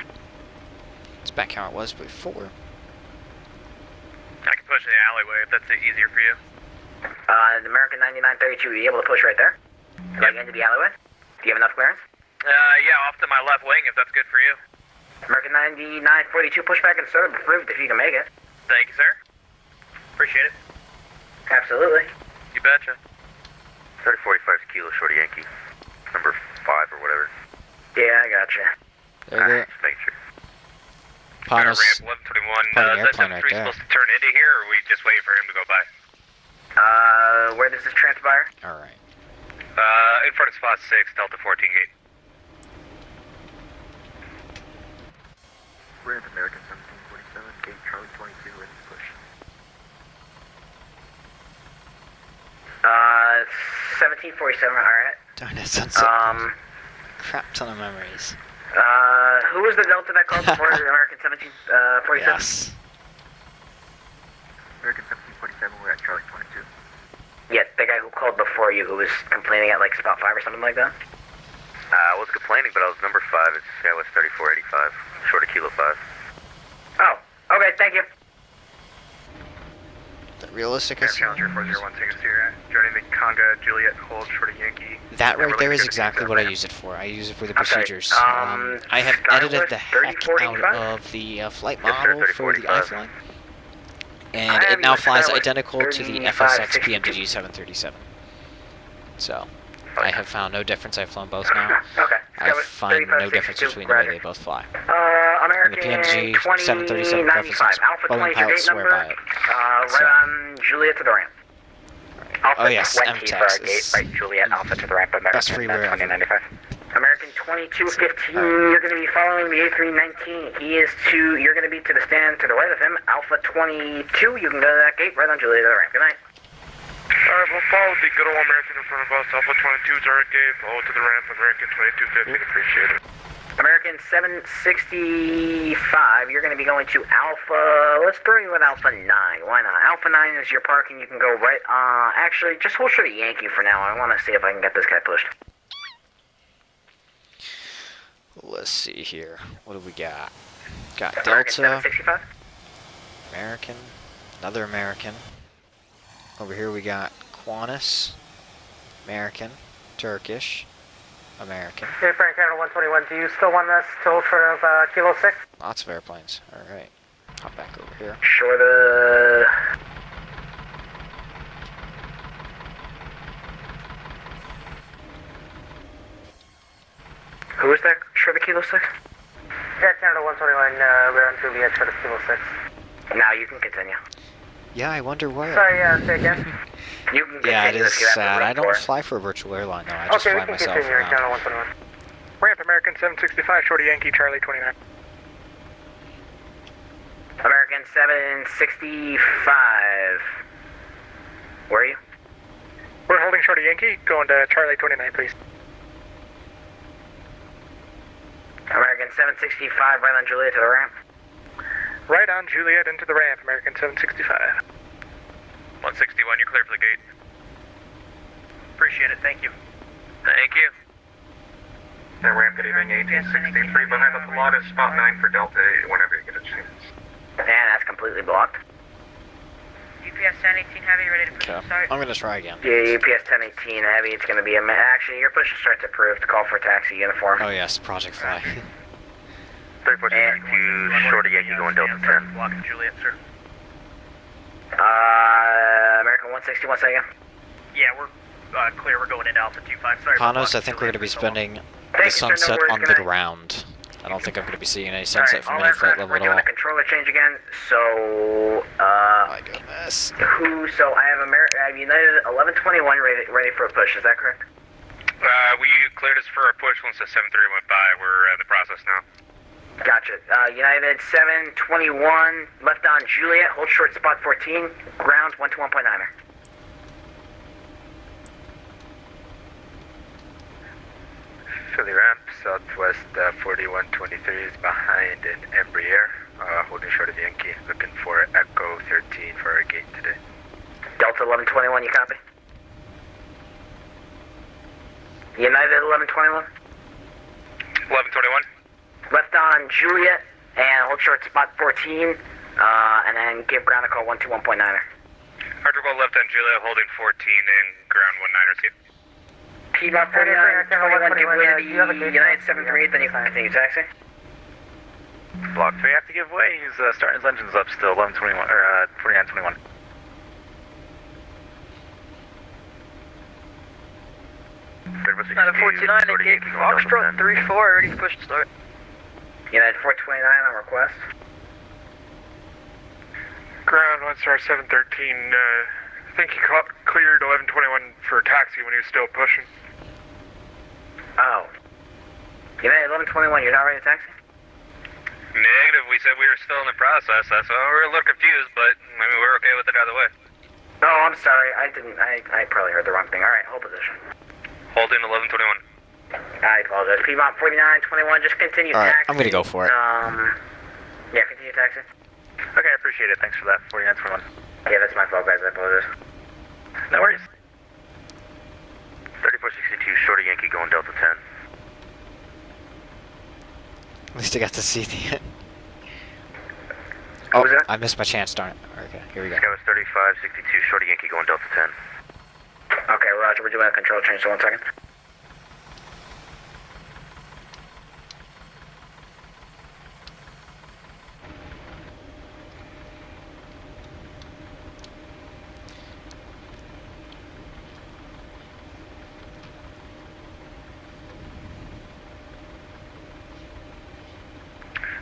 It's back how it was before. I can push in the alleyway if that's easier for you. The American 9932, are you able to push right there? Like into the alleyway? Do you have enough clearance? Yeah, off to my left wing if that's good for you. American 9942, pushback and startup approved if you can make it. Thank you, sir. Appreciate it. Absolutely. You betcha. 3045 Kilo Shorty Yankee. Number 5 or whatever. Yeah, I gotcha. There you go. Just make sure. Panos, ramp 1121. part of the Is that airplane right 73 there. supposed to turn into here, or are we just waiting for him to go by? Where does this transpire? Alright. In front of spot 6, Delta 14 gate. Ramp American 1747, gate Charlie 22, ready to push. 1747, alright. Darn it, sunset. Crap ton of memories. Who was the Delta that called before the American 1747? Yes. American 1747, we're at Charlie 22. Yeah, the guy who called before you who was complaining at like spot 5 or something like that? I was complaining, but I was number 5. It's Skywest 3485, short of Kilo 5. Oh, okay, thank you. The realistic Air is Challenger 401 tickets here. Joining the Conga Juliet hold short of Yankee. that right there is exactly what I use it for. I use it for the procedures. I have edited the heck out of the flight model for the iFly. And it now flies identical to the FSX PMDG 737. So, I have found no difference. I've flown both now. Okay. I find no difference between the way they both fly. American And the PMG 737 2095, Alpha Boeing 20 is your pilots gate swear number. by it. Right on Juliet to the ramp. Alpha Oh yes, 20 for our gate, MTEX. right, Juliet, Alpha to the ramp, American Best freeware ever. 2095. American 2215, you're going to be following the A319. You're going to be to the stand to the right of him. Alpha 22, you can go to that gate, right on Juliet to the ramp. Good night. Alright, we'll follow the good old American in front of us. Alpha 22 is our gate. Follow to the ramp. American 2215, appreciate it. American 765, you're going to be going to Alpha, let's throw you at Alpha 9, why not? Alpha 9 is your parking, you can go right, actually, just hold short of Yankee for now, I want to see if I can get this guy pushed. Let's see here. What do we got? Got American Delta, 765? American, another American. Over here we got Qantas, American, Turkish, American. Okay, Frank Canada 121, do you still want us to hold short of Kilo 6? Lots of airplanes. Alright. Hop back over here. Short of... Who is that? Short of Kilo 6? Yeah, Canada 121, we're on Juliet, short of Kilo 6. Now you can continue. Yeah, I wonder where. Sorry, say again? You can continue. Yeah, it is if you have sad. the I room don't for it. fly for a virtual airline, though. I just Okay, we fly can myself continue, around. Canada 121. Ramp American 765, Shorty Yankee, Charlie 29. American 765. Where are you? We're holding Shorty Yankee, going to Charlie 29, please. American 765, right on Juliet to the ramp. Right on Juliet into the ramp, American 765. 161, you're clear for the gate. Appreciate it, thank you. Thank you. That ramp, good evening, 1863. Behind the lot is spot 9 for Delta, whenever you get a chance. And that's completely blocked. UPS 1018 Heavy, ready to push Okay. and start. I'm gonna try again. Yeah, UPS 1018 Heavy, it's going to be a... Actually, your push and start's approved to call for a taxi uniform. Oh yes, Project Fly. 3462, Shorty Yankee going Delta 10. Blocking Juliet, sir. American 161, say again. Yeah, we're clear, we're going into Alpha 25. Sorry. Panos, I think we're gonna be spending the sunset on the ground. I don't think I'm gonna be seeing any sunset from any flight level we're at doing all. a controller change again, so... My goodness. So I have United 1121 ready for a push, is that correct? We cleared us for a push once the 73 went by. We're in the process now. Gotcha. United 721, left on Juliet, hold short spot 14, ground 121.9er. Philly ramp, southwest 4123 is behind an Embraer, holding short of Yankee, looking for Echo 13 for our gate today. Delta 1121, you copy? United 1121? 1121. Left on Juliet, and hold short spot 14, and then give ground a call 121.9er. Hard to go left on Juliet, holding 14 and ground 19ers. Piedmont 4921, give way to the United 738, then you can continue taxi. Block 3 have to give way. He's starting his engines up still. 1121 or 4921. Out of 49 and Yankee Foxtrot 34, ready to push to start. United 429 on request. Ground 1 star 713, I think he cleared 1121 for a taxi when he was still pushing. Oh. United 1121, you're not ready to taxi? Negative, we said we were still in the process. That's why we're a little confused, but I mean, we're okay with it either way. Oh, I'm sorry. I probably heard the wrong thing. Alright, hold position. Holding 1121. I apologize. Piedmont 4921, just continue Alright, taxi. I'm gonna go for it. Yeah, continue taxi. Okay, I appreciate it. Thanks for that. 4921. Yeah, that's my fault, guys. I apologize. No worries. 3462, Shorty Yankee going Delta 10. At least I got to see the. Who was that? I missed my chance, darn it. Okay, here we go. Sky was 3562, Shorty Yankee going Delta 10. Okay, Roger. We're doing a control change, so 1 second.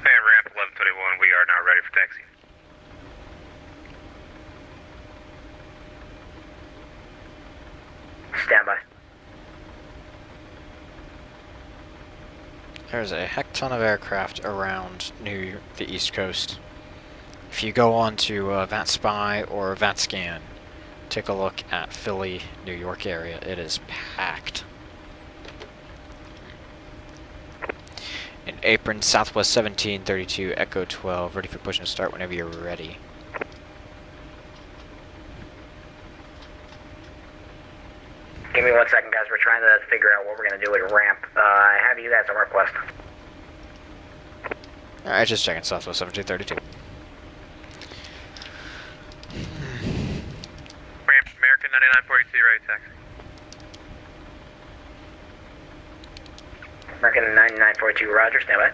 And ramp 1121, we are now ready for taxi. Stand by. There's a heck ton of aircraft around the East Coast. If you go on to VATSpy or VATScan, take a look at Philly, New York area. It is packed. In apron, Southwest 1732, Echo 12, ready for push and start whenever you're ready. Give me 1 second, guys. We're trying to figure out what we're going to do with ramp. I have you guys on request. Alright, just checking Southwest 1732. Ramp American 9942, ready taxi. American 9942, roger, stand by.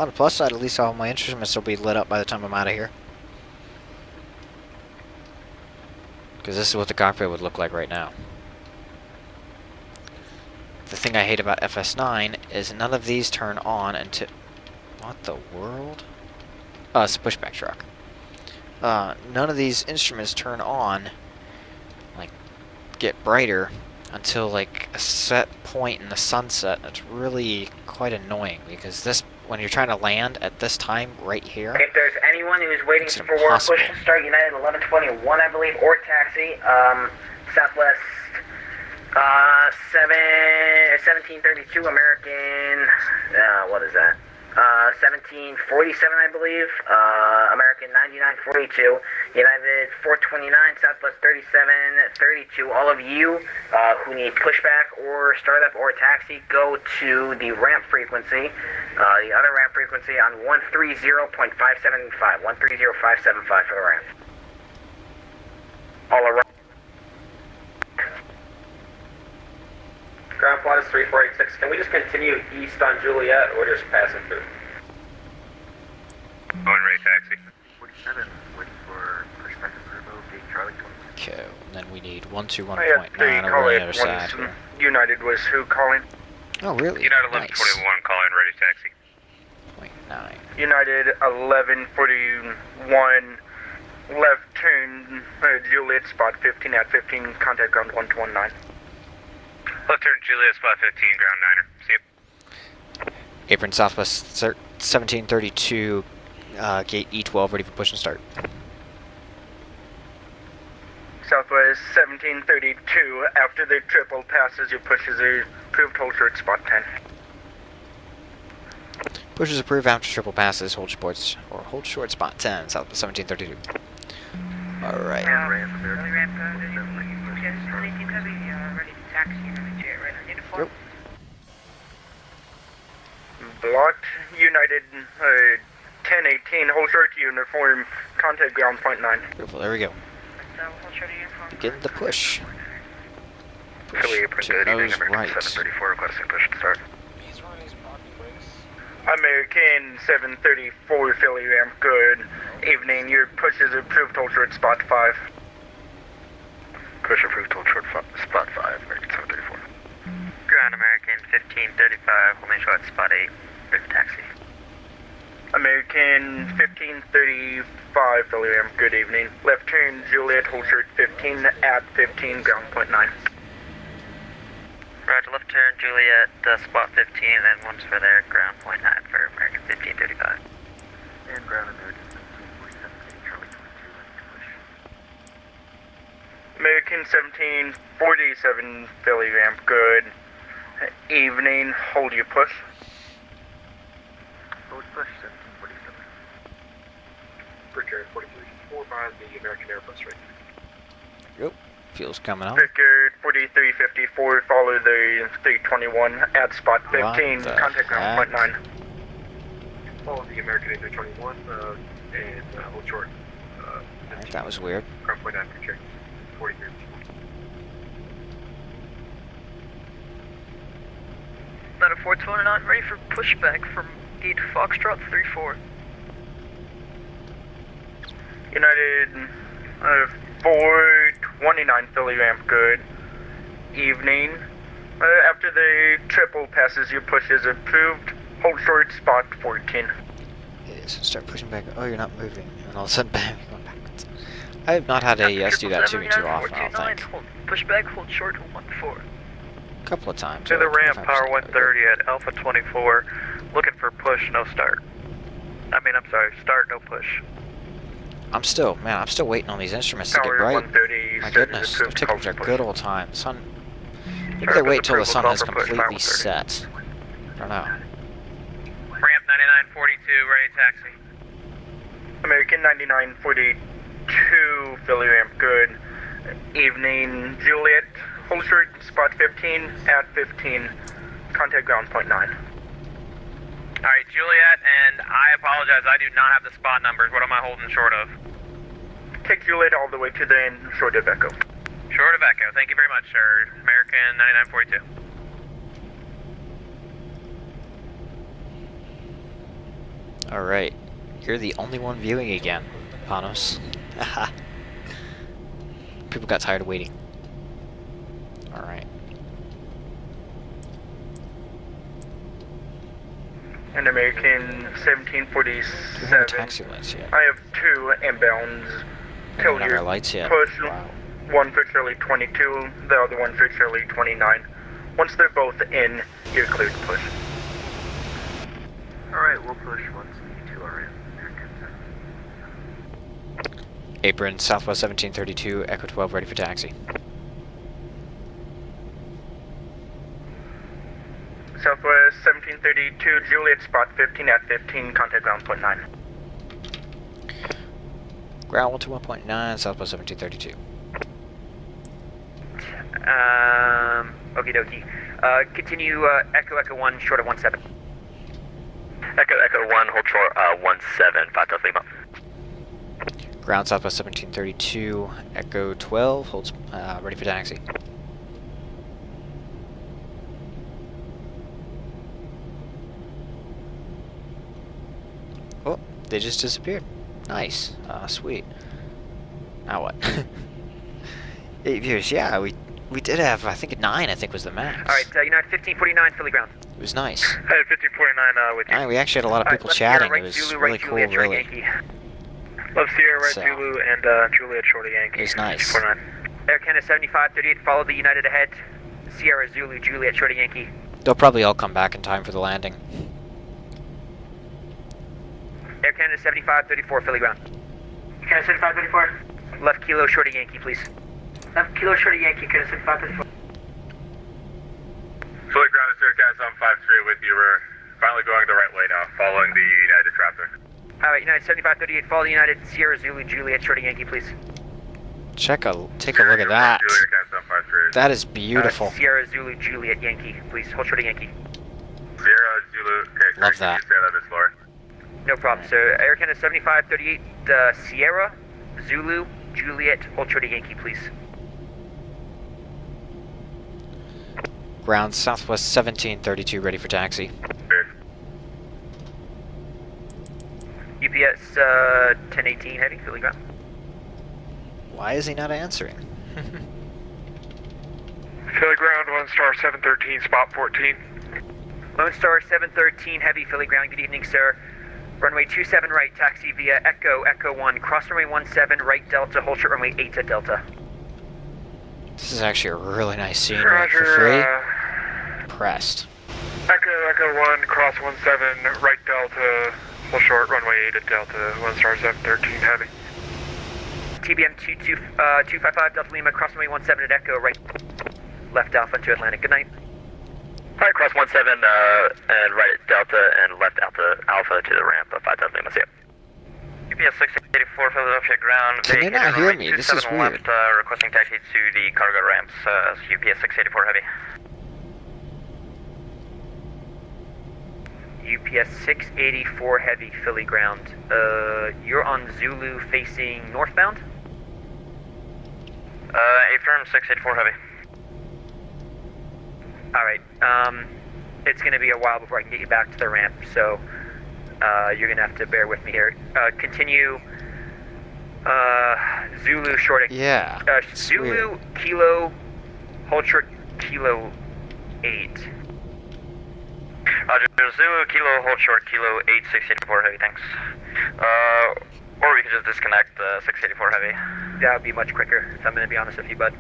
On the plus side, at least all my instruments will be lit up by the time I'm out of here. Because this is what the cockpit would look like right now. The thing I hate about FS9 is none of these turn on until... What the world? Oh, it's a pushback truck. None of these instruments turn on, like, get brighter until, like, a set point in the sunset. That's really quite annoying, because this, when you're trying to land at this time right here... If there's anyone who's waiting it's for impossible. push to start, United 1121, I believe, or taxi, Southwest 1732, American, what is that? 1747, I believe, American 9942, United 429, Southwest 3732. All of you who need pushback or startup or taxi, go to the ramp frequency, the other ramp frequency on 130.575, 130.575 for the ramp. All around. Ground flight is 3486. Can we just continue east on Juliet or just passing through? Going ready taxi. 47, waiting for pushback approval, gate Charlie 20. Okay, and then we need I had 121.9 the over call on the it other side. once United was who calling? Oh, really? United Nice. 1121, calling ready taxi. 0.9. United 1141, left turn, Juliet, spot 15 at 15, contact ground 119. Left turn Juliet, spot 15, ground 9er. See you. Apron Southwest 1732, gate E12, ready for push and start. Southwest 1732, after the triple passes, your pushes are approved, hold short, spot 10. Push is approved after triple passes, hold sports, or hold short spot 10, Southwest 1732. Alright. Ramp, UPS 18 heavy, ready to taxi, right on uniform. Blocked, United 1018, hold short uniform, contact ground point 9. Beautiful, there we go. Hold short uniform. Begin the push. Push Philly, to nose right. 734, requesting push and start. American 734, Philly ramp, good evening, your push is approved, hold short, spot 5. Push approved, hold short, spot 5, American 734. Ground American 1535, holding short spot 8, ready for taxi. American 1535, Philly ramp, good evening. Left turn, Juliet, hold short 15 at 15, ground point 9. Roger, left turn Juliet, spot 15, and one's for there, ground point 9 for American 1535. And ground American 1747, gate Charlie 22, American 1747, Philly ramp, good evening, hold your push. Forward push 1747. Bridge 43, 4 by the American Airbus right Yep. Fuel's coming out. Vickard 4354, follow the 321 at spot 15, contact ground point 9. Follow the American A321 and hold short. Alright, that was weird. Ground point 9 for check. 43. Ladder 429, ready for pushback from gate Foxtrot 34. United 429, Philly ramp, good evening. After the triple passes, your push is approved, hold short, spot 14. It is. Start pushing back. Oh, you're not moving. And all of a sudden, bam, you're going backwards. I have not had AES do that to me too often, I don't think. Pushback, hold short, 14. A couple of times. To the ramp, 25%. power 130 at Alpha 24, looking for push, no start. I'm sorry, start, no push. I'm still waiting on these instruments to get Tower bright. 130, My started goodness, approved, they're taking call their for good push. old time. Sun. Maybe they wait till the sun has completely set. I don't know. Ramp 9942, ready to taxi. American 9942, Philly ramp, good evening. Juliet, hold short, spot 15 at 15, contact ground point 9. Alright, Juliet, and I apologize, I do not have the spot numbers. What am I holding short of? Take Juliet all the way to the end, short of Echo. Short of Echo, thank you very much, sir. American 9942. Alright. You're the only one viewing again, Panos. Haha. People got tired of waiting. Alright. An American 1747. Taxi lights yet. I have 2 inbounds. We don't have our lights yet. Push. Wow. One for Charlie 22, the other one for Charlie 29. Once they're both in, you're cleared to push. Alright, we'll push once you two are in. Apron, Southwest 1732, Echo 12, ready for taxi. Southwest 1732, Juliet, spot 15 at 15, contact ground point 9. Ground 121.9, Southwest 1732. Okie dokie. Continue Echo Echo 1, short of 17. Echo Echo 1, hold short 17, 5 Delta Lima. Ground Southwest 1732, Echo 12, holds ready for taxi. Oh, they just disappeared. Nice. Sweet. Now what? 8 viewers, yeah, we did have, I think 9, I think was the max. Alright, United 1549, Philly ground. It was nice. Hey, 1549 with you. We actually had a lot of people chatting. It was Zulu, really right cool, Juliet, really. Yankee. Left Sierra, right So- Zulu, and Juliet, Shorty Yankee. It was nice. 1549. Air Canada 7538, follow the United ahead. Sierra Zulu, Juliet, Shorty Yankee. They'll probably all come back in time for the landing. Air Canada 7534, Philly ground. Canada 7534. Left Kilo, Shorty Yankee, please. Left Kilo Shorty Yankee, Canada 7534. Fully grounded, sir, guys on 5-3 with you. We're finally going the right way now, following the United traffic. Alright, United 7538, follow the United. Sierra Zulu, Juliet, Shorty Yankee, please. Take a look at that. Juliet, guys on 5-3. That is beautiful. Sierra Zulu, Juliet, Yankee, please. Hold Shorty Yankee. Sierra Zulu, okay, Love sorry, that. can you say that a bit slower? No problem, sir. Air Canada 7538, Sierra Zulu, Juliet, hold Shorty Yankee, please. Ground Southwest 1732, ready for taxi. UPS 1018, heading, Philly ground. Why is he not answering? Philly ground, 1 star 713, spot 14. Lone Star 713, heavy, Philly ground. Good evening, sir. Runway 27 right, taxi via Echo, Echo 1. Cross runway 17, right Delta, hold short runway 8 to Delta. This is actually a really nice scenery for free. Impressed. Echo 1, cross 17, right Delta, hold short, runway 8 at Delta, 1 star 713, heavy. TBM 255 Delta Lima, cross runway 17 at Echo, right left Alpha into Atlantic. Good night. Alright, cross 17 and right at Delta and left Alpha to the ramp of 5 Delta Lima. See ya. UPS 684 Philadelphia ground. Can they not hear me? This is weird. Left, requesting taxi to the cargo ramps. UPS 684 heavy. UPS 684 heavy, Philly ground. You're on Zulu facing northbound? Affirm 684 heavy. Alright, it's gonna be a while before I can get you back to the ramp, so you're gonna have to bear with me here. Continue Zulu short. Yeah. Zulu weird. Kilo, hold short Kilo 8. Zulu Kilo, hold short Kilo 8 684 heavy, thanks. Or we could just disconnect 684 heavy. That would be much quicker, if I'm gonna be honest with you, bud.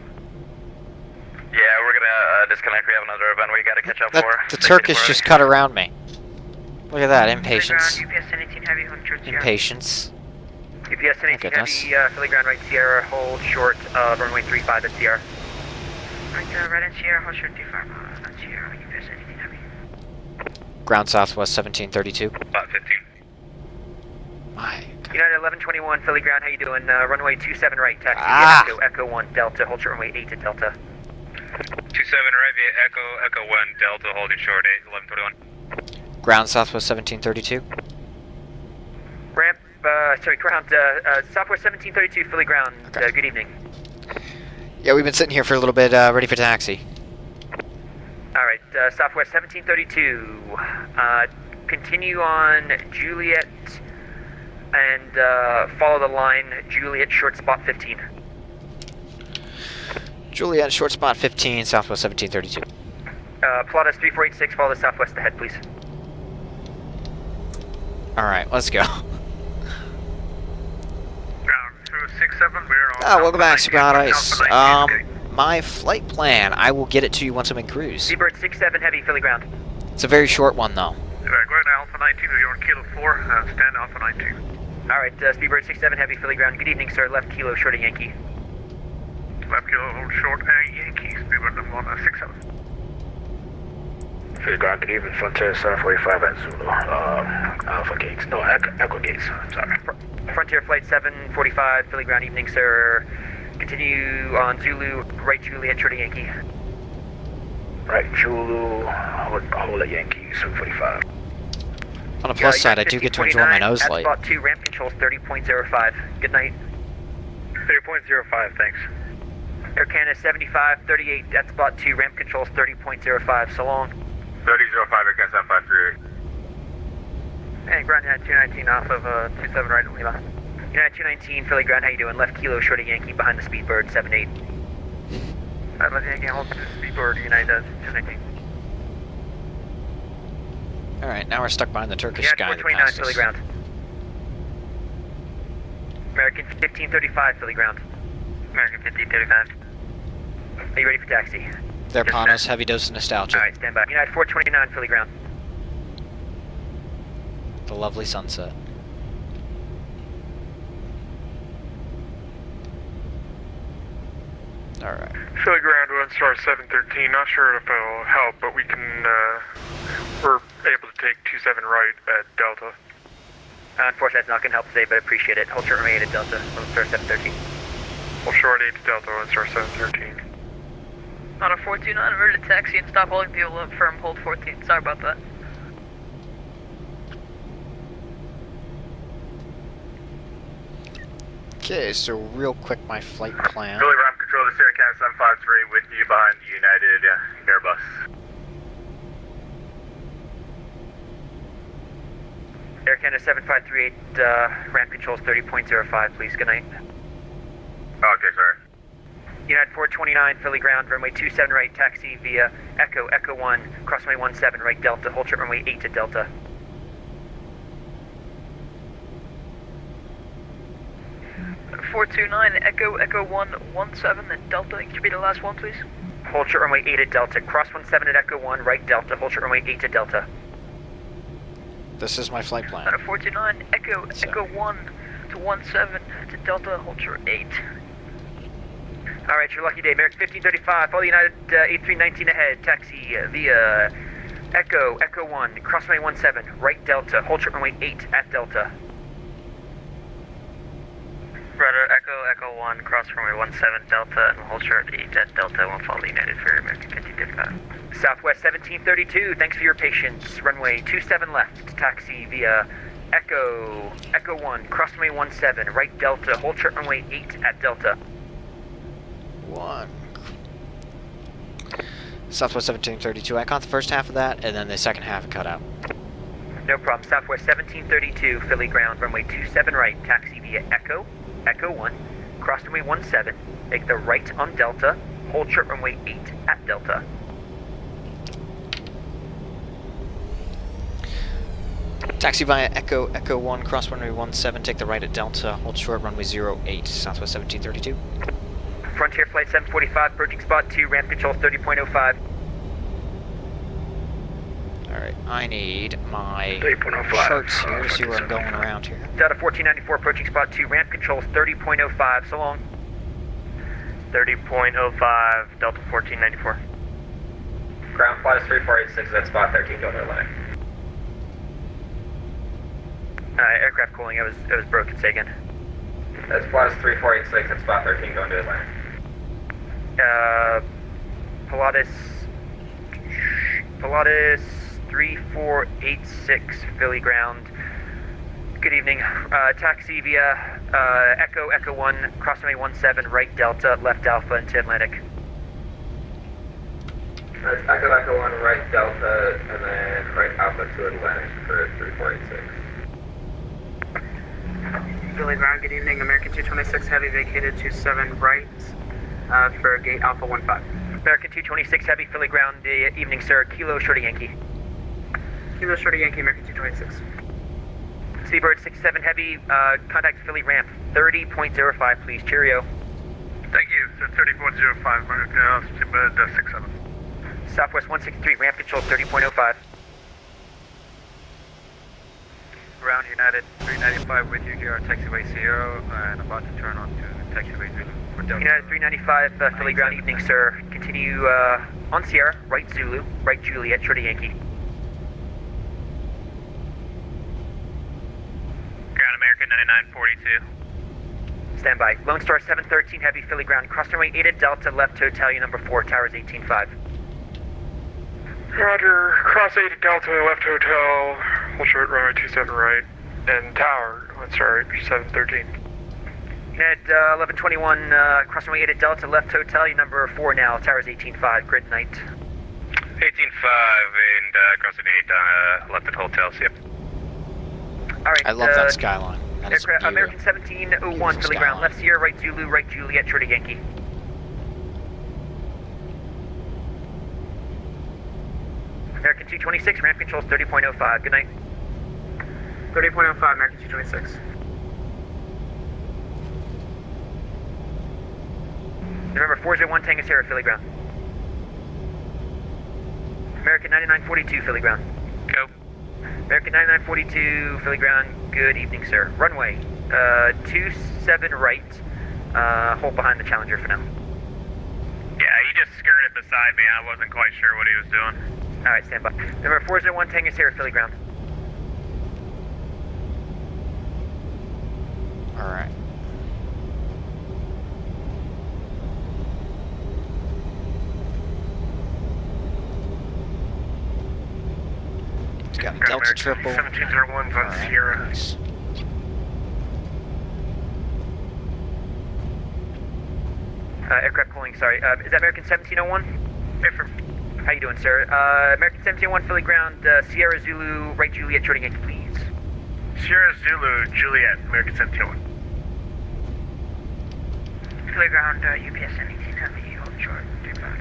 Yeah, we're gonna disconnect. We have another event we gotta catch up for. The Turkish just cut around me. Look at that, impatience. UPS 1018 heavy, hold short Sierra. Impatience. UPS 1018 goodness. heavy, Philly ground right Sierra, hold short runway 35 at Sierra. Right at Sierra, hold short 25 at Sierra, UPS 1018 heavy. Ground Southwest 1732. Spot 15. My United 1121, Philly ground, how you doing? Runway 27 right, taxi Ah. Echo 1 Delta, hold short runway 8 at Delta. 27 right via Echo 1 Delta, holding short 8, 1121. Ground Southwest 1732. Ramp, ground, Southwest 1732, Philly ground, Okay. good evening. Yeah, we've been sitting here for a little bit, ready for taxi. Alright, Southwest 1732, continue on Juliet and follow the line, Juliet, short spot 15. Juliet, short spot 15, Southwest 1732. Pilatus 3486, follow the southwest ahead, please. Alright, let's go. Ground 267, we're on. Oh, welcome back, Super Ice. My flight plan, I will get it to you once I'm in cruise. Seabird 67, heavy, Philly ground. It's a very short one, though. Alright, go ahead, Alpha 19, you're on Kilo 4, stand Alpha 19. Alright, Speedbird 67, heavy, Philly ground. Good evening, sir. Left Kilo, short of Yankee. Left Kilo, hold short, Yankee, Speedbird number 167. Philly ground, good evening, Frontier 745 at Zulu. Alpha Gates, no, Echo Gates, sorry. Frontier Flight 745, Philly ground, evening, sir. Continue on Zulu, right Juliet, short of Yankee. Right, Zulu, hold at Yankee, 745. On the plus side, I do get to enjoy my nose light. Spot 2, ramp controls 30.05. Good night. 30.05, thanks. Air Canada 7538, at spot 2, ramp controls 30.05. So long. 30.05, Air Canada 7538. And ground United 219 off of 27 right in Lima. United 219, Philly ground, how you doing? Left Kilo, short of Yankee, behind the Speedbird 78. Left Yankee, hold to Speedbird, United 219. Alright, now we're stuck behind the Turkish guy that 429, passed Philly us. ground. American 1535, Philly ground. American 1535. Are you ready for taxi? They're upon us, heavy dose of nostalgia. Alright, stand by. United 429, Philly ground. The lovely sunset. Alright. Philly ground, we're on star 713, not sure if it'll help, but we can, we're able to take 27 right at Delta. Unfortunately, that's not going to help today, but I appreciate it. Hold short remain at Delta, on star 713. Hold short 8 to Delta, on star 713. On a 429, ready to taxi and stop holding fuel up, firm, hold 14. Sorry about that. Okay, so real quick, my flight plan. Philly ramp control, this Air Canada 753 with you behind the United Airbus. Air Canada 7538, ramp controls 30.05, please. Good night. Okay, sorry. United 429, Philly ground, runway 27 right, taxi via Echo 1, cross runway 17 right Delta, hold short runway 8 to Delta. On a 429, Echo 1, 17 at Delta. Can you be the last one, please? Hold short runway 8 at Delta, cross 17 at Echo 1, right Delta, hold short runway 8 to Delta. This is my flight plan. On a 429, Echo 1 to 17 to Delta, hold short 8. Alright, your lucky day. American 1535, follow United 8319 ahead, taxi via Echo 1, cross runway 17, right Delta, hold short runway 8 at Delta. Rudder, Echo 1, cross runway 17 Delta, and hold short 8 at Delta, won't follow United for American 1535. Southwest 1732, thanks for your patience. Runway 27 left, taxi via Echo 1, cross runway 17, right Delta, hold short runway 8 at Delta. 1. Southwest 1732, I caught the first half of that, and then the second half cut out. No problem, Southwest 1732, Philly ground, runway 27 right, taxi via Echo 1, cross runway 17, make the right on Delta, hold short runway 8 at Delta. Taxi via Echo 1, cross runway 17, take the right at Delta, hold short runway 08, Southwest 1732. Frontier Flight 745, approaching spot 2, ramp control 30.05. Alright, I need my 30.05. charts here to see where I'm going around here. Delta 1494, approaching spot 2, ramp controls 30.05, so long. 30.05, Delta 1494. Ground flight is 3486 at spot 13, going to Atlantic. Aircraft cooling, it was broken, say again. That's flight is 3486 at spot 13, going to Atlantic. Pilatus 3486, Philly ground. Good evening. Taxi via Echo 1, cross runway 17, right Delta, left Alpha into Atlantic. That's Echo 1, right Delta, and then right Alpha to Atlantic for 3486. Philly ground, good evening. American 226 Heavy vacated 27 right for gate Alpha 15. American 226 Heavy, Philly ground, evening, sir. Kilo Shorty Yankee. Kilo Shorty Yankee, American 226. Seabird 67 Heavy, contact Philly ramp 30.05, please. Cheerio. Thank you, sir. 3405, Seabird 67. Southwest 163, ramp control 30.05. Ground United 395 with you here on taxiway Sierra and about to turn on to taxiway Zulu for Delta. United 395, Philly ground, evening, sir. Continue on Sierra, right Zulu, right Juliet, Shorty Yankee. Ground American 9942. Stand by. Lone Star 713 Heavy, Philly ground, cross runway 8 at Delta, left hotel, number 4, towers 185. Roger, cross 8 at Delta, left hotel, hold short runway 27 right, and tower, 713. United 1121, cross runway 8 at Delta, left hotel, number 4 now, towers 185, grid night. 185 and crossing 8, left at hotel, yep. Alright, I love that skyline. That is aircraft, American 1701, Philly ground, left Sierra, right Zulu, right Juliet, Shorty Yankee. American 226, ramp controls 30.05, good night. 30.05, American 226. November 401, Tango Sierra, Philly ground. American 9942, Philly ground. Go. American 9942, Philly ground, good evening, sir. Runway 27 right, hold behind the Challenger for now. Yeah, he just skirted beside me. I wasn't quite sure what he was doing. Alright, stand by. Number 401, Tango Sierra, Philly ground. Alright. It's got a Delta triple. 1701's on Sierra. Nice. Aircraft calling, sorry. Is that American 1701? Affirm. How you doing, sir? American 1701, Philly ground, Sierra Zulu, right Juliet, Shorty Yankee, please. Sierra Zulu, Juliet, American 1701. Philly ground, UPS 18 Heavy, hold short, 35.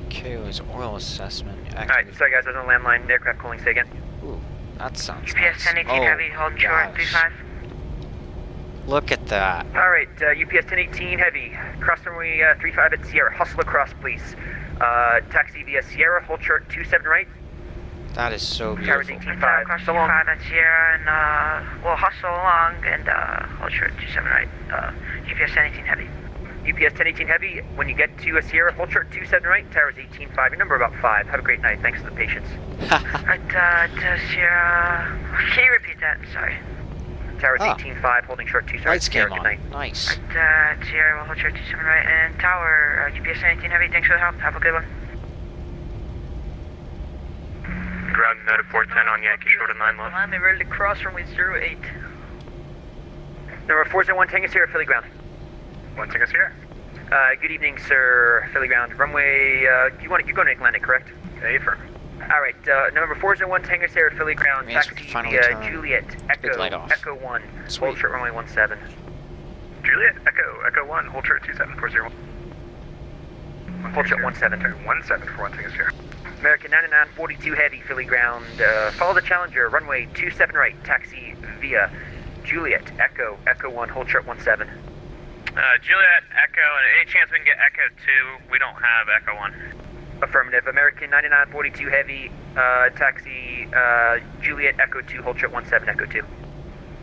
KO's oil assessment. Alright, sorry guys, I was on the landline. Aircraft calling, say again. Ooh, that sounds UPS nice. 1018 Heavy, hold short, 35. Look at that. Alright, UPS 1018 Heavy, cross runway 35 at Sierra, hustle across, please. Taxi via Sierra, hold short 27 right. That is so Towers beautiful. 18.5, so long. 5 at Sierra, and we'll hustle along and hold short 27 right. UPS 1018 Heavy. UPS 1018 Heavy, when you get to a Sierra, hold short 27 right, towers 18.5, your number about 5. Have a great night, thanks for the patience. At Sierra, can you repeat that? Sorry. Towers 18.5, holding short 27 right, Lights Sierra, came good on. night. Nice. At Sierra, we'll hold short 27 right, and tower, UPS 1018 Heavy, thanks for the help, have a good one. Ground United 410 on Yankee short of 9 left. I'm ready to cross runway 08. Number 401, Tango Sierra, Philly ground. 1 Tango Sierra. Good evening, sir, Philly ground. Runway, you're going to Atlantic, correct? Affirm. Alright, number 401, Tango Sierra, Philly ground, taxi via Juliet, Echo 1, hold short runway 17. Juliet, Echo 1, hold short 2740. Hold short 17. 17 for 1 Tango Sierra. American 9942 Heavy, Philly ground, follow the Challenger, runway 27 right, taxi via Juliet, Echo 1, hold short 17. Juliet, Echo, and any chance we can get Echo 2? We don't have Echo 1. Affirmative. American 9942 Heavy, taxi Juliet, Echo 2, hold short 17, Echo 2.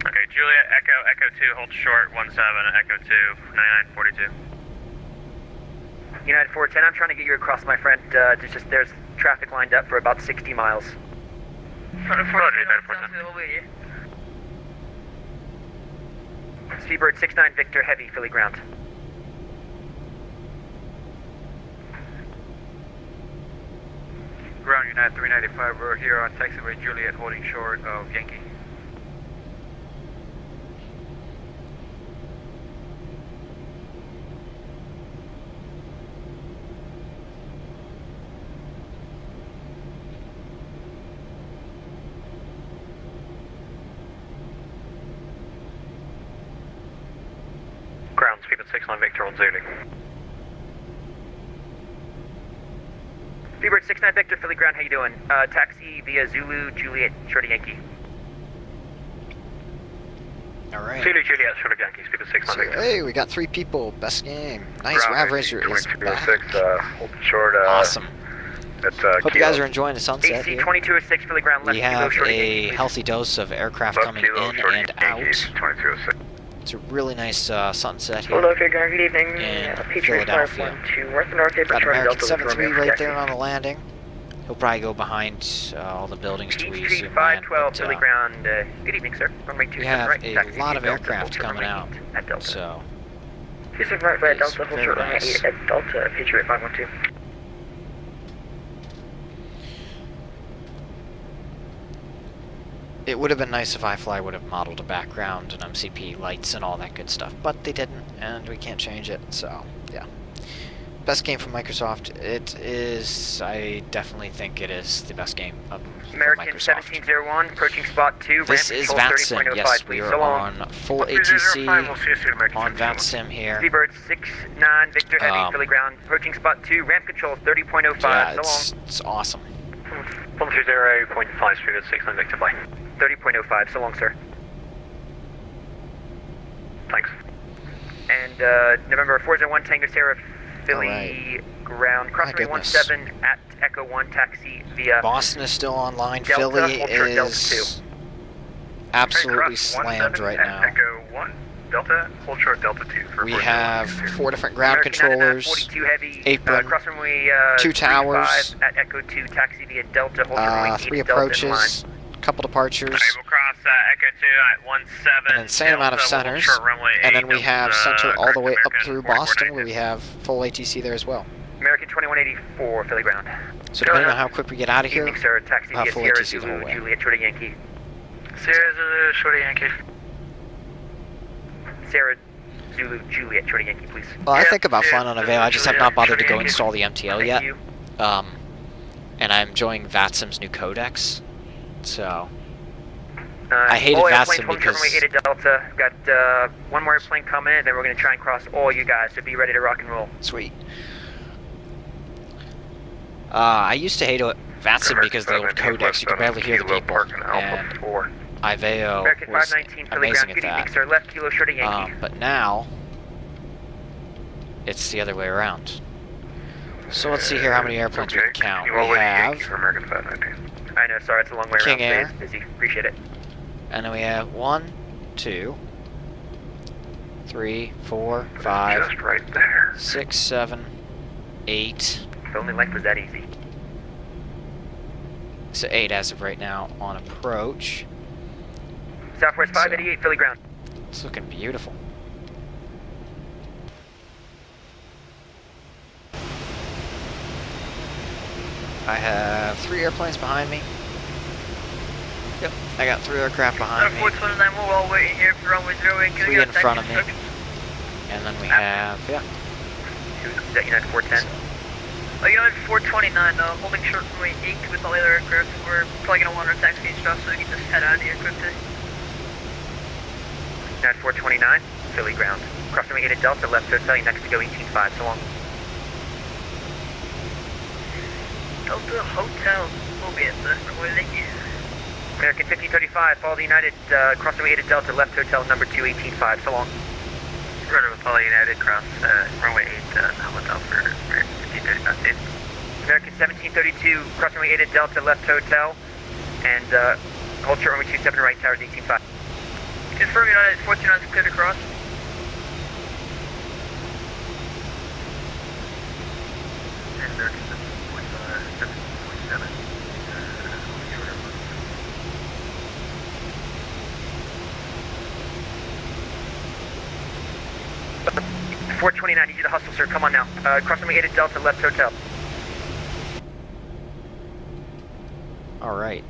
Okay, Juliet, Echo 2, hold short 17, Echo 2, 9942. United 410, I'm trying to get you across, my friend. There's traffic lined up for about 60 miles. Seabird 69 Victor Heavy, Philly ground. Ground United 395, we're here on taxiway Juliet holding short of Yankee. Ground speed at 69 Victor on Zulu. Seabird 69 Victor, Philly Ground, how you doing? Taxi via Zulu, Juliet, short of Yankee. Alright. Zulu Juliet, short of Yankee, speed at 69 Victor. Hey, we got 3 people. Best game. Nice. Rav Racer is back. Holding short, Awesome. That's, Hope you guys are enjoying the sunset AC here. 2206, Philly Ground, left We kilo, have short of a Yankee, please. healthy dose of aircraft coming in and out. 2206. It's a really nice sunset here Philadelphia Ground, good evening. in Patriot Philadelphia. 512, North and North, Got Charlie American Delta, 73 Romeo, right taxi. there on the landing. He'll probably go behind all the buildings to Peachtree resume land, 512, but, Philly Ground, good evening, sir. Runway 27 we have right, a taxi lot of Delta, aircraft hold coming runway out, 8 at Delta. so 27 right by it's Delta, hold very short runway nice. 8 at Delta, Patriot 512. it would have been nice if iFly would have modeled a background and MCP lights and all that good stuff, but they didn't, and we can't change it, so yeah. Best game from Microsoft. It is, I definitely think it is the best game from American Microsoft. 1701, approaching spot 2, This ramp is control VATSIM, 30.05, yes, we please, are so long. on full ATC on VATSIM here. Seabird 69, Victor Heavy, Philly Ground, approaching spot 2, ramp control 30.05, Yeah, so it's awesome. 130.5 speed at 69 Victor, bye. 30.05, so long, sir. Thanks. And November 401 Tango Sierra, Philly Ground, crossing runway 17 at Echo 1, taxi via Boston is still online. Delta, Philly hold short, Delta is absolutely slammed right now. Echo 1, Delta, hold short Delta 2. We have 4 different ground controllers, 42 heavy, apron, cross runway 2 towers, 35 at Echo 2, taxi via Delta, hold short runway 8 3 at Delta in line. approaches, couple departures, We'll cross Echo 2 at 17. an insane amount of centers, and then we have center all the way up through Boston, where we have full ATC there as well. American 2184, Philly Ground. So depending on how quick we get out of here, Evening, sir. Taxi we'll have via full Sierra ATC the whole Zulu, way. Juliet, short of Yankee. Sierra Zulu, short of Yankee. Sierra Zulu, Juliet, short of Yankee, please. Well, I think about flying on Avail. I just have not bothered to go install the MTL Thank yet. you. And I'm enjoying VATSIM's new codecs. So I hated all VATSIM airplanes, because runway 8 at Delta. Got one more airplane coming in, then we're going to try and cross all you guys, so be ready to rock and roll. sweet. I used to hate VATSIM because of the old codecs. You could barely hear the people. And Iveo American was 519, Philly amazing Ground. at Good evening, that. sir. Left kilo, short of Yankee. But now, it's the other way around. So let's see here how many airplanes we can count. We have American 519. I know, sorry, it's a long way King around. Air. Today's busy. Appreciate it. And then we have 1, 2, 3, 4, 5, Just right there. 6, 7, 8. If only life was that easy. So 8 as of right now on approach. Southwest 588, Philly Ground. It's looking beautiful. I have 3 airplanes behind me. Yep, I got 3 aircraft behind me. 429, we're all waiting here for runway 08. 3 in front of me. And then we have, yeah. Is that United 410? United 429, holding short runway 8 with all the other aircraft. We're probably going to want our taxi and stuff, so we can just head out of here quickly. United 429, Philly Ground. Cross runway 8 at Delta, left hotel, next to go 185, so long. Delta Hotel will be at the runway, thank you. American 1535, follow the United, cross runway 8 at Delta, left hotel, number 2, 185, so long. Runner with Apollo United, cross runway 8, hotel for American 1535. American 1732, cross runway 8 at Delta, left hotel, and hold short runway 27 right, towers 185. Confirm United 429 is clear to cross. And American 17.7. 429, need you to hustle, sir. Come on now. Cross runway 8 at Delta, left hotel. Alright.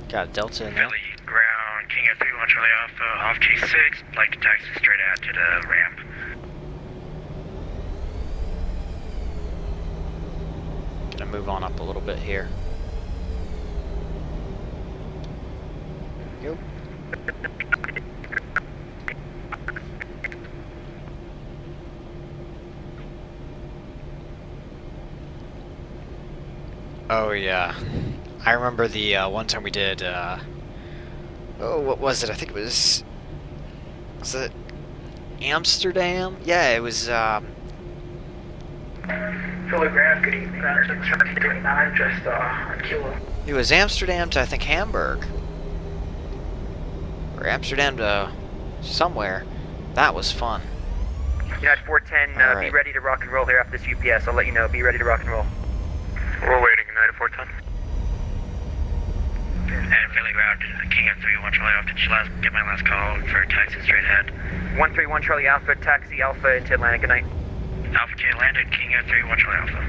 Got a Delta in there. Philly ground, King of 31 Charlie Alpha, off G6, like to taxi straight out to the ramp. Gonna move on up a little bit here. Yep. Oh yeah, I remember the one time we did. Oh, what was it? I think it was it Amsterdam? Yeah, it was. Philly Grant, good evening. 1729, just on Kilo. It was Amsterdam to I think Hamburg, or Amsterdam to somewhere. That was fun. United 410, right. Be ready to rock and roll here after this UPS. I'll let you know. Be ready to rock and roll. We're waiting, United 410. And Philly ground, King of 31 Charlie Alpha, did you get my last call for a taxi straight ahead? 131 Charlie Alpha, taxi Alpha into Atlanta, good night. Alpha K landed, King of 31 Charlie Alpha.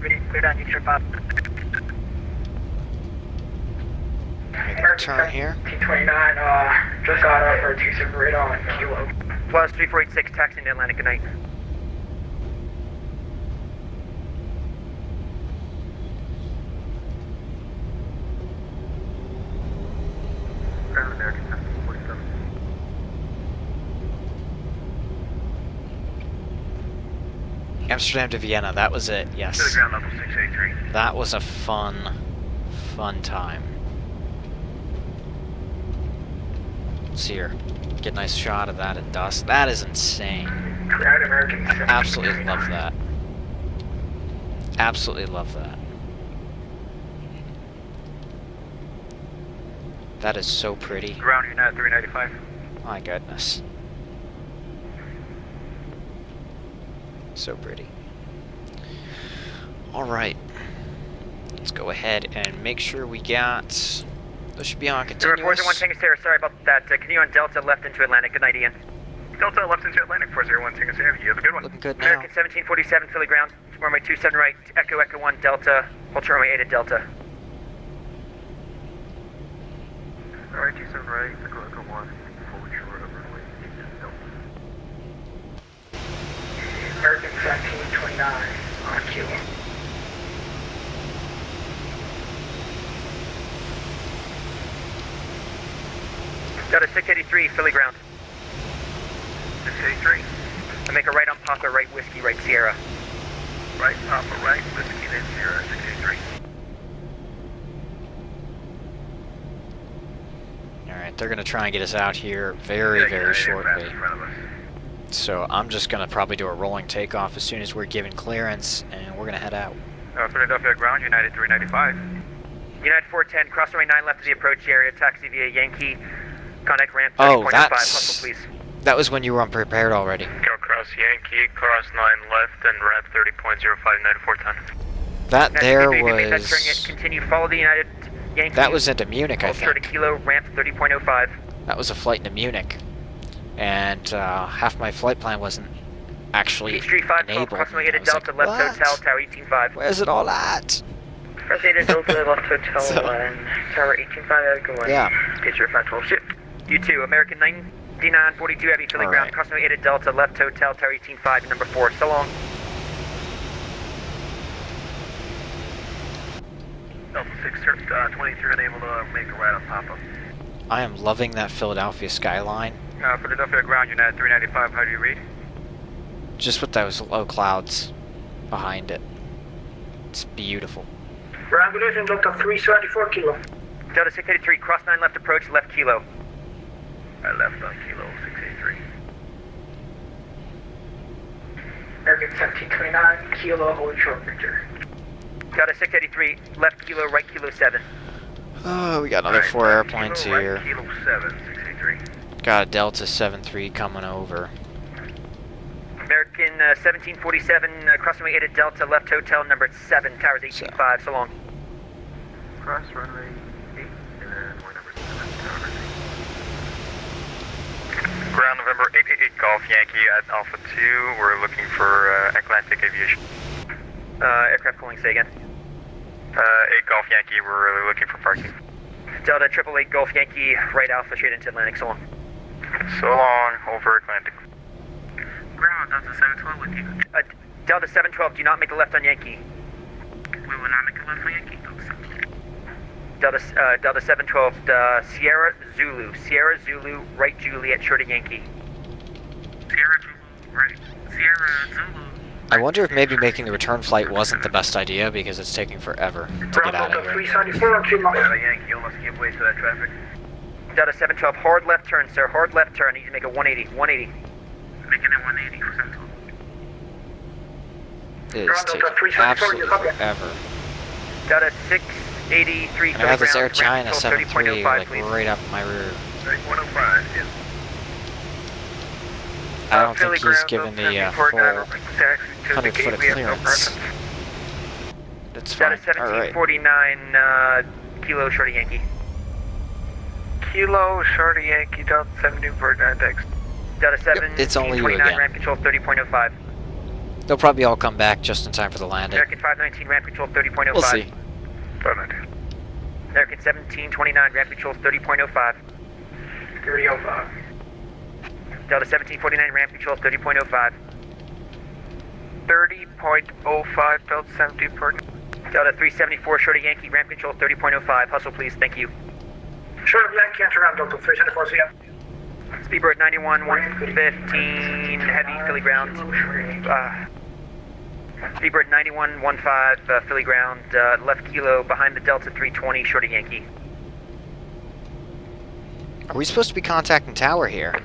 Ready, clear down, you trip up. Make a turn here. T29, just got out for 2 Super Radar on Kilo. Plus 3486, taxi into Atlanta, good night. Ground American 1747. Amsterdam to Vienna. That was it. Yes. To the ground level 683. That was a fun time. Let's see here. Get a nice shot of that at dusk. That is insane. Ground American Absolutely love that. Absolutely love that. That is so pretty. Ground United 395. My goodness. So pretty. Alright. Let's go ahead and make sure we got... Those should be on continuous. 401 Tango Sierra, sorry about that. Continue on Delta left into Atlantic. Good night, Ian. Delta left into Atlantic 401 Tango Sierra. You have a good one. Looking good now. American 1747, Philly ground. Runway 27 right, Echo Echo 1 Delta. Hold runway 8 at Delta. Alright, 27 right, Echo Echo 1, forward short of runway 8 Delta. American 1729 on Kilo. Delta 683, Philly ground. 683. I make a right on Papa, right Whiskey, right Sierra. Right, Papa, right, Whiskey, then Sierra, 683. Alright, they're going to try and get us out here very shortly. So I'm just going to probably do a rolling takeoff as soon as we're given clearance, and we're going to head out. Philadelphia ground, United 395. United 410, cross runway 9 left of the approach area, taxi via Yankee. Contact ramp 30.05, Oh, hustle please. that was when you were unprepared already. Go cross Yankee, cross 9 left, and ramp 30.05, United 410. That there was... Continue, follow the United Yankee. That was into Munich, I Hold short think. a kilo, ramp 30.05. That was a flight into Munich. And half my flight plan wasn't actually Peachtree 512, enabled. cross runway 8 I at was Delta, like, left what? hotel, tower 185. Where's it all at? Cross 8 at Delta, left hotel, So- tower 185, go on. Yeah. Peachtree 512, ship. You too, American 9942 Heavy, Philly All ground, right. cross runway 8 at Delta, left hotel, tower 185, number 4. So long. Delta 623 unable to make a right on Papa. I am loving that Philadelphia skyline. Philadelphia ground, United 395, how do you read? Just with those low clouds behind it. It's beautiful. Ground condition, Delta 374 Kilo. Delta 683, cross 9 left approach, left kilo. I left on Kilo 683. American 1729 Kilo, hold short Victor. Delta 683, left kilo, right kilo 7. Oh, we got another 4 airplanes Kilo, here. Right, Kilo 7, 683. Got a Delta 73 coming over. American 1747, cross runway 8 at Delta, left hotel, number 7, towers 185. So long. Cross runway 8, and then more number 7, tower 8. Ground November 888 Golf Yankee at Alpha 2. We're looking for Atlantic Aviation. Aircraft calling, say again. 8 Golf Yankee, we're really looking for parking. Delta 888 Golf Yankee, right Alpha, straight into Atlantic, so long. So long, over Atlantic. Ground, Delta 712 with you. Delta 712, do not make the left on Yankee. We will not make a left on Yankee, Delta 712, Sierra Zulu, right Juliet, short of Yankee. Sierra Zulu, right. Sierra Zulu. I wonder if maybe making the return flight wasn't the best idea because it's taking forever to get out of here. 374 on 2 miles. Yankee, almost give way to that traffic. Delta 712, hard left turn, sir, hard left turn. Need to make a 180, 180. Making a 180 for 712. It is taking absolutely forever. Delta 683, And I have this Air China 73 like right up my rear. 105, yeah. I don't think he's given the full 100-foot clearance. That's fine. Alright. 1749, Kilo Shorty Yankee. Kilo, Shorty Yankee, Delta 749 text. Delta 7, Yep, it's only you again. ramp control 30.05. They'll probably all come back just in time for the landing. American 519, ramp control 30.05. We'll see. American 1729, ramp control 30.05. 30.05. Delta 1749, ramp control 30.05. 30.05, Delta 1749. Delta 374, Shorty Yankee, ramp control 30.05. Hustle, please. Thank you. Short of Yankee, enter around Delta 374, see ya. Speedbird 91, 115, heavy, Philly ground. Speedbird 91, 15, Philly ground, left kilo, behind the Delta 320, Shorty Yankee. Are we supposed to be contacting tower here?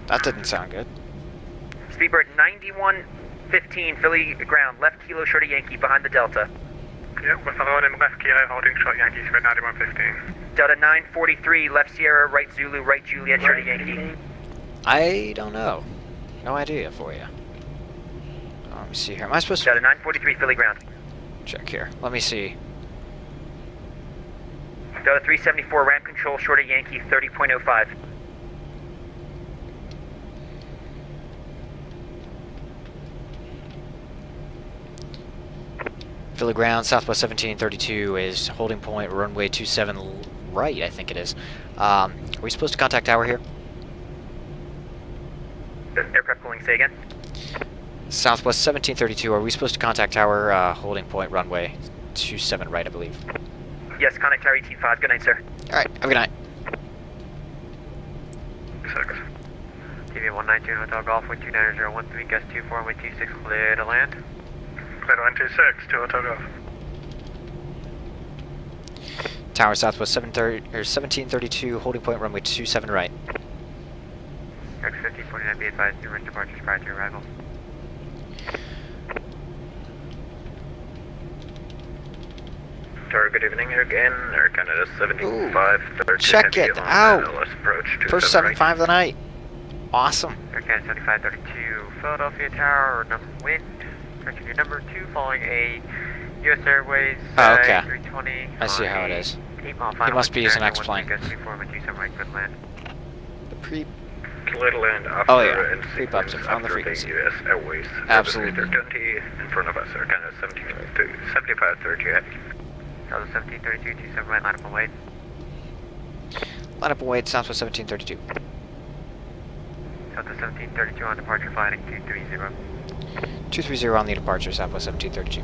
That didn't sound good. Speedbird 91, 15, Philly ground, left kilo, Shorty Yankee, behind the Delta. Yep, we're following left kilo, holding short Yankee, speed 9115. Delta 943, left Sierra, right Zulu, right Juliet, Shorty Yankee. I don't know. No idea for you. Let me see here. Am I supposed to... Delta 943, Philly ground. Check here. Let me see. Delta 374, ramp control, Shorty Yankee, 30.05. Philly ground, Southwest 1732 is holding point, runway 27 right, I think it is. Are we supposed to contact tower here? Aircraft cooling, say again? Southwest 1732, are we supposed to contact tower, holding point, runway 27 right, I believe? Yes, contact tower 185. Good night, sir. Alright, have a good night. TV 192 Hotel Golf, wind 29013, gust 24, wind 26, clear to land. Clear 126, to Hotel Golf. Tower Southwest 1732, holding point, runway 27 right. X1549, be advised, numerous departures prior to arrival. Tower, good evening again, Air Canada 7530. Check it out! First 75 of the night. Awesome. Air Canada 7532, Philadelphia Tower, number wind. Correction your number 2, following a U.S. Airways okay. 320. I see how it is. 8 mile He must be using X-plane. The pre... Clear to land after Oh yeah, pre-bumps are on the frequency. U.S. Airways. Absolutely. 20 in front of us, Air Canada 7530. Delta 1732, 27 right, line up and wait. Line up and wait, Southwest 1732. Delta 1732 on departure, flying 230. 230 on the departure, Southwest 1732.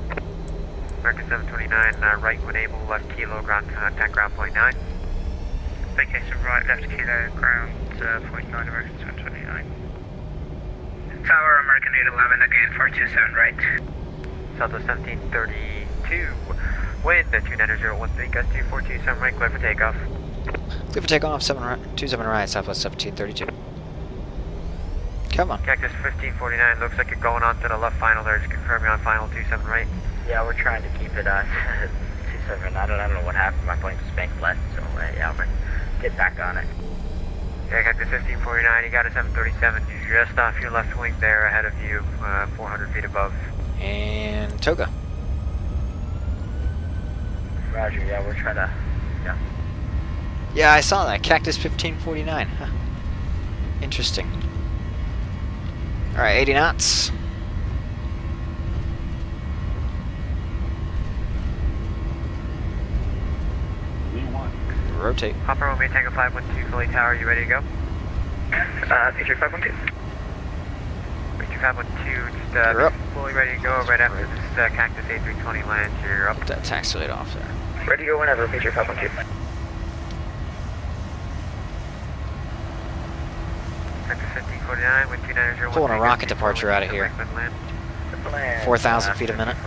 American 729, right when able, left kilo, ground contact, ground point 9. Vacation right, left kilo, ground point 9, American 729. Tower, American 811, again, 427 right. Southwest 1732, wind 29013, gust 2427 right, clear for takeoff. Clear for takeoff, 27 right, Southwest 1732. Come on. Cactus 1549, looks like you're going on to the left final there, just confirm you're on final 27 right. Yeah, we're trying to keep it 27. I don't know what happened. My plane just banked left, so yeah, I'm gonna get back on it. Yeah, Cactus 1549, you got a 737 just off your left wing there, ahead of you, 400 feet above. And Toga. Roger, yeah, we're trying to, yeah. Yeah, I saw that. Cactus 1549. Huh. Interesting. Alright, 80 knots. rotate. Hopper will be Tango 512, Philly Tower, you ready to go? Patriot 512. Patriot 512, just fully ready to go right after this Cactus A320 lands. You're up. That taxi light off there. Ready to go whenever, Patriot 512. Cactus 1549 with 2901. Pulling a rocket departure out of here. 4,000 feet a minute.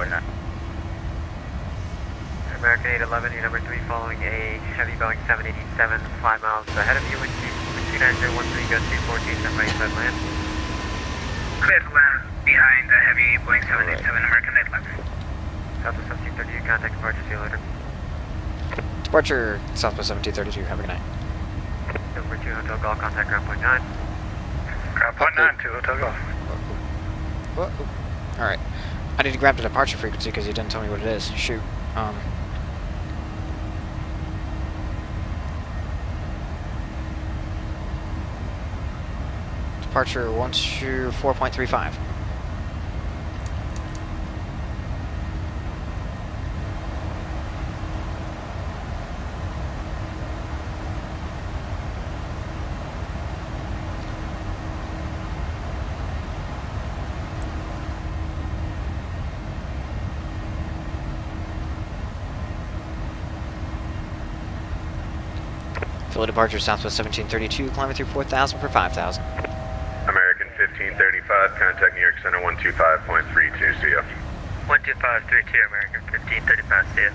American 811, your number 3, following a heavy Boeing 787, 5 miles ahead of you with 29013, go 242, stand by, side land. Clear to land behind the heavy Boeing 787, American 811. Southwest 1732, contact departure, see you later. Departure, Southwest 1732, have a good night. Number 2, Hotel Golf, contact ground point 9. Ground point 9 to Hotel Golf. Alright. I need to grab the departure frequency because you didn't tell me what it is. Shoot. Departure 124.35. Philly departure Southwest 1732, climbing through 4,000 for 5,000. American 1535, contact New York Center 125.32, see ya. 12532, American 1535, see ya.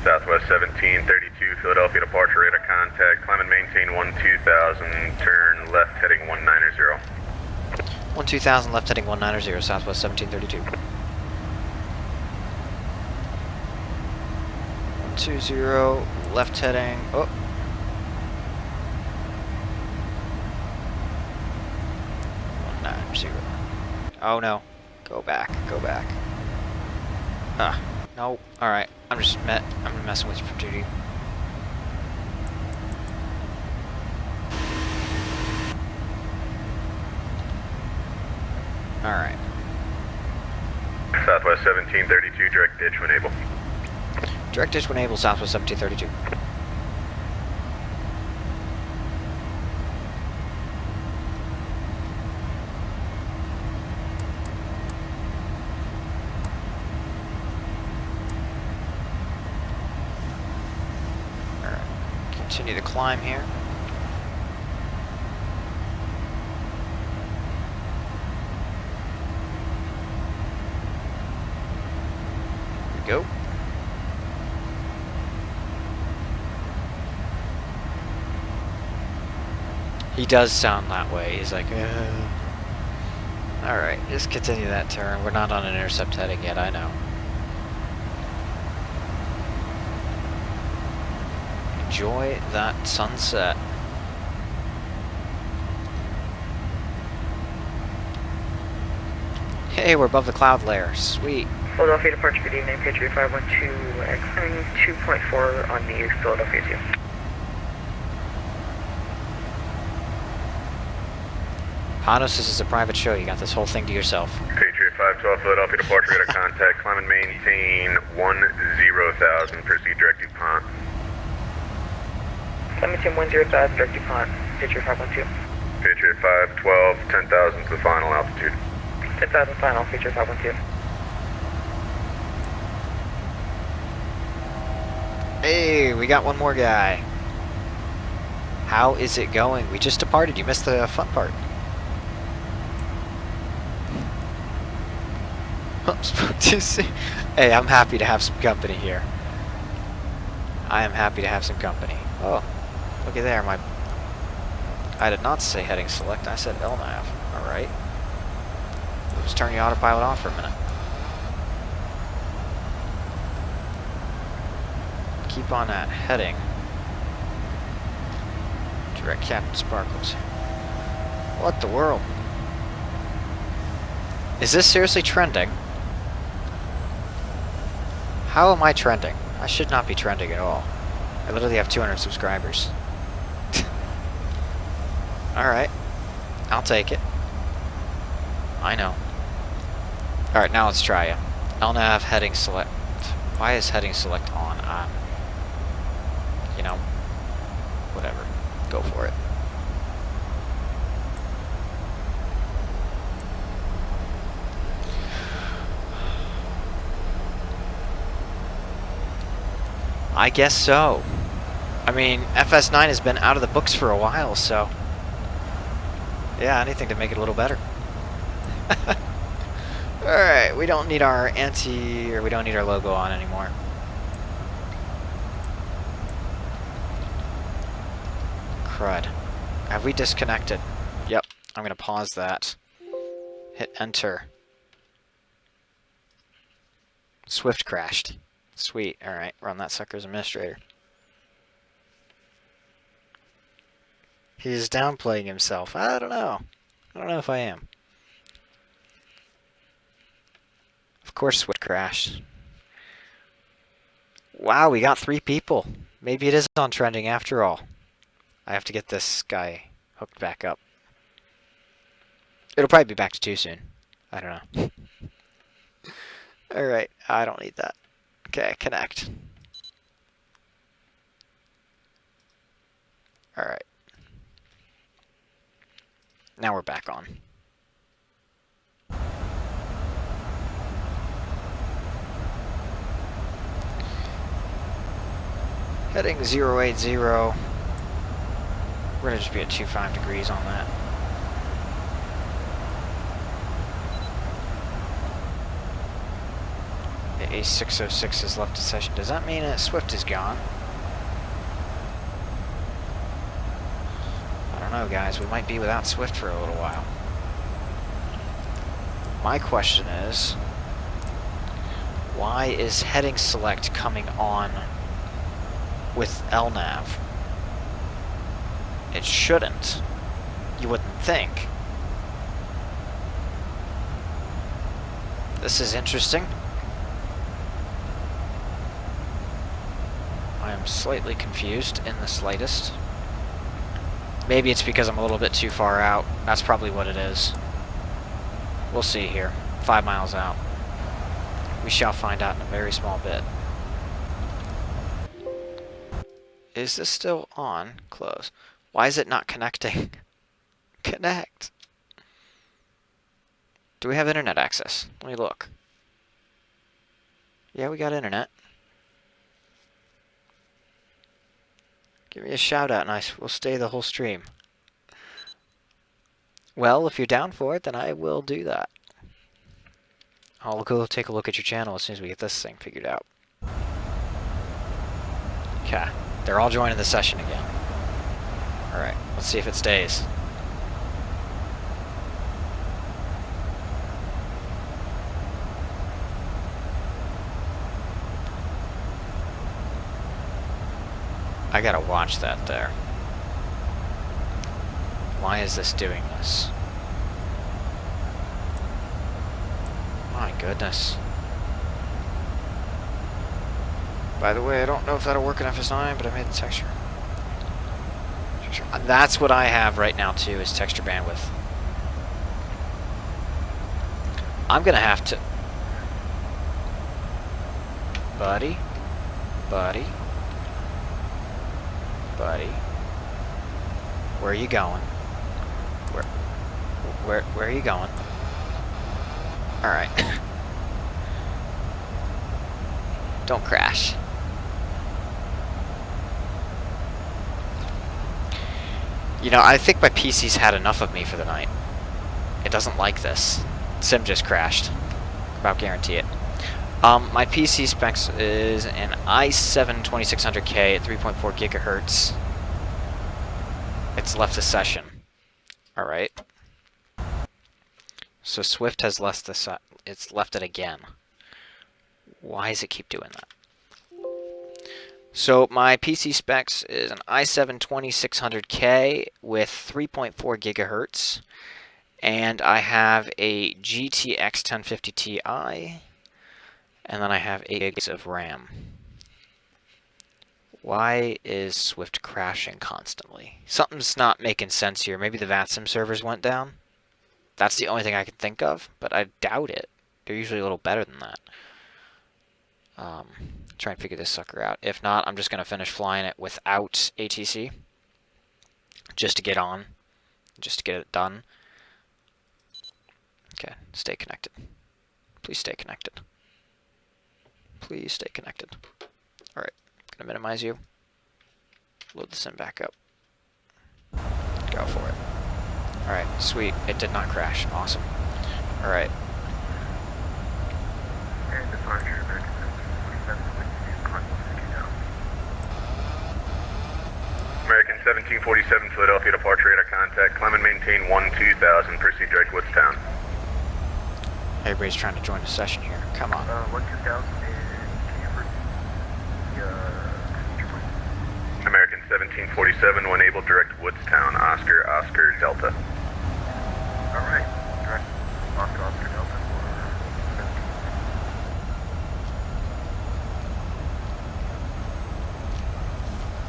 Southwest 1732, Philadelphia departure radar contact, climb and maintain 12,000, turn left heading 190. 12,000 left heading 190, Southwest 1732. 120, left heading, oh. 190. Oh no. Go back, go back. No, alright. I'm messing with you for duty. Alright. Southwest 1732, direct ditch when able. Direct ditch when able, Southwest 1732. Continue to climb here. Here we go. He does sound that way. He's like, Alright, just continue that turn. We're not on an intercept heading yet, I know. Enjoy that sunset. Hey, we're above the cloud layer. Sweet. Philadelphia departure, good evening, Patriot 512, climbing 2.4 on the Philadelphia 2. Panos, this is a private show. You got this whole thing to yourself. Patriot 512, Philadelphia departure, radar contact. Climb and maintain 10,000. Proceed direct DuPont. Climb maintain 10,000, direct DuPont. Patriot 512. Patriot 512, 10,000 to the final altitude. 10,000 final, Patriot 512. Hey, we got one more guy. How is it going? We just departed. You missed the fun part. Hey, I'm happy to have some company here. I am happy to have some company. Oh, look at there. I did not say heading select. I said LNAV. All right. Let's turn the autopilot off for a minute. Keep on that heading. Direct Captain Sparkles. What the world? Is this seriously trending? How am I trending? I should not be trending at all. I literally have 200 subscribers. Alright. I'll take it. I know. Alright, now let's try it. LNAV heading select. Why is heading select on? You know. whatever. Go for it. I guess so. I mean, FS9 has been out of the books for a while, so yeah, anything to make it a little better. Alright, we don't need our we don't need our logo on anymore. Crud. Have we disconnected? Yep, I'm gonna pause that. Hit enter. Swift crashed. Sweet, alright, run that sucker as administrator. He's downplaying himself. I don't know. I don't know if I am. Of course Swift crashed. Wow, we got 3 people. Maybe it is on trending after all. I have to get this guy hooked back up. It'll probably be back to 2 soon. I don't know. Alright, I don't need that. Okay, connect. Alright. Now we're back on. Heading 080. We're gonna just be at 25 degrees on that. The A606 has left the session. Does that mean that Swift is gone? I don't know, guys. We might be without Swift for a little while. My question is, why is heading select coming on with LNAV? It shouldn't. You wouldn't think. This is interesting. I am slightly confused in the slightest. Maybe it's because I'm a little bit too far out. That's probably what it is. We'll see here. 5 miles out. We shall find out in a very small bit. Is this still on? Close. Why is it not connecting? Connect. Do we have internet access? Let me look. Yeah, we got internet. Give me a shout out and we'll stay the whole stream. Well, if you're down for it, then I will do that. I'll go take a look at your channel as soon as we get this thing figured out. Okay, they're all joining the session again. Alright, let's see if it stays. I gotta watch that there. Why is this doing this? My goodness. By the way, I don't know if that'll work in FS9, but I made the texture. That's what I have right now too, is texture bandwidth. I'm gonna have to... Buddy? Buddy? Buddy? Where are you going? Where are you going? Alright. Don't crash. You know, I think my PC's had enough of me for the night. It doesn't like this. Sim just crashed. About guarantee it. My PC specs is an i7 2600K at 3.4 gigahertz. It's left the session. Alright. So Swift has left the it's left it again. Why does it keep doing that? So my PC specs is an i7 2600K with 3.4 gigahertz. And I have a GTX 1050 Ti. And then I have 8 gigs of RAM. Why is Swift crashing constantly? Something's not making sense here. Maybe the VATSIM servers went down? That's the only thing I can think of, but I doubt it. They're usually a little better than that. Try and figure this sucker out. If not, I'm just going to finish flying it without ATC. just to get on, just to get it done. Okay, stay connected. Please stay connected. Please stay connected. Alright, gonna minimize you. Load the sim back up. Go for it. Alright, sweet. It did not crash. Awesome. Alright. And departure, American 1747, American 1747, Philadelphia departure radar contact. Climb and maintain 1-2000. Proceed direct Woodstown. Everybody's trying to join the session here. Come on. 1-2000 American 1747, when able, direct Woodstown, Oscar, Oscar, Delta. Alright, direct Oscar, Oscar, Delta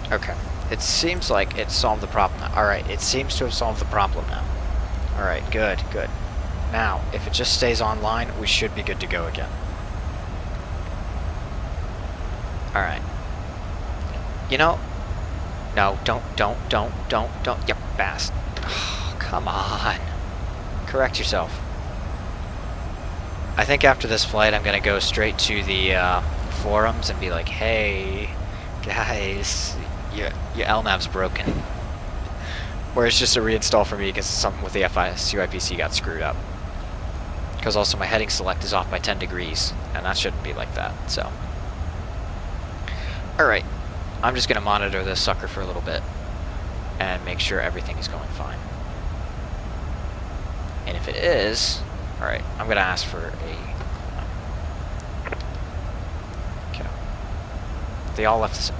for Okay. It seems like it solved the problem now. Alright, it seems to have solved the problem now. Alright, good, good. Now, if it just stays online, we should be good to go again. Alright. You know... No, don't. Yep, fast. Oh, come on. Correct yourself. I think after this flight, I'm going to go straight to the forums and be like, hey, guys, your LNAV's broken. Or it's just a reinstall for me because something with the CYPC got screwed up. Because also my heading select is off by 10 degrees, and that shouldn't be like that, so. Alright, I'm just going to monitor this sucker for a little bit and make sure everything is going fine. And if it is, alright, I'm going to ask for a... Okay. They all left the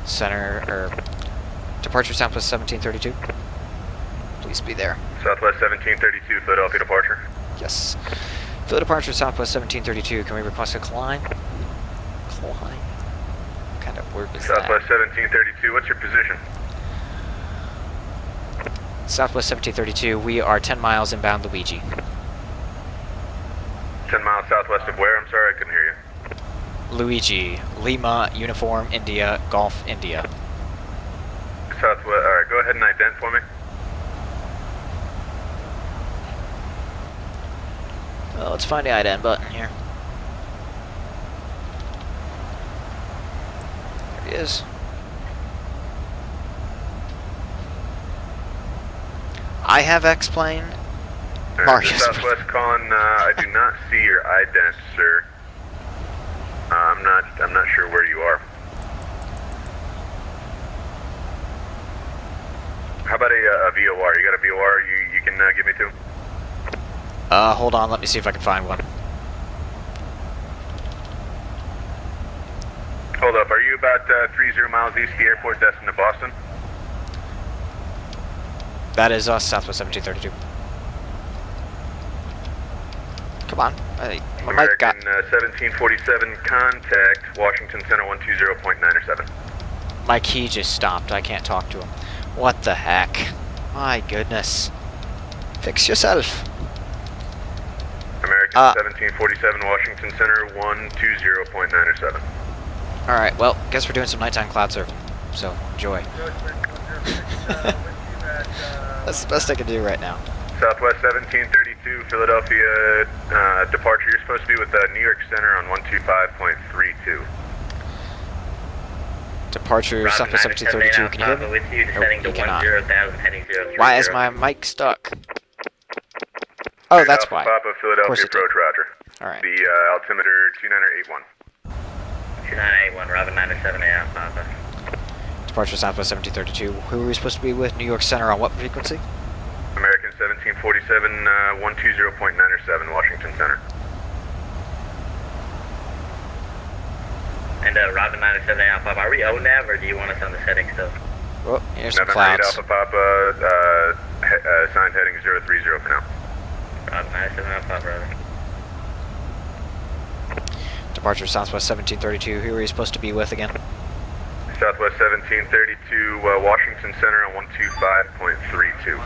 center, or departure Southwest 1732. Please be there. Southwest 1732, Philadelphia departure. Yes. Philly departure Southwest 1732. Can we request a climb? Climb? What kind of word is Southwest 1732, what's your position? Southwest 1732, we are 10 miles inbound Luigi. 10 miles southwest of where? I'm sorry, I couldn't hear you. Luigi, Lima, Uniform, India, Golf, India. Southwest, alright, go ahead and ident for me. Well, let's find the ident button here. There he is. I have X-Plane. Mario's Southwest calling, I do not see your ident, sir. I'm not sure where you are. How about a VOR? You got a VOR you can give me to? Hold on, let me see if I can find one. Hold up, are you about 30 miles east of the airport destined to Boston? That is us, Southwest 1732. Come on. American 1747, contact Washington Center 120.907. My key just stopped. I can't talk to him. What the heck? My goodness. Fix yourself. American 1747, Washington Center 120.907. Alright, well, guess we're doing some nighttime cloud surfing. So, enjoy. That's the best I can do right now. Southwest 1732, Philadelphia departure. You're supposed to be with New York Center on 125.32. Departure, Southwest 1732. Can you hear me? With you, descending to 10,000, heading 030. Why is my mic stuck? Oh, that's why. Papa, Philadelphia approach, roger. Alright. The altimeter 2981. 2981, Robin 907 AM, Papa. Departure Southwest 1732. Who are we supposed to be with? New York Center on what frequency? American 1747, 120.907, Washington Center. And Robin 907 AM, Papa, are we ONAV or do you want us on the setting still? Oh, here's some November 8 clouds. Alpha Papa, signed heading 030 for now. Robin 907 AM, Papa, brother. Departure Southwest 1732. Who are you supposed to be with again? Southwest 1732, Washington Center on 125.32.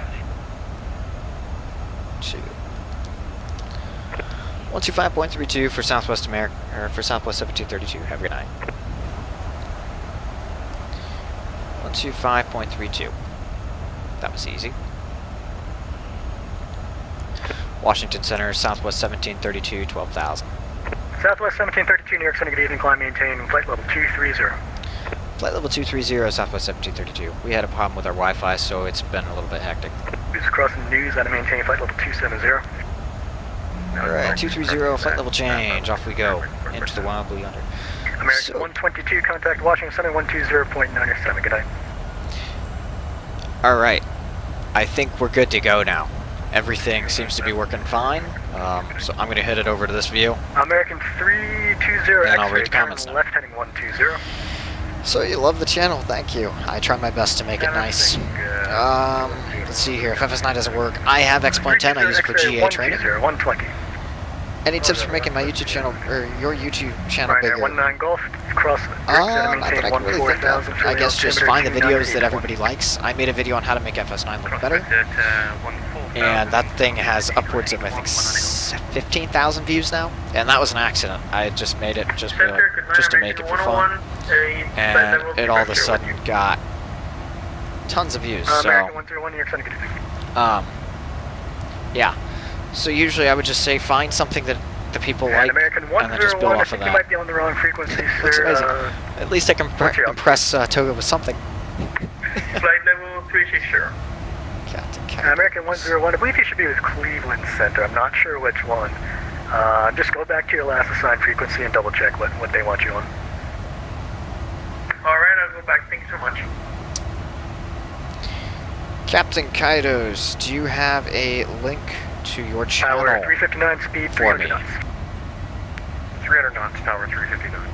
125.32 for Southwest America, or for Southwest 1732. Have a good night. 125.32. That was easy. Washington Center, Southwest 1732, 12,000. Southwest 1732, New York Center, good evening, climb, maintain flight level 230. Flight level 230, Southwest 1732. We had a problem with our Wi-Fi, so it's been a little bit hectic. News crossing news, out of maintain flight level 270. Alright, 230, flight level change, off we go, into the wild blue yonder. American 122, contact Washington Center 120.97, good night. Alright, I think we're good to go now. Everything seems to be working fine, so I'm going to head it over to this view. American 320, and I'll read the turn comments now. left heading 120. So you love the channel, thank you. I try my best to make it nice. Let's see here, if FS9 doesn't work, I have X-Point 10, I use it for GA training. 120. Any tips for making my YouTube channel, or your YouTube channel bigger? 19 Golf, cross the Not that I can really think of. I guess just find the videos that everybody likes. I made a video on how to make FS9 look better. And that thing has upwards of, I think, 15,000 views now. And that was an accident. I just made it just to make it for fun. And it all of a sudden got tons of views. So, yeah. So usually I would just say find something that the people like, and then just build off of that. You might be on the wrong frequency, Looks amazing. At least I can impress Toga with something. Flight level 360. American 101, I believe you should be with Cleveland Center. I'm not sure which one. Just go back to your last assigned frequency and double check what they want you on. Alright, I'll go back. Thank you so much. Captain Kaidos, do you have a link to your channel? Tower 359, speed 300 knots. 300 knots, Tower 359.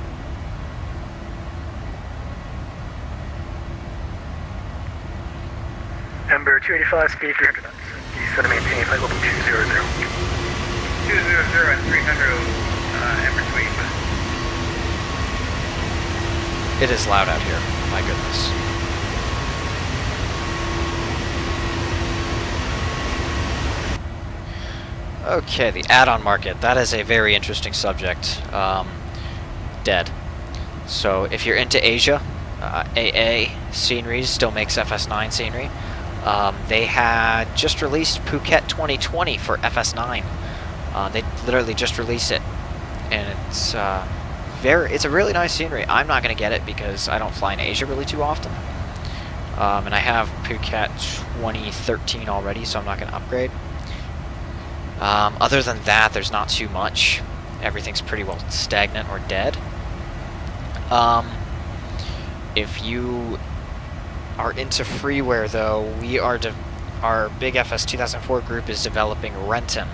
Ember 285, speed 300 knots. Descend and maintain flight level 200. 200 and 300, Ember 285. It is loud out here, my goodness. Okay, the add-on market. That is a very interesting subject. Dead. So if you're into Asia, AA Sceneries still makes FS9 scenery. They had just released Phuket 2020 for FS9. They literally just released it, and it's a really nice scenery. I'm not going to get it because I don't fly in Asia really too often, and I have Phuket 2013 already, so I'm not going to upgrade. Other than that, there's not too much. Everything's pretty well stagnant or dead. If you are into freeware, though, we are our Big FS 2004 group is developing Renton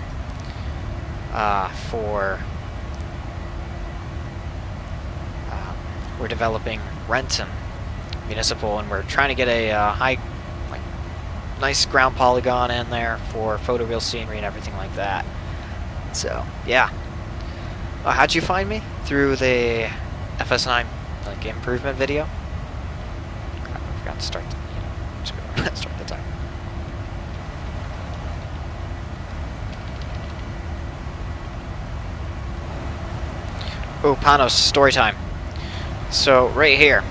we're developing Renton Municipal, and we're trying to get a nice ground polygon in there for photoreal scenery and everything like that. So yeah. How'd you find me? Through the FS9 improvement video? I forgot to start start the time. Oh, Panos, story time. So right here,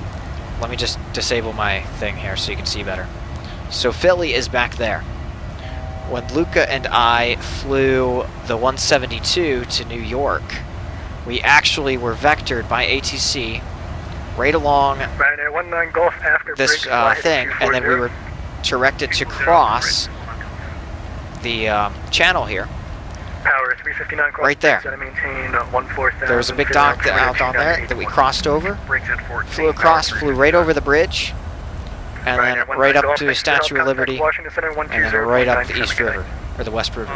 let me just disable my thing here so you can see better. So Philly is back there. When Luca and I flew the 172 to New York, we actually were vectored by ATC right along this thing, and then we were directed to cross the channel here. Power 359 right there. There was a big dock out on there that we crossed over, flew across, flew right over the bridge, and then right up to the Statue of Liberty, and then right up the East River, or the West River.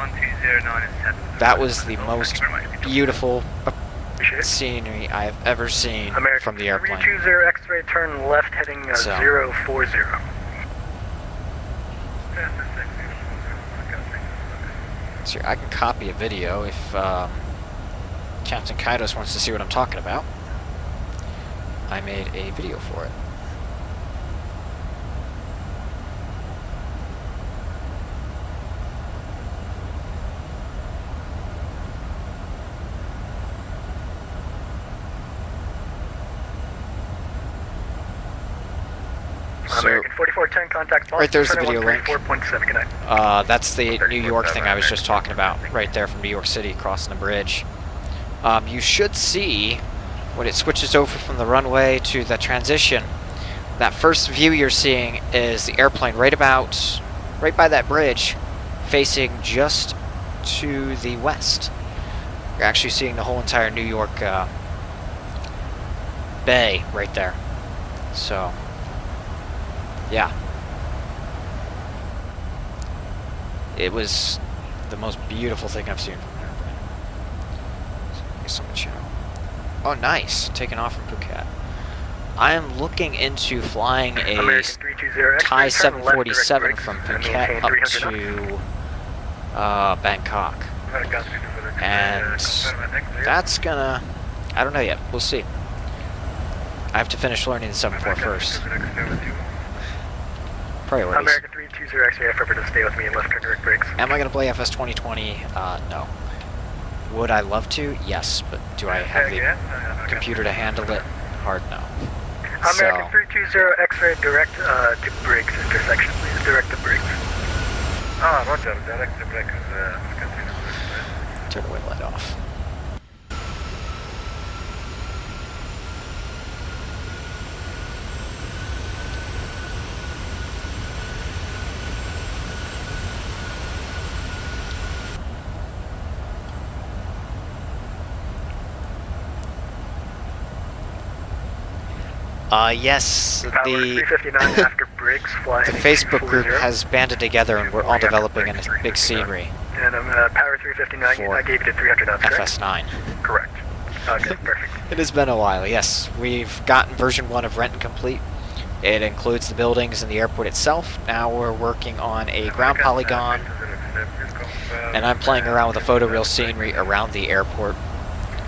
That was the most beautiful scenery I've ever seen from the airplane. 320 X-ray, turn left heading 040. So I can copy a video if Captain Kaidos wants to see what I'm talking about. I made a video for it. American 4410, contact Boston. Right there's the video link. 4.7, good night. That's the New York thing I was just talking about, right there from New York City, crossing the bridge. You should see, when it switches over from the runway to the transition, that first view you're seeing is the airplane right by that bridge, facing just to the west. You're actually seeing the whole entire New York Bay right there. So, yeah. It was the most beautiful thing I've seen from an airplane. So, oh, nice. Taking off from Phuket. I am looking into flying a Thai 747 from Phuket up to Bangkok. And that's gonna... I don't know yet. We'll see. I have to finish learning the 7.4 first. Priorities. American 320 X-ray, effort to stay with me and left turn direct brakes. Am I going to play FS 2020? No. Would I love to? Yes, but do I have the computer to handle it? Hard no. American 320 X-ray, direct to brakes intersection, please. Direct to brakes. Roger. Direct to brakes. Turn the wing light off. Yes, the Facebook group has banded together and we're all developing a big scenery. And Power 359, I gave you to 300 knots, FS9. Correct. Okay, perfect. It has been a while, yes. We've gotten version 1 of Rent and Complete. It includes the buildings and the airport itself. Now we're working on a ground polygon. And I'm playing around with a photoreal scenery around the airport.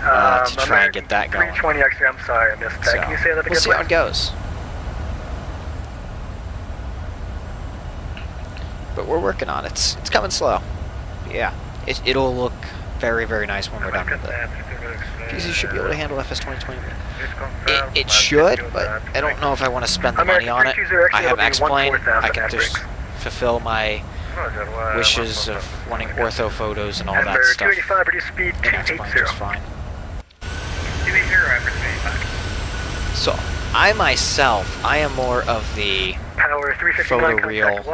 To try and get that going. 320 X-ray, I'm sorry, I missed that. So, Can you say that again? we'll see how it goes. But we're working on it. It's coming slow. Yeah, it'll look very, very nice when we're done with it. Because you should be able to handle FS 2020. It should, but I don't know if I want to spend the money on it. I have X-Plane. I can just fulfill my wishes of wanting ortho photos and all that stuff. In X-Plane just fine. So, I myself, I am more of the photoreal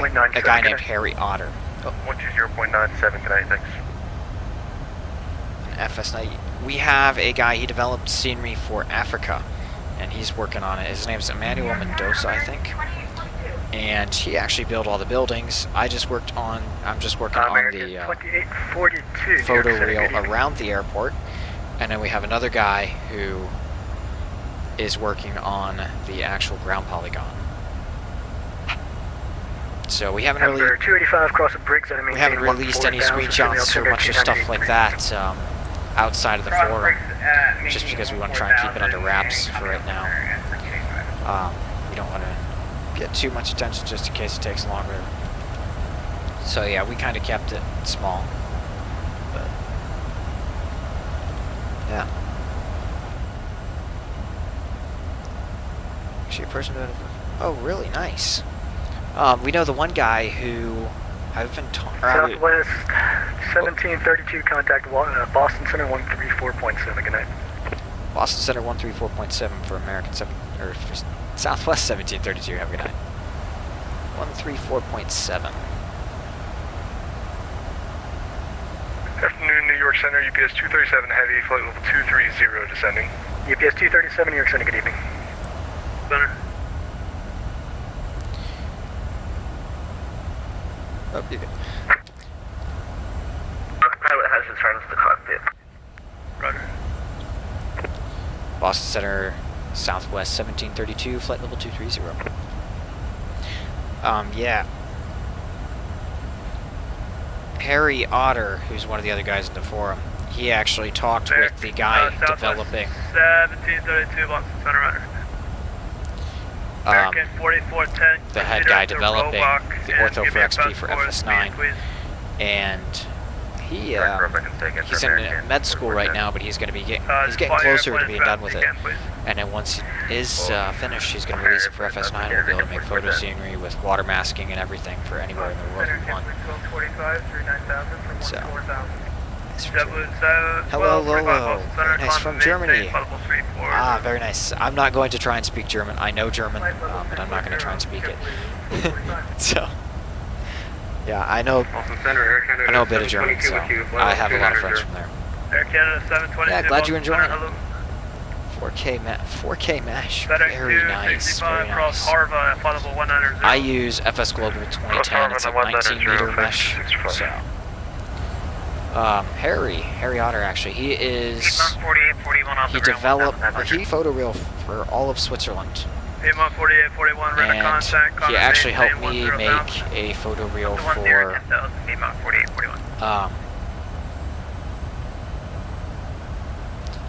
with a guy named Harry Otter. 120.97, good night, thanks. FS9. We have a guy, he developed scenery for Africa, and he's working on it. His name's Emmanuel Mendoza, I think. And he actually built all the buildings. I'm just working on the photoreal around the airport. And then we have another guy who is working on the actual ground polygon. So we haven't really released any screenshots or much of stuff like that outside of the forum, just because we want to try and keep it under wraps for right now. We don't want to get too much attention just in case it takes longer. So yeah, we kind of kept it small. But yeah. Actually, a person who... Oh, really nice. We know the one guy who I've been talking... Southwest 1732, contact Boston Center 134.7, good night. Boston Center 134.7 for American 7... or for Southwest 1732, have a good night. 134.7. Afternoon, New York Center, UPS 237 Heavy, flight level 230 descending. UPS 237, New York Center, good evening. Center. Oh, you good. Pilot has returned to the cockpit. Roger. Boston Center, Southwest 1732, flight level 230. Yeah. Harry Otter, who's one of the other guys in the forum, he actually talked with the guy developing... 1732, Boston Center, Roger. American 4410, the head guy developing the ortho for XP for FS9, and he's in med school right now, but he's going to be getting closer to being done with it. And then once it is finished, he's going to release it for FS9. We'll be able to make photo scenery with water masking and everything for anywhere in the world we want. So, hello, Lolo. Very nice, from Germany. Ah, very nice. I'm not going to try and speak German. I know German, but I'm not going to try and speak it. So, yeah, I know a bit of German, so I have a lot of friends from there. Yeah, glad you're enjoying it. 4K mesh, very nice, very nice. I use FS Global 2010, it's a 19-meter mesh, so. Harry Otter, actually, he developed, he photoreal for all of Switzerland. And he actually helped me make a photoreal for,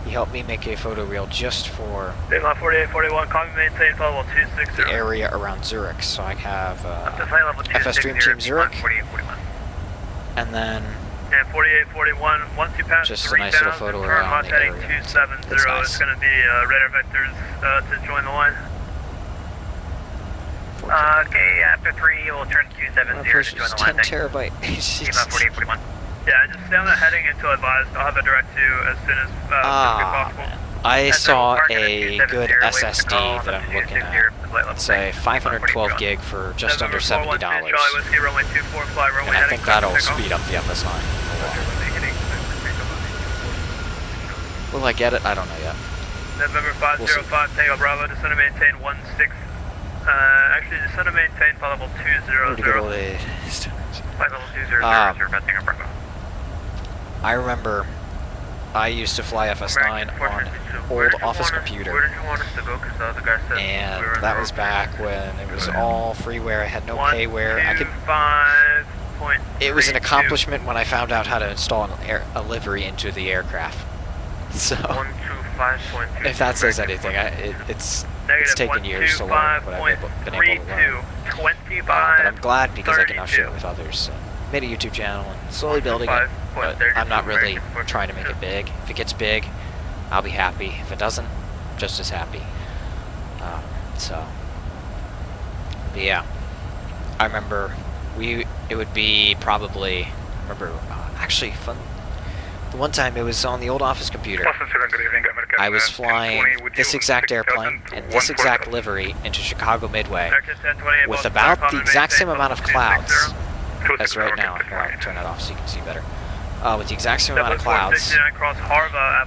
he helped me make a photoreal just for the area around Zurich. So I have FS Dream Team Zurich, and then just a nice little photo around the area. That's nice. It's going to be radar vectors to join the line. Okay, after 3, we'll turn Q70 to join the line. 10 terabyte. Yeah, just stay on the heading until advised. I'll have a direct to as soon as possible. I saw a good SSD that I'm looking at. It's a 512 gig for just under $70. And I think that'll speed up the FS9 a lot. Will I get it? I don't know yet. November 505, Tango Bravo, descend and maintain 16. Actually, descend and maintain flight level 200. Flight level 200, Tango Bravo. I remember I used to fly FS9 on old office computer, and that was back when it was all freeware. I had no payware. It was an accomplishment when I found out how to install a livery into the aircraft. So, if that says anything, it's taken years to learn what I've been able to learn. But I'm glad because I can now share it with others. Made a YouTube channel and slowly building it, but I'm not really trying to make it big. If it gets big, I'll be happy. If it doesn't, just as happy. But yeah, I remember it would be probably, actually fun. The one time it was on the old office computer. I was flying this exact airplane and this exact livery into Chicago Midway with about the exact same amount of clouds as right now. Here, I'll turn that off so you can see better. With the exact same amount of clouds,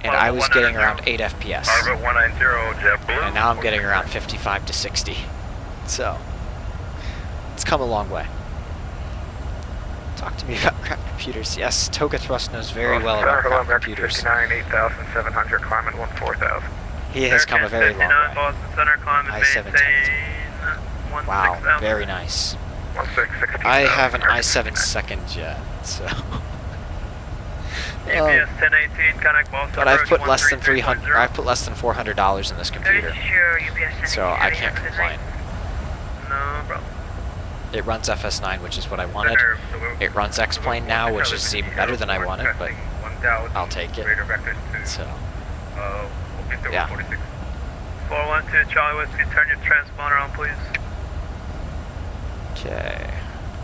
and I was getting around 8 FPS. And now I'm getting around 55 to 60. So, it's come a long way. Talk to me about crap computers. Yes, Toga Thrust knows very well about crap computers. 8700, climbing 14,000. He has come a very long way. I-710. Wow, very nice. I have an i7 second jet, so. But I've put less than $300. I've put less than $400 in this computer, so I can't complain. No problem. It runs FS9, which is what I wanted. It runs X-Plane now, which is even better than I wanted, but I'll take it. So, yeah. 412 Charlie Whiskey, turn your transponder on, please. Okay.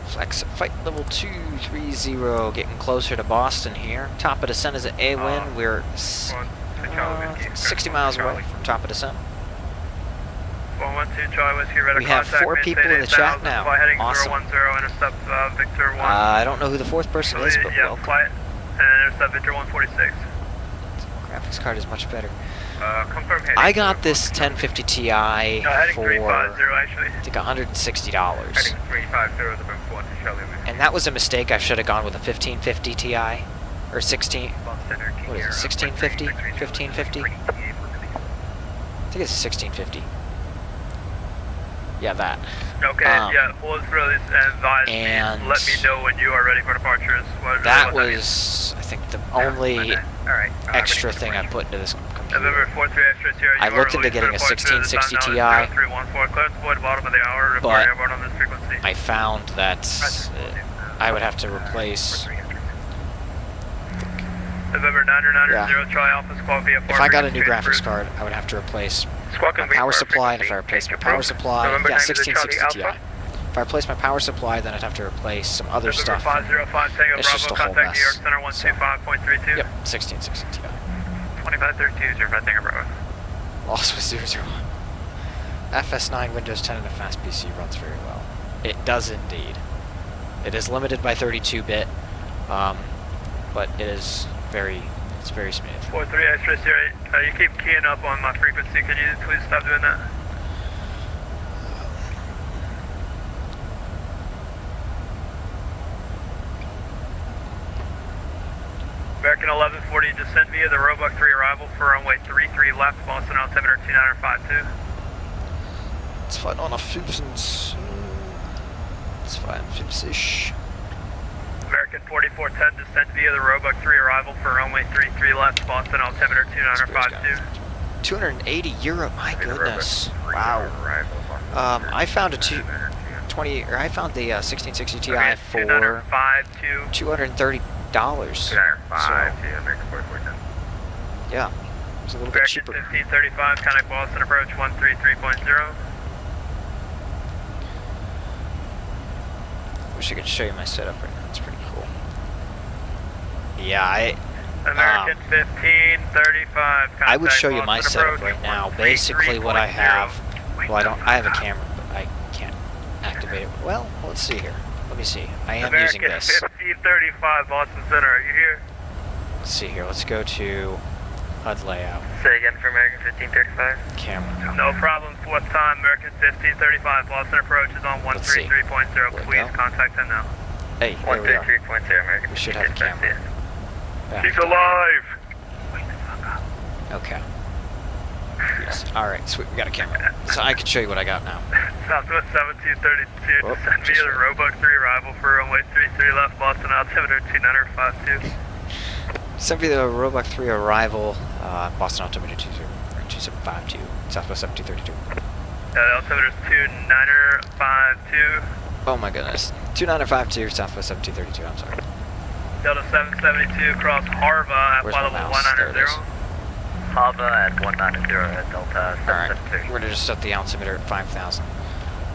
Flex flight level 230, getting closer to Boston here. Top of descent is at A-Win. We're 60 miles away from top of descent. 412 Charlie Whiskey, We have 4 people in the chat now. Awesome. I don't know who the 4th person is, but welcome. Flight and intercept Victor 146. Graphics card is much better. I got this 1050 Ti for I think $160. And that was a mistake. I should have gone with a 1550 Ti or 16. What is it? 1650? 1550? I think it's a 1650. Yeah, that. Okay, yeah, hold through this and and let me know when you are ready for departure. That was, I think, the only extra thing I put into this computer. I looked into getting a 1660 Ti, but I found that I would have to replace. November 990 Charlie Alpha Squad via if I got a new graphics card, I would have to replace my power supply, and if I replace my power supply, yeah, 1660 Ti. If I replace my power supply, then I'd have to replace some other stuff. 505 Tango It's just a Bravo, whole contact New York mess. Center 125.32. Yep, 1660 Ti. 2532, 05 Tango Bravo. Lost with 001. FS9 Windows 10 and a fast PC runs very well. It does indeed. It is limited by 32-bit, but it is it's very smooth. 43 X-ray 08. You keep keying up on my frequency. Can you please stop doing that? American 1140, descend via the Roebuck 3 arrival for runway 33 left, Boston altimeter 2952. It's fine on a 50. It's fine, 50-ish. American 4410, descend via the Roebuck 3 arrival for runway 33 left, Boston altimeter 2952. 280 euro, my goodness. Wow. I found a I found the 1660 Ti for $230. So, yeah, it's a little bit cheaper. 1535, contact Boston approach 133.0. Wish I could show you my setup right now. It's pretty cool. Yeah, American 1535. I would show you my setup right now. Basically, what I have. Well, I have a camera, but I can't activate it. Well, let's see here. Let me see. I am using this. 1535, Boston Center. Are you here? Let's see here. Let's go to HUD layout. Say again for American 1535. Camera. No problem. Fourth time. American 1535. Boston approach is on 133.0. Please contact them now. Hey, there we are. 133.0 American. We should have a camera. He's alive. Okay. Yes. Alright, sweet. We got a camera. So I can show you what I got now. Southwest 1732. Descend via the Roebuck 3 arrival for runway 33 left, Boston altimeter 2952. Send via the Roebuck 3 arrival, Boston altimeter 2752. Southwest 1732. Altimeter is 2952. Oh my goodness. 2952, Southwest 1732, I'm sorry. Delta 772 across Harva at flight level 190. Harva at 190 at Delta 772. Alright, we're going to just set the altimeter at 5,000.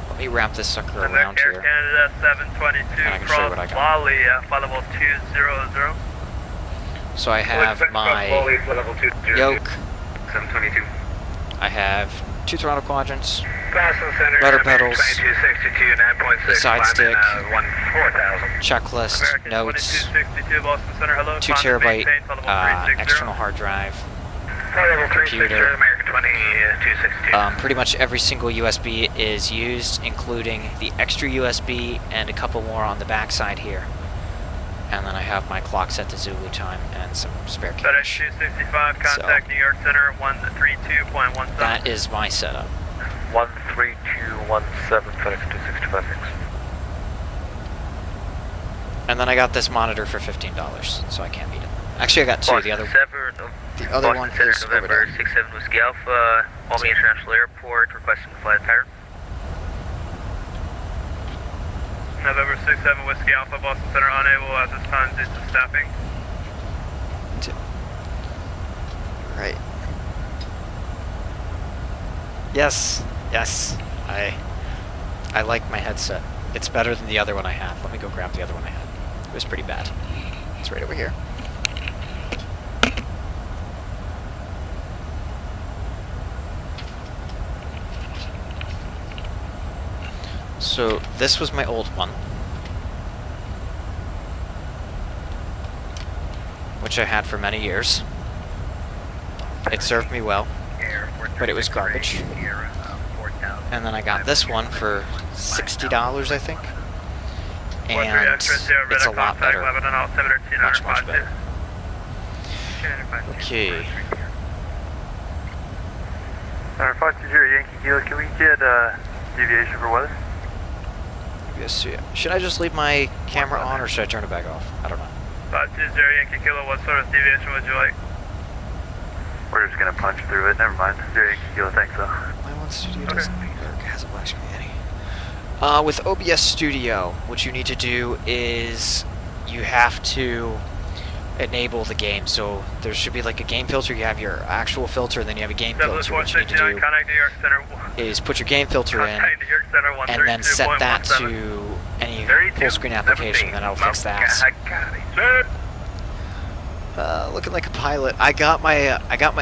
Let me wrap this sucker around Air here. Canada 722 cross Lolly at flight level 200. So I have my yoke. 722. I have 2 throttle quadrants, rudder pedals, the side stick, checklist, notes, 2 terabyte external hard drive, computer. Pretty much every single USB is used, including the extra USB and a couple more on the back side here. And then I have my clock set to Zulu time and some spare cache. FedEx 265, contact New York Center 132.17. That is my setup. 13217 FedEx 265. And then I got this monitor for $15, so I can't beat it. Actually, I got 2. The other one is over there. 67 Whiskey Alpha, Albany International Airport, requesting flight pattern. November 67 Whiskey Alpha, Boston Center unable at this time due to staffing. 2. Right. Yes, yes. I like my headset. It's better than the other one I had. Let me go grab the other one I had. It was pretty bad. It's right over here. So this was my old one, which I had for many years. It served me well, but it was garbage. And then I got this one for $60, I think. And it's a lot better. Much, much better. Okay. 520 Yankee Kilo, can we get deviation for weather? Yes, yeah. Should I just leave my camera on or should I turn it back off? I don't know. 520 Yankee Kilo, what sort of deviation would you like? We're just gonna punch through it, never mind. 0 Yankee Kilo, thanks though. My one studio doesn't has a black screen any. With OBS Studio, what you need to do is you have to enable the game. So there should be like a game filter. You have your actual filter, then you have a game filter. What you need to do is put your game filter in, and then set that to any full screen application. Then I'll fix that. Looking like a pilot. I got my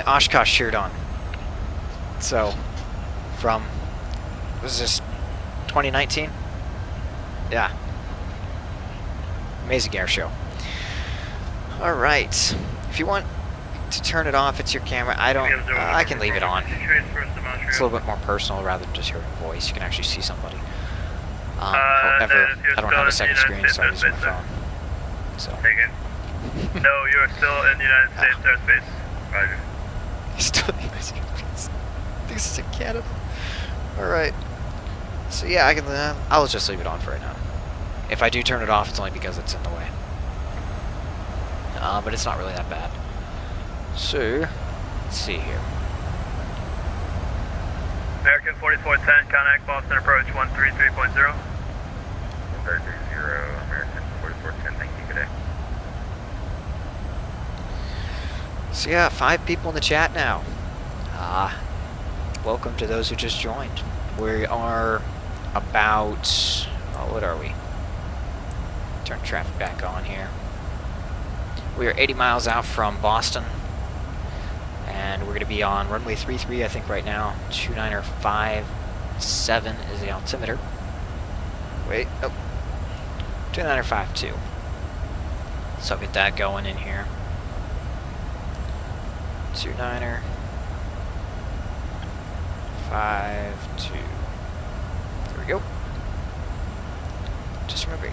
Oshkosh shirt on. So from, was this 2019? Yeah. Amazing air show. All right. If you want to turn it off, it's your camera. I don't. I can leave it on. It's a little bit more personal rather than just hearing a voice. You can actually see somebody. However, I don't have a second screen, so I'm using my phone. So. No, you are still in the United States airspace. Roger. You're still in the United States. This is in Canada. All right. So yeah, I can. I'll just leave it on for right now. If I do turn it off, it's only because it's in the way. But it's not really that bad. So, let's see here. American 4410, contact Boston approach 133.0. 130, American 4410, thank you, good day. So yeah, 5 people in the chat now. Welcome to those who just joined. We are about, what are we? Turn traffic back on here. We are 80 miles out from Boston, and we're going to be on runway 33, I think, right now. 2957 is the altimeter. Wait, oh, 2952. So I'll get that going in here. 2952. There we go. Just remember.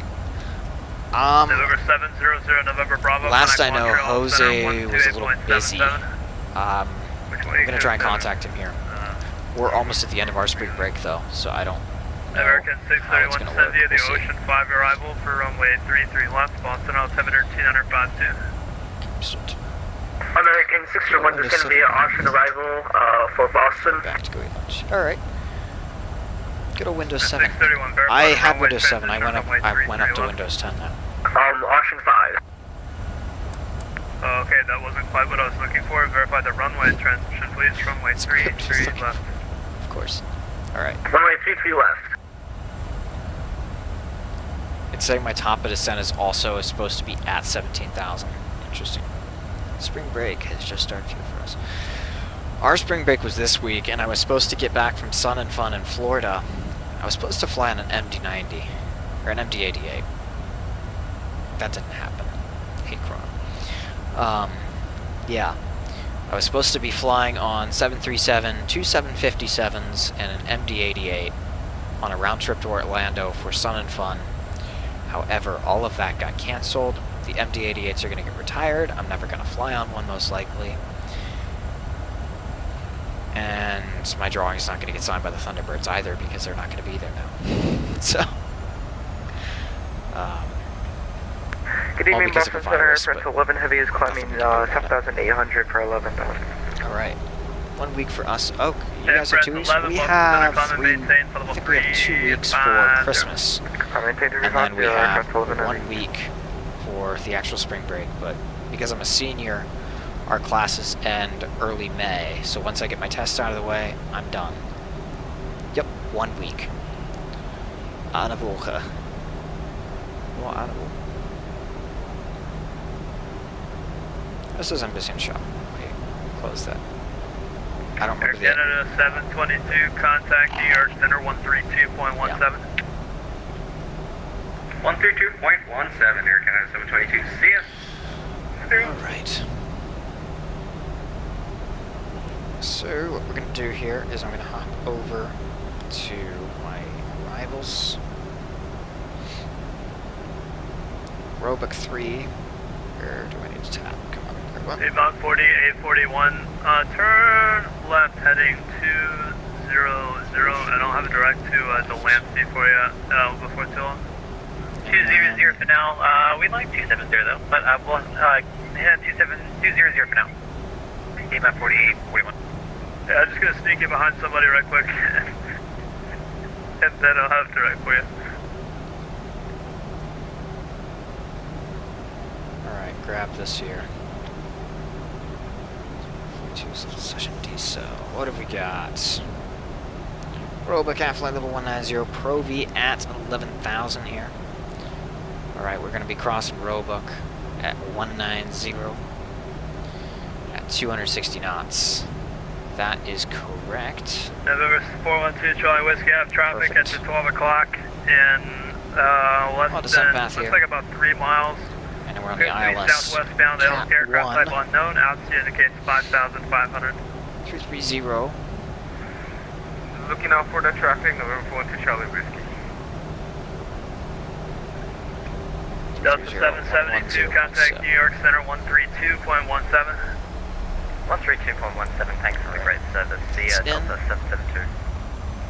November 700, November Bravo. Last I know, Jose was a little busy. I'm gonna try and contact him here. We're almost at the end of our spring break, though, so I don't know American how it's gonna work. the Ocean 5 arrival for runway 33 left, Boston altimeter 2952. American 601, there's going to be an option arrival for Boston. Back to going lunch. All right. Good old Windows 7. I had Windows 7. I went up to Windows 10 now. Option 5. Okay, that wasn't quite what I was looking for. Verify the runway transition, please. Runway 33 left. Of course. All right. Runway 33 left. It's saying my top of descent is also supposed to be at 17,000. Interesting. Spring break has just started here for us. Our spring break was this week, and I was supposed to get back from Sun and Fun in Florida. I was supposed to fly on an MD-90, or an MD-88. That didn't happen. Hate Chrono. Yeah. I was supposed to be flying on 737, 2 757s, and an MD-88 on a round trip to Orlando for Sun and Fun. However, all of that got canceled. The MD-88s are going to get retired. I'm never going to fly on one, most likely. And my drawing is not going to get signed by the Thunderbirds either, because they're not going to be there now. So, good evening, Boston Center. Press 11 Heavy is climbing 7,800 for 11,000. All right. 1 week for us. Oh, you guys have 2 weeks? We have 3, I think we have 2 weeks for Christmas. And then we have 1 week for the actual spring break. But because I'm a senior, our classes end early May. So once I get my tests out of the way, I'm done. Yep, 1 week. Eine Woche. Nur eine Woche. This is ein bisschen shot. Wait, close that. I don't remember the... Canada 722, contact New York Center 132.17. 132.17, Air Canada 722, see ya. Alright. So, what we're going to do here is I'm going to hop over to my arrivals. Roebuck 3. Where do I need to tap? Come on, everyone. 840, 841, turn left heading 200. I don't have a direct to Delancey for you before too long. 200 for now. We'd like 270 though, but we'll head 200 for now. 8 by 48, 41. Yeah, I'm just gonna sneak in behind somebody right quick, and then I'll have direct for you. Alright, grab this here. Session diesel. What have we got? Roebuck at flight level 190, Pro V at 11,000 here. Alright, we're going to be crossing Roebuck at 190 at 260 knots. That is correct. November 412 Charlie Whiskey, I have traffic at 12 o'clock in less than, looks like about 3 miles. And we're on the ILS. Southwestbound aircraft type unknown, altitude indicates 5,500. 330. Looking out for the traffic, November 412 Charlie Whiskey. Delta 772, contact New York Center 132.17. 132.17, thanks for the great service. See Delta 772.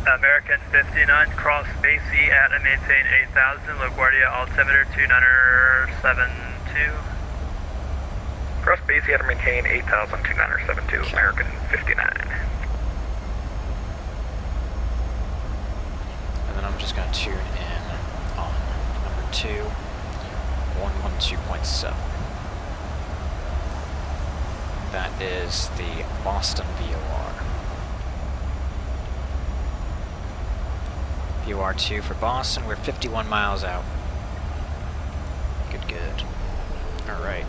American 59, cross Basie at and maintain 8,000, LaGuardia altimeter 2972. Cross Basie at and maintain 8,000, 2972, American 59. And then I'm just going to tune in on number 2, 112.7. That is the Boston VOR. VOR2 for Boston, we're 51 miles out. Good, good. Alright.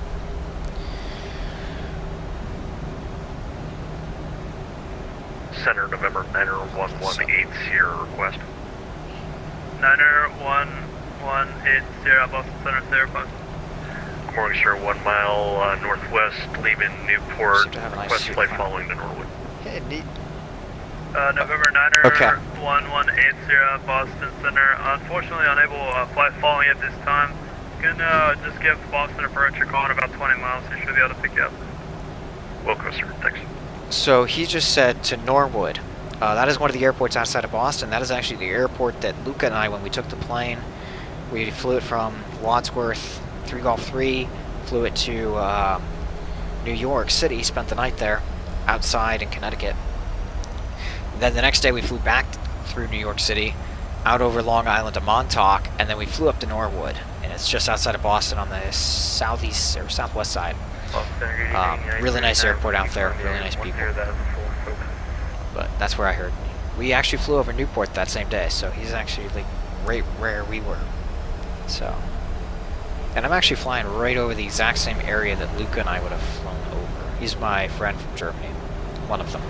Center November 91180 request. 91180, Boston Center, Sierra Post. Morning, sir, 1 mile northwest, leaving Newport. Request flight following to Norwood. Yeah, neat. November 91180, Boston Center. Unfortunately, unable to fly following at this time. You can just give Boston approach a call in about 20 miles. He should be able to pick you up. Welcome, sir. Thanks. So he just said to Norwood. That is one of the airports outside of Boston. That is actually the airport that Luca and I, when we took the plane, we flew it from Wadsworth, 3 Golf 3, flew it to New York City, spent the night there, outside in Connecticut. Then the next day we flew back through New York City, out over Long Island to Montauk, and then we flew up to Norwood. And it's just outside of Boston on the southeast or southwest side. Really nice airport out there, really nice people. But that's where I heard. We actually flew over Newport that same day, so he's actually like right where we were. So, and I'm actually flying right over the exact same area that Luca and I would have flown over. He's my friend from Germany, one of them.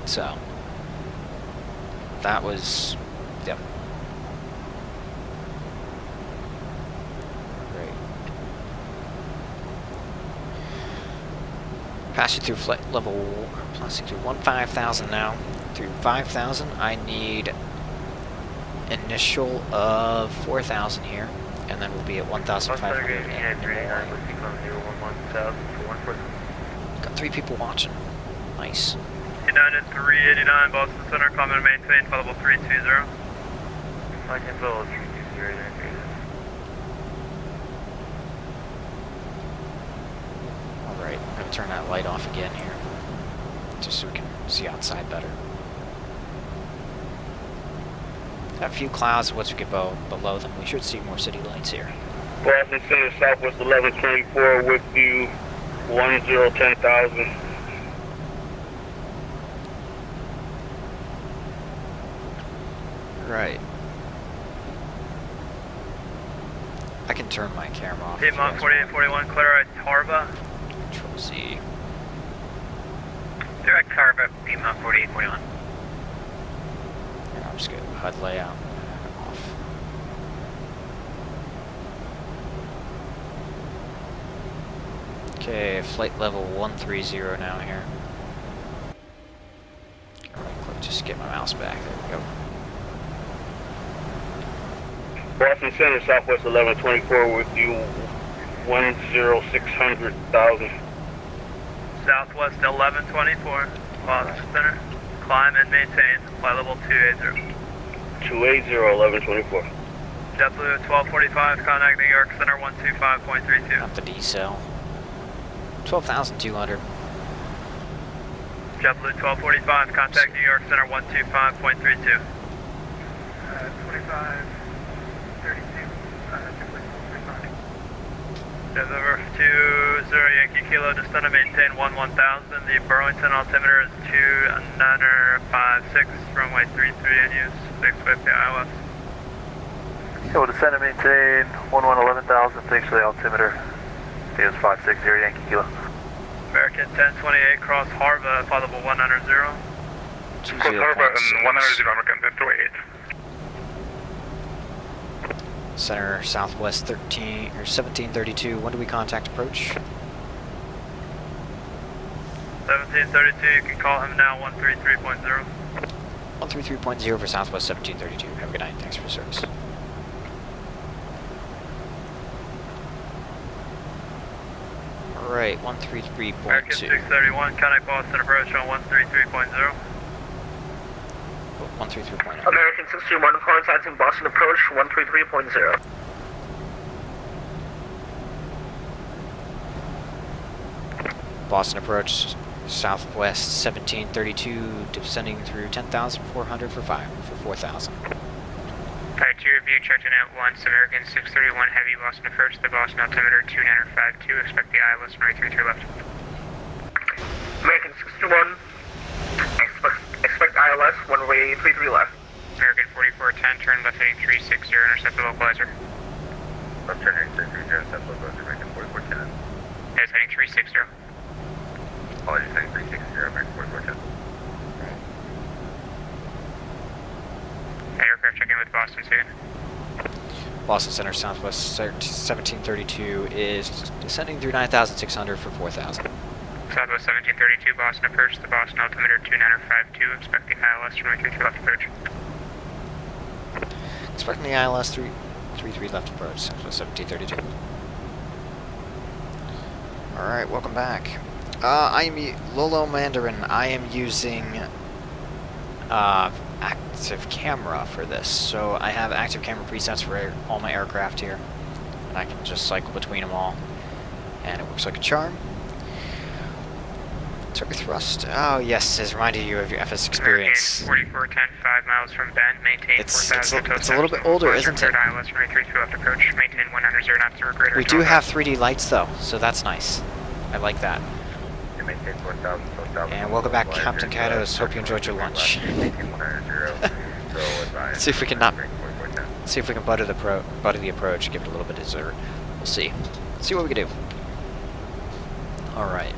So, that was, yep. Great. Passing through flight level, passing through 15,000 now. Through 5,000, I need initial of 4,000 here, and then we'll be at 1,500. Got 3 people watching. Nice. United 389, Boston Center, comment and maintain, flight level 320. I can follow 320. Alright, I'm going to turn that light off again here, just so we can see outside better. Got a few clouds once we get below them. We should see more city lights here. Boston Center, Southwest 1124 with you, 10,000. Right. I can turn my camera off. Piedmont 4841, clear at Tarva. Control Z. Direct Tarva, Piedmont 4841. And I'm just going to HUD layout off. Okay, flight level 130 now here. Right click, just get my mouse back. There we go. Boston Center, Southwest 1124 with you, 10,600,000. Southwest 1124, Boston Center, climb and maintain, flight level 280. 280, 1124. JetBlue 1245, contact New York Center 125.32. Not the decel. 12,200. JetBlue 1245, contact New York Center 125.32. 25, 32, JetBlue 1245. November 20 Yankee Kilo, descend and maintain 1000. The Burlington altimeter is 2956, runway 33 in use. Thanks for the ILS. Yeah, we'll descend and maintain 11,000. Thanks for the altimeter. Is 560 Yankee Kilo. American 1028, cross Harva, followable 190. Cross Harva and 190, American 1028. Center Southwest 1732. When do we contact approach? 1732, you can call him now, 133.0. 133.0 for Southwest 1732. Have a good night. Thanks for service. Alright, 133.2. American 631, contact Boston approach on 133.0. 133.0. American 631, contacting Boston approach 133.0. Boston approach, Southwest 1732, descending through 10,400 for 4,000. Alright, to review, checked in at once, American 631 heavy, Boston approach, the Boston altimeter 2952, expect the ILS runway 33 left. American 621, expect ILS, runway 33 left. American 4410, turn left heading 360, intercept the localizer. Left turn heading 330, intercept localizer, American 4410. Yes, heading 360. Apologies, heading 360, American 4410. Aircraft checking with Boston soon. Boston Center Southwest 1732 is descending through 9,600 for 4,000. Southwest 1732, Boston approach, the Boston altimeter 2952, expect the ILS runway 33 left approach. Expecting the ILS 33 left approach, Southwest 1732. Alright, welcome back. I am Lolo Mandarin. I am using active camera for this. So I have active camera presets for all my aircraft here. And I can just cycle between them all. And it works like a charm. Target thrust. Oh yes, it's reminded you of your FS experience. 4410, 5 miles from Bend, maintain 4,000. It's a little bit older, isn't it? ILS runway 33 left approach, maintain 100 knots or greater. We do have 3D lights though, so that's nice. I like that. And welcome back, Captain Kaitos. Hope you enjoyed your lunch. See if we can butter the approach, give it a little bit of dessert. We'll see. See what we can do. All right.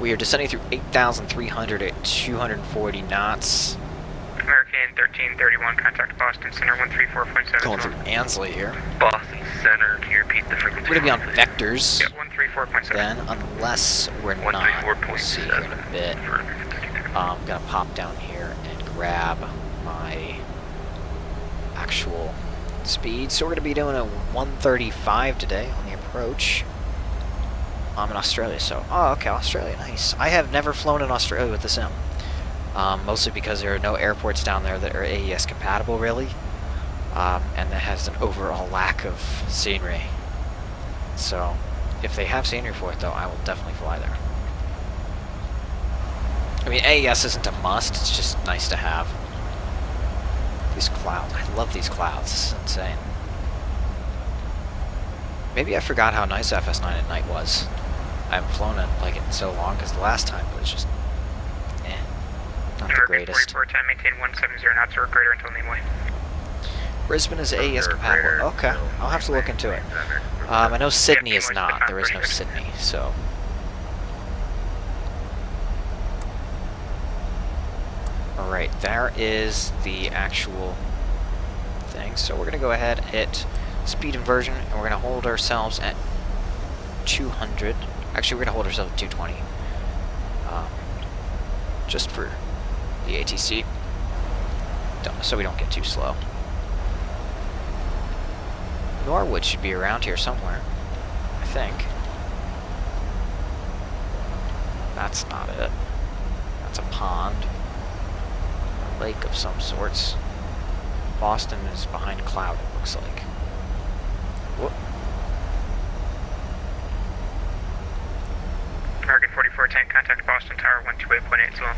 We are descending through 8,300 at 240 knots. American 1331, contact Boston Center 134.7. Going through Ansley here. Boston Center, can you repeat the frequency? We're going to be on vectors. Yeah, 134.7. Then, unless we're not, we'll see here in a bit. I'm going to pop down here and grab my actual speed. So we're going to be doing a 135 today on the approach. I'm in Australia, so... Oh, okay, Australia, nice. I have never flown in Australia with the sim. Mostly because there are no airports down there that are AES compatible, really. And that has an overall lack of scenery. So, if they have scenery for it, though, I will definitely fly there. I mean, AES isn't a must, it's just nice to have. These clouds, I love these clouds, this is insane. Maybe I forgot how nice FS9 at night was. I haven't flown it like it in so long, because the last time it was just, not the greatest. 4410, maintain 170 knots or greater until Nimoy. Brisbane is AES compatible. Okay, I'll have to look into it. I know Sydney is not. There is no Sydney, so. Alright, there is the actual thing. So we're going to go ahead, hit speed inversion, and we're going to hold ourselves at 200. Actually, we're going to hold ourselves at 220. Just for the ATC, so we don't get too slow. Norwood should be around here somewhere, I think. That's not it. That's a pond. A lake of some sorts. Boston is behind cloud, it looks like. Whoop. American 4410, contact Boston Tower 128.8 long.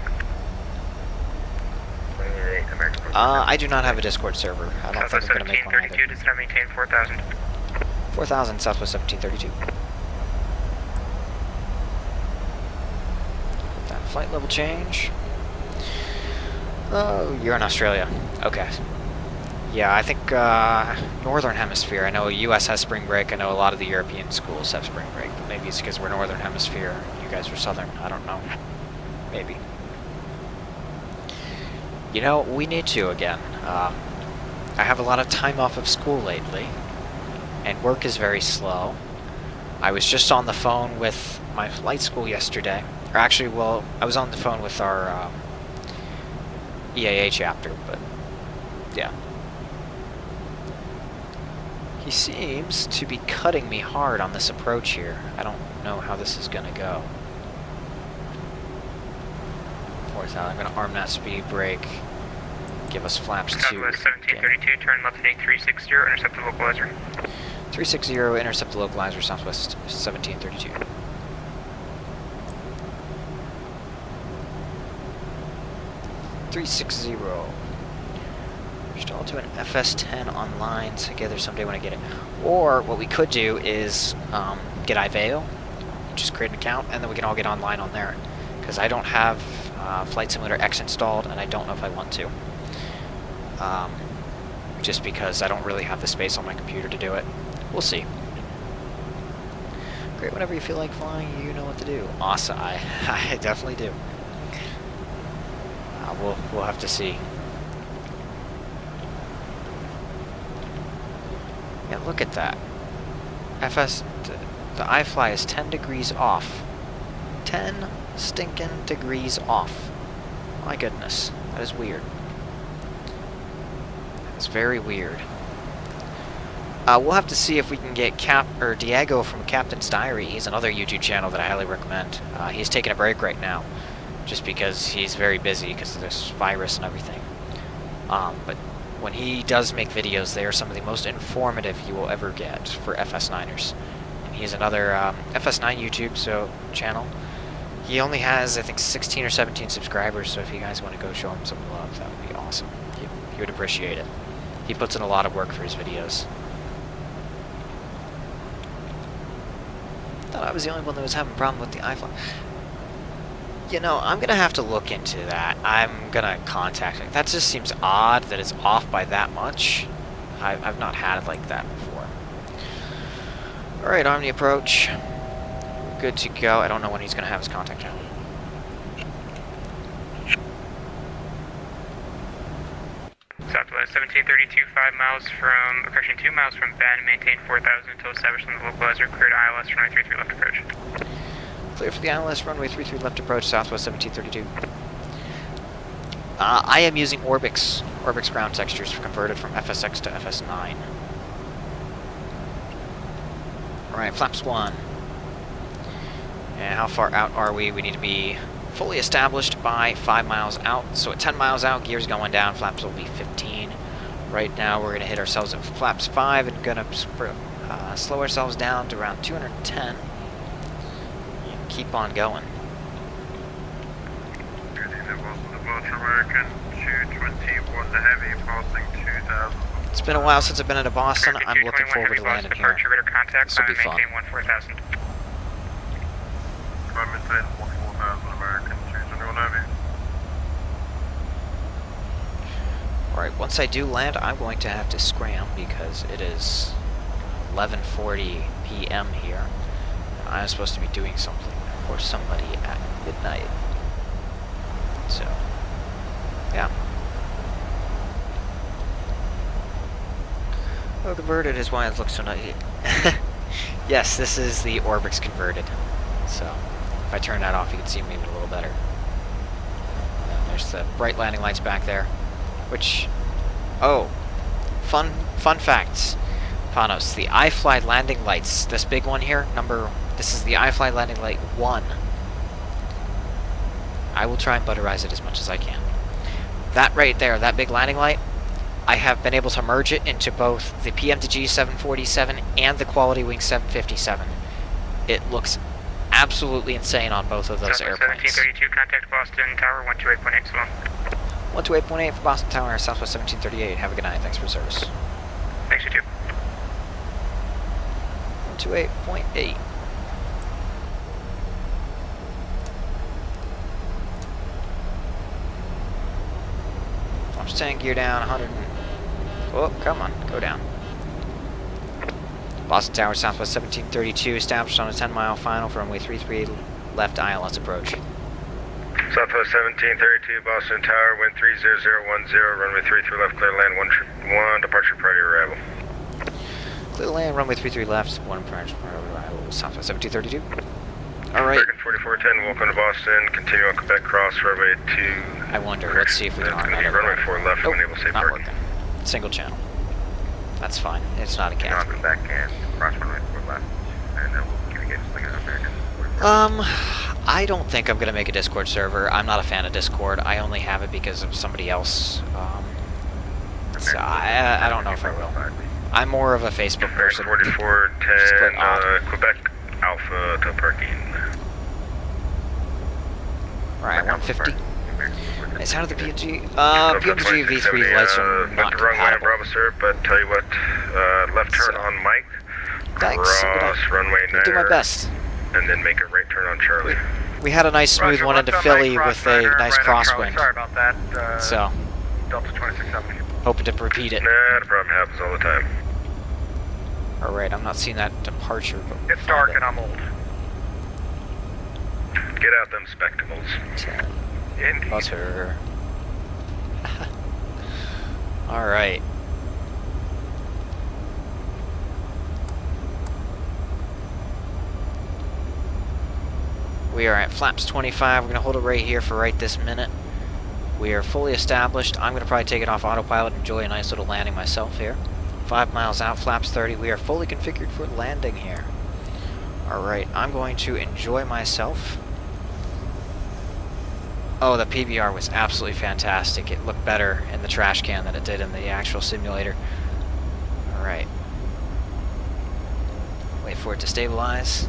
28 American. I do not have a Discord server. I don't think I'm going to make one either. 1732, does not maintain 4,000. 4,000, Southwest 1732. That flight level change. Oh, you're in Australia. Okay. Yeah, I think Northern Hemisphere. I know US has spring break. I know a lot of the European schools have spring break. But maybe it's because we're Northern Hemisphere. You guys are Southern. I don't know. Maybe. You know, we need to again. I have a lot of time off of school lately, and work is very slow. I was just on the phone with my flight school yesterday. Or actually, well, I was on the phone with our EAA chapter, but yeah. He seems to be cutting me hard on this approach here. I don't know how this is going to go. 4,000, I'm going to arm that speed brake. Give us flaps 2. Southwest 1732, turn left at 8360, intercept the localizer. 360, intercept the localizer, Southwest 1732. Install to an FS10 online together someday when I get it. Or what we could do is get Iveo, just create an account, and then we can all get online on there. Because I don't have Flight Simulator X installed, and I don't know if I want to. Just because I don't really have the space on my computer to do it. We'll see. Great, whenever you feel like flying, you know what to do. Awesome, I definitely do. We'll have to see. Yeah, look at that. The iFly is 10 degrees off. 10 stinking degrees off. My goodness, that is weird. It's very weird. We'll have to see if we can get Diego from Captain's Diary. He's another YouTube channel that I highly recommend. He's taking a break right now, just because he's very busy because of this virus and everything. But when he does make videos, they are some of the most informative you will ever get for FS9ers. And he's another FS9 YouTube channel. He only has, I think, 16 or 17 subscribers, so if you guys want to go show him some love, that would be awesome. He would appreciate it. He puts in a lot of work for his videos. I thought I was the only one that was having a problem with the iPhone. You know, I'm going to have to look into that. I'm going to contact him. That just seems odd that it's off by that much. I've not had it like that before. Alright, on the approach. We're good to go. I don't know when he's going to have his contact channel. Southwest 1732, 5 miles from, correction, 2 miles from Bend, maintain 4,000 until established on the localizer, cleared ILS, runway 33 left approach. Clear for the ILS, runway 33 left approach, Southwest 1732. I am using Orbix ground textures converted from FSX to FS9. Alright, flaps 1. And how far out are we? We need to be fully established by 5 miles out. So at 10 miles out, gears going down, flaps will be 15. Right now we're going to hit ourselves at flaps 5 and going to slow ourselves down to around 210. And keep on going. American 221 the heavy passing 2,000. It's been a while since I've been into Boston. I'm looking forward to landing here. This will be fun. Alright, once I do land, I'm going to have to scram because it is 11:40 p.m. here. I'm supposed to be doing something for somebody at midnight. So, yeah. Oh, converted is why it looks so nice. Yes, this is the Orbix converted. So, if I turn that off, you can see maybe a little better. And then there's the bright landing lights back there. Which, oh, fun facts. Panos, the iFly landing lights, this big one here, this is the iFly landing light 1. I will try and butterize it as much as I can. That right there, that big landing light, I have been able to merge it into both the PMDG 747 and the Quality Wing 757. It looks absolutely insane on both of those airplanes. 1732, contact Boston Tower, 128.8 slow. 128.8 for Boston Tower, Southwest 1738. Have a good night. Thanks for service. Thanks, you too. 128.8. I'm staying gear down 100. Oh, come on, go down. Boston Tower, Southwest 1732, established on a 10-mile final for runway 33 left ILS approach. Southwest 1732, Boston Tower, wind 30010, runway 33 left, clear land, 1 departure prior to arrival. Clear land, runway 33 left, 1 prior to arrival, Southwest 1732. Alright. American 4410, welcome to Boston, continue on Quebec, cross runway 2. I wonder, let's see if we can arm that. Runway 4 left, oh, enable safe not parking. working. Single channel. That's fine, it's not a Continue on cap. Quebec and cross runway 4 left, and then we'll give you guys a American 44. I don't think I'm going to make a Discord server. I'm not a fan of Discord. I only have it because of somebody else. So I don't know if I will. I'm more of a Facebook person. 4410, Quebec Alpha to parking. Alright, 150. It's out of the PNG. PNG V3 lights are not the wrong way on compatible. Bravo, sir, but tell you what, left turn on Mike. Thanks. Cross runway 9. Do my best. And then make a right turn on Charlie. We had a nice smooth one into Philly with a nice crosswind. Sorry about that. So, Delta 2670. hoping to repeat it. Nah, the problem happens all the time. Alright, I'm not seeing that departure. But It's dark and I'm old. Get out them spectacles. Indeed. Butter. Alright. We are at flaps 25. We're going to hold it right here for right this minute. We are fully established. I'm going to probably take it off autopilot and enjoy a nice little landing myself here. 5 miles out, flaps 30. We are fully configured for landing here. Alright, I'm going to enjoy myself. Oh, the PBR was absolutely fantastic. It looked better in the trash can than it did in the actual simulator. Alright. Wait for it to stabilize.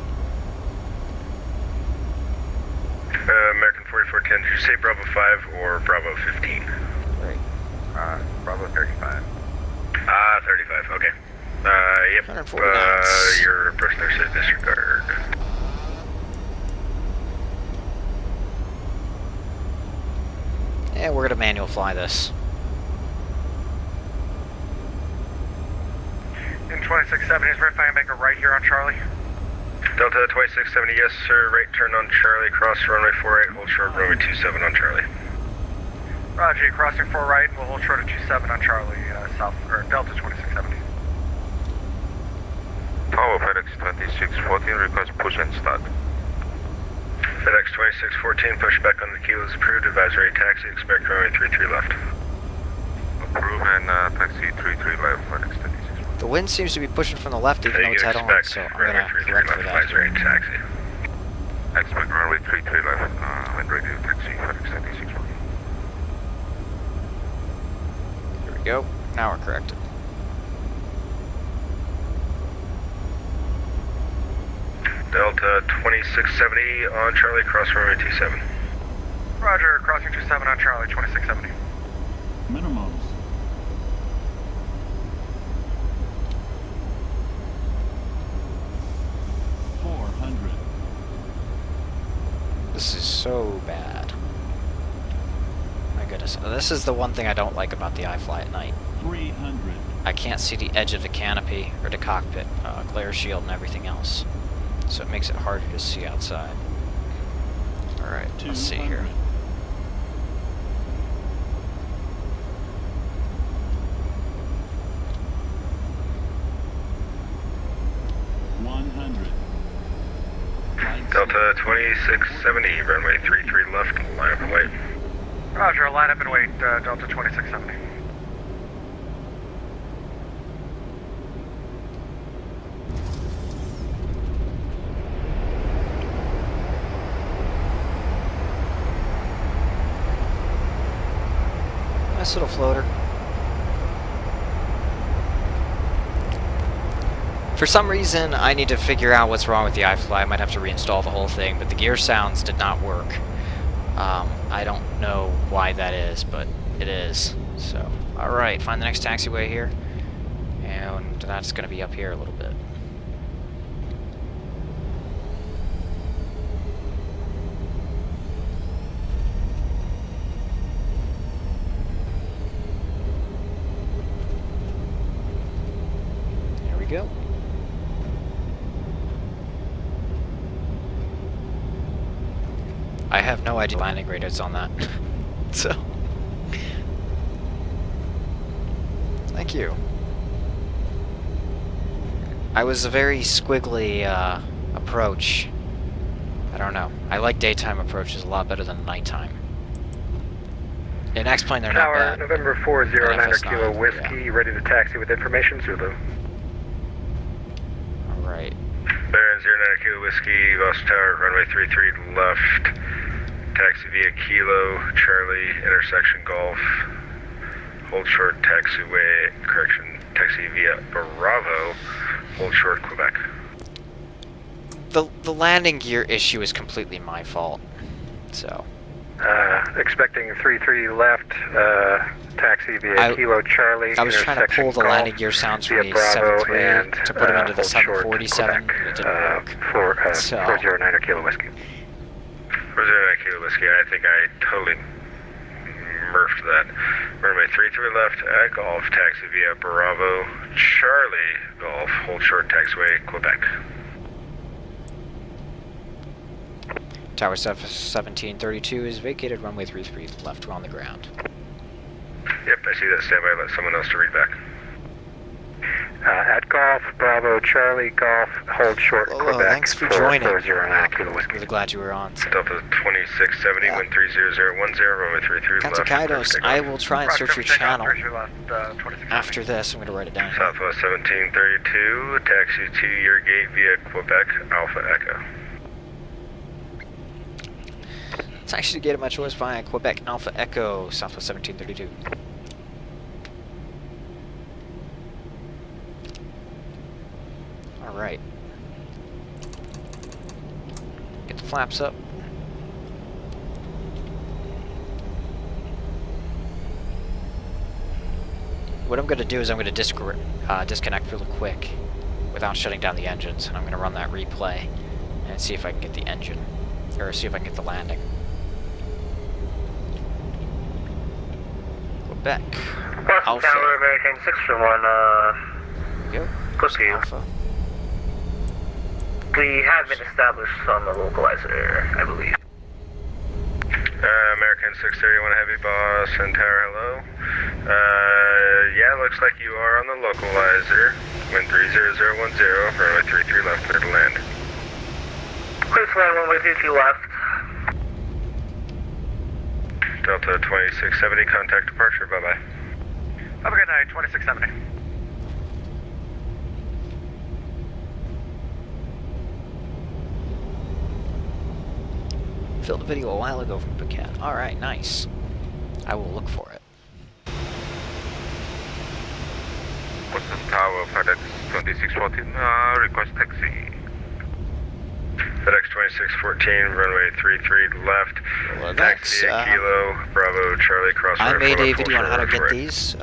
American 4410, did you say Bravo 5 or Bravo 15? Right. Bravo 35. 35, okay. Yep. 140 knots. Your person there says disregard. Yeah, we're going to manual fly this. In 2670 is verifying make a right here on Charlie. Delta 2670, yes sir, right turn on Charlie, cross runway 48, hold short runway 27 on Charlie. Roger, crossing 4 right, we'll hold short at 27 on Charlie, south, or Delta 2670. Tower FedEx 2614, request push and start. FedEx 2614, push back on the kilos approved, advisory taxi, expect runway 33 left. Approve and taxi 33 left, FedEx 2614. The wind seems to be pushing from the left even though it's head on, so I'm going to correct for that. Advisory taxi. Expect runway 33 left, and ready to taxi, FedEx 2614. Here we go. Now we're corrected. Delta 2670 on Charlie, cross runway 27. Roger, crossing 27 on Charlie, 2670. Minimums. This is so bad. My goodness. This is the one thing I don't like about the iFly at night. 300. I can't see the edge of the canopy or the cockpit, glare shield and everything else. So it makes it harder to see outside. Alright, let's see here. 100. Delta 2670, runway 33 left, line up and wait. Roger, line up and wait, Delta 2670. Nice little floater. For some reason, I need to figure out what's wrong with the iFly. I might have to reinstall the whole thing, but the gear sounds did not work. I don't know why that is, but it is. So, alright, find the next taxiway here. And that's going to be up here a little bit. There we go. I have no idea landing rate is on that. So, thank you. I was a very squiggly approach. I don't know. I like daytime approaches a lot better than nighttime. In X-Plane, they're not Tower, bad. November 409 FS9, Kilo Whiskey, yeah. ready to taxi with information, Zulu. Alright. Baron 09 Kilo Whiskey, Boston Tower, runway 33 left. Taxi via Kilo, Charlie, intersection Golf. Hold short, taxiway, correction, taxi via Bravo. Hold short, Quebec. The landing gear issue is completely my fault. So. Expecting 33 left, taxi via Kilo Charlie. I was trying to pull the landing gear sounds from the 73 to put them into the 747, but it didn't work. 409 Kilo Whiskey. 409 Kilo Whiskey, I think I totally murphed that. Runway 33 left at Golf, taxi via Bravo, Charlie, Golf, hold short, taxiway, Quebec. Tower 1732 is vacated, runway 33 left, we're on the ground. Yep, I see that. Stand by, let someone else to read back. At Golf, Bravo, Charlie, Golf, hold short, Quebec. Thanks for joining. 409 Kilo Whiskey. Really glad you were on. So. Delta 2670, 130010, runway 33 left. Kaidos, I will try and search your channel. After this, I'm going to write it down. Southwest 1732, taxi to your gate via Quebec, Alpha Echo. It's actually gated my choice via Quebec Alpha Echo, Southwest 1732. Alright. Get the flaps up. What I'm going to do is I'm going to disconnect really quick without shutting down the engines. And I'm going to run that replay and see if I can get the engine, or see if I can get the landing. Quebec. Alpha. Tower, American 641, Go. Whiskey. Alpha. We have been established on the localizer, I believe. American 631 Heavy, Boston Tower, hello. Yeah, looks like you are on the localizer. Wind 30010, runway 33 left, clear to land. Clear to land, runway 33 left. Delta 2670, contact departure, bye-bye. Have a good night, 2670. Filmed a video a while ago from Phuket. Alright, nice. I will look for it. Boston Tower, FedEx 2614, request taxi. FedEx 2614, runway 33 left. Well, taxi via Kilo, Bravo, Charlie, crosswalk. I made a video on how to get these.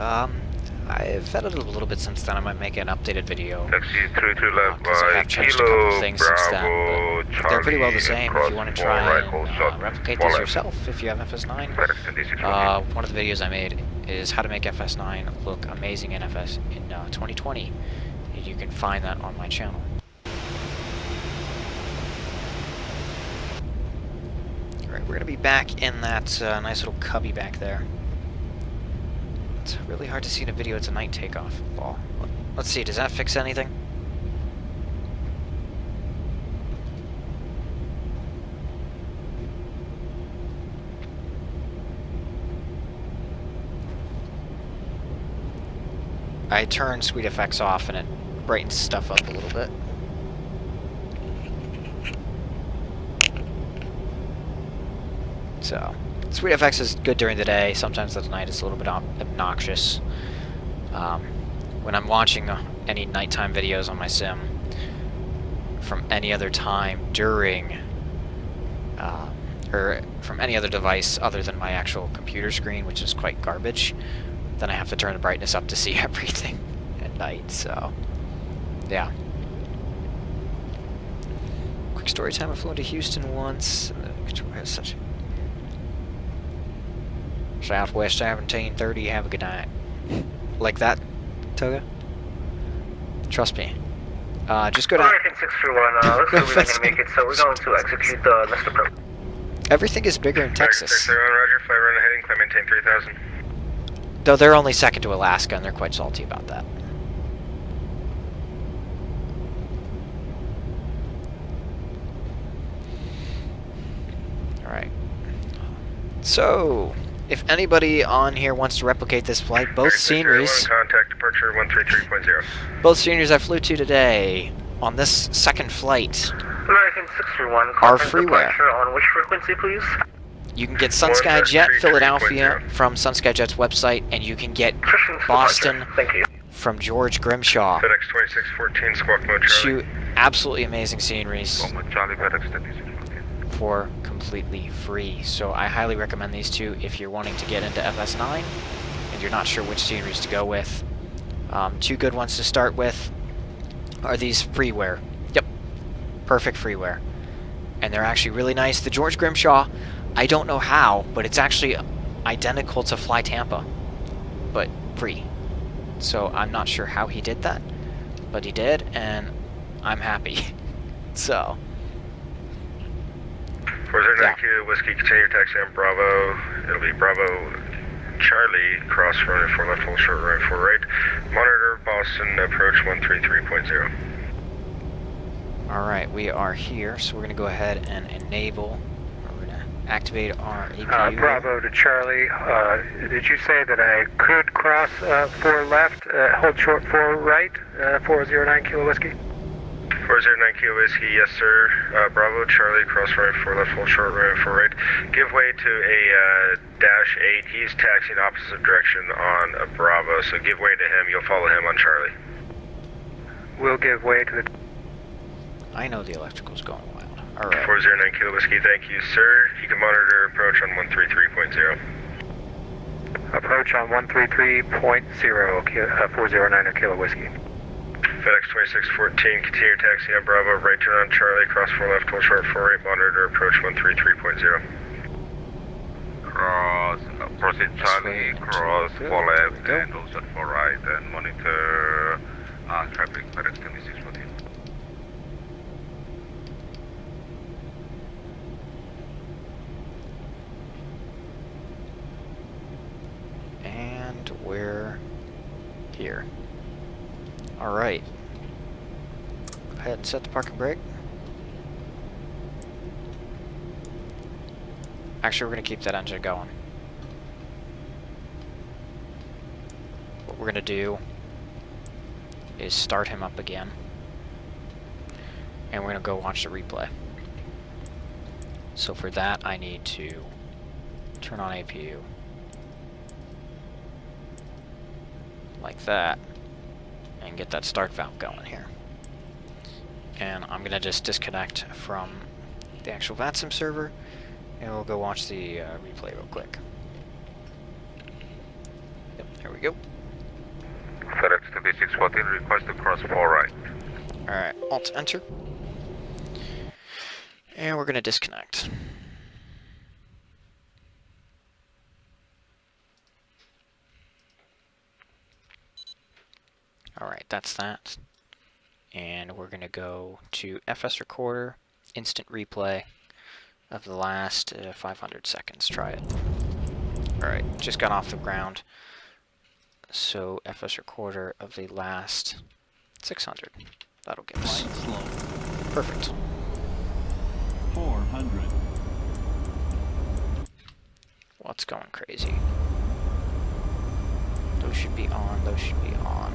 I've edited a little bit since then. I might make an updated video. Taxi 33 left Because I by have changed Kilo, a couple things since then. Bravo, But they're pretty well the Charlie, same if you want to try and replicate these yourself if you have FS9. One of the videos I made is how to make FS9 look amazing in 2020. And you can find that on my channel. Alright, we're going to be back in that nice little cubby back there. It's really hard to see in a video. It's a night takeoff. Well, let's see, does that fix anything? I turned SweetFX off and it brightens stuff up a little bit. So, SweetFX is good during the day. Sometimes at night it's a little bit obnoxious. When I'm watching any nighttime videos on my sim from any other time during or from any other device other than my actual computer screen, which is quite garbage, then I have to turn the brightness up to see everything at night, so yeah. Quick story time, I flew into Houston once. Such Southwest 1730, have a good night. Like that, Toga? Trust me. Just go down. American 631, looks like we're going to make it, so we're going to execute the next approach. Everything is bigger in Texas. 631, roger, fly run heading, climb maintain 3000. Though they're only second to Alaska, and they're quite salty about that. Alright. So, if anybody on here wants to replicate this flight, both sceneries... Contact departure 133.0. Both sceneries I flew to today, on this second flight, American 631, are freeware. on which frequency, please? You can get Sunsky Jet Philadelphia from Sunsky Jet's website, and you can get Boston from George Grimshaw. FedEx 2614, squawk mode Charlie. Two absolutely amazing sceneries for completely free. So I highly recommend these two if you're wanting to get into FS9 and you're not sure which sceneries to go with. Two good ones to start with are these freeware. Yep, perfect freeware. And they're actually really nice. The George Grimshaw, I don't know how, but it's actually identical to Fly Tampa, but free. So I'm not sure how he did that, but he did, and I'm happy. So. 409 Kilo Whiskey, continue taxi on Bravo. It'll be Bravo Charlie, cross runway 4 left, hold short runway 4 right. Monitor Boston, approach 133.0. Alright, we are here, so we're going to go ahead and enable, we're going to activate our APU. Bravo to Charlie, did you say that I could cross 4 left, hold short 4 right, 409 Kilo Whiskey? 409 Kilo Whiskey, yes sir. Bravo Charlie, cross runway 4 left, hold short runway 4 right. Give way to a dash 8. He's taxiing opposite direction on a Bravo, so give way to him. You'll follow him on Charlie. We'll give way to the... I know the electrical's going wild. Alright. 409 Kilo Whiskey, thank you sir. You can monitor approach on 133.0. Approach on 133.0, 409 Kilo Whiskey. FedEx 2614, continue taxi on Bravo, right turn on Charlie, cross 4 left, hold short 4 right, monitor approach 133.0. Cross, proceed Charlie, cross 4 left, and also 4 right, and monitor traffic, FedEx 2614. And we're here. Alright. Go ahead and set the parking brake. Actually, we're going to keep that engine going. What we're going to do is start him up again. And we're going to go watch the replay. So for that, I need to turn on APU. Like that. And get that start valve going here. And I'm going to just disconnect from the actual VATSIM server, and we'll go watch the replay real quick. Yep, there we go. FedEx 2614, request to cross 4 right. Alright, Alt Enter. And we're going to disconnect. Alright, that's that. And we're going to go to FS Recorder, instant replay of the last 500 seconds. Try it. Alright, just got off the ground. So FS Recorder of the last 600. That'll give us. Perfect. 400. What's going crazy? Those should be on, those should be on.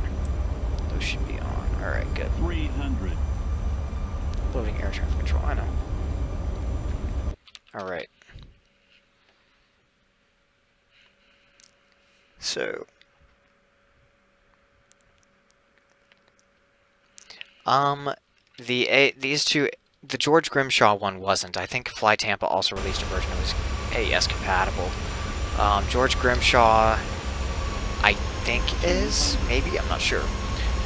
Those should be on. Alright, good. 300. Loading air traffic control, I know. Alright. So. These two The George Grimshaw one wasn't. I think Fly Tampa also released a version that was AES compatible. George Grimshaw, I think is, maybe, I'm not sure.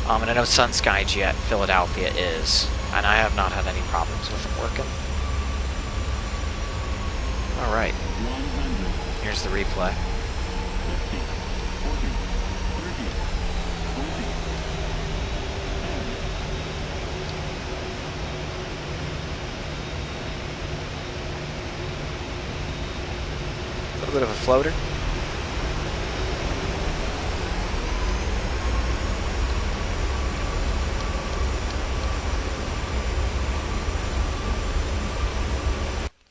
And I know Sun Sky Jet Philadelphia is, and I have not had any problems with them working. Alright, here's the replay. A little bit of a floater.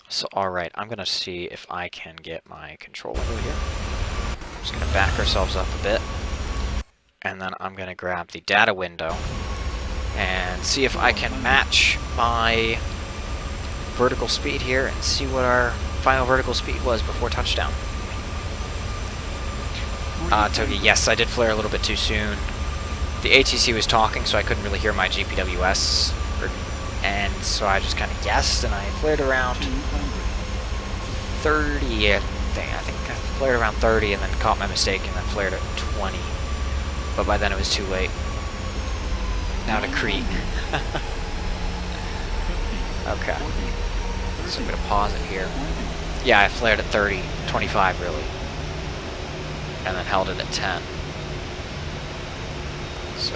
So, alright, I'm going to see if I can get my control window here. Just going to back ourselves up a bit. And then I'm going to grab the data window and see if I can match my vertical speed here and see what our final vertical speed was before touchdown. Togi, yes, I did flare a little bit too soon. The ATC was talking, so I couldn't really hear my GPWS. And so I just kind of guessed, and I flared around 30, I think I flared around 30 and then caught my mistake and then flared at 20. But by then it was too late. Now to Crete. Okay. So I'm going to pause it here. Yeah, I flared at 30, 25 really. And then held it at 10. So.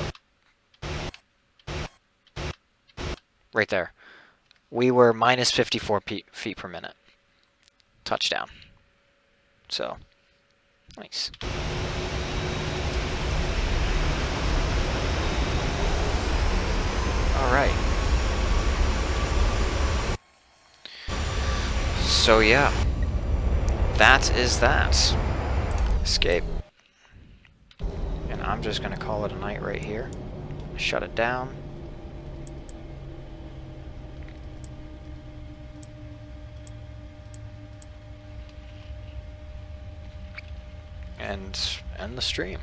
Right there. We were minus 54 feet per minute. Touchdown. So, nice. Alright. So yeah. That is that. Escape. And I'm just going to call it a night right here. Shut it down. And end the stream.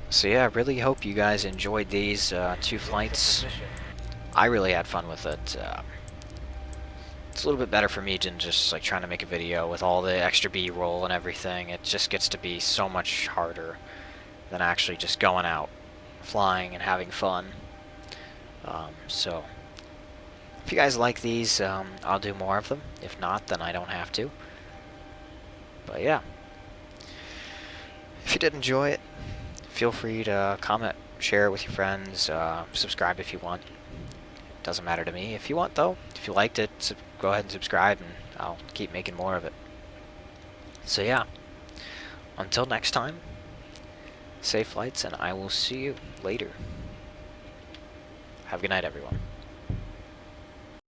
So yeah, I really hope you guys enjoyed these 2 flights. I really had fun with it. It's a little bit better for me than just like trying to make a video with all the extra B-roll and everything. It just gets to be so much harder than actually just going out, flying and having fun. So if you guys like these, I'll do more of them. If not, then I don't have to. But yeah. If you did enjoy it, feel free to comment, share it with your friends, subscribe if you want. It doesn't matter to me. If you want, though, if you liked it, go ahead and subscribe, and I'll keep making more of it. So yeah. Until next time, safe flights, and I will see you later. Have a good night, everyone.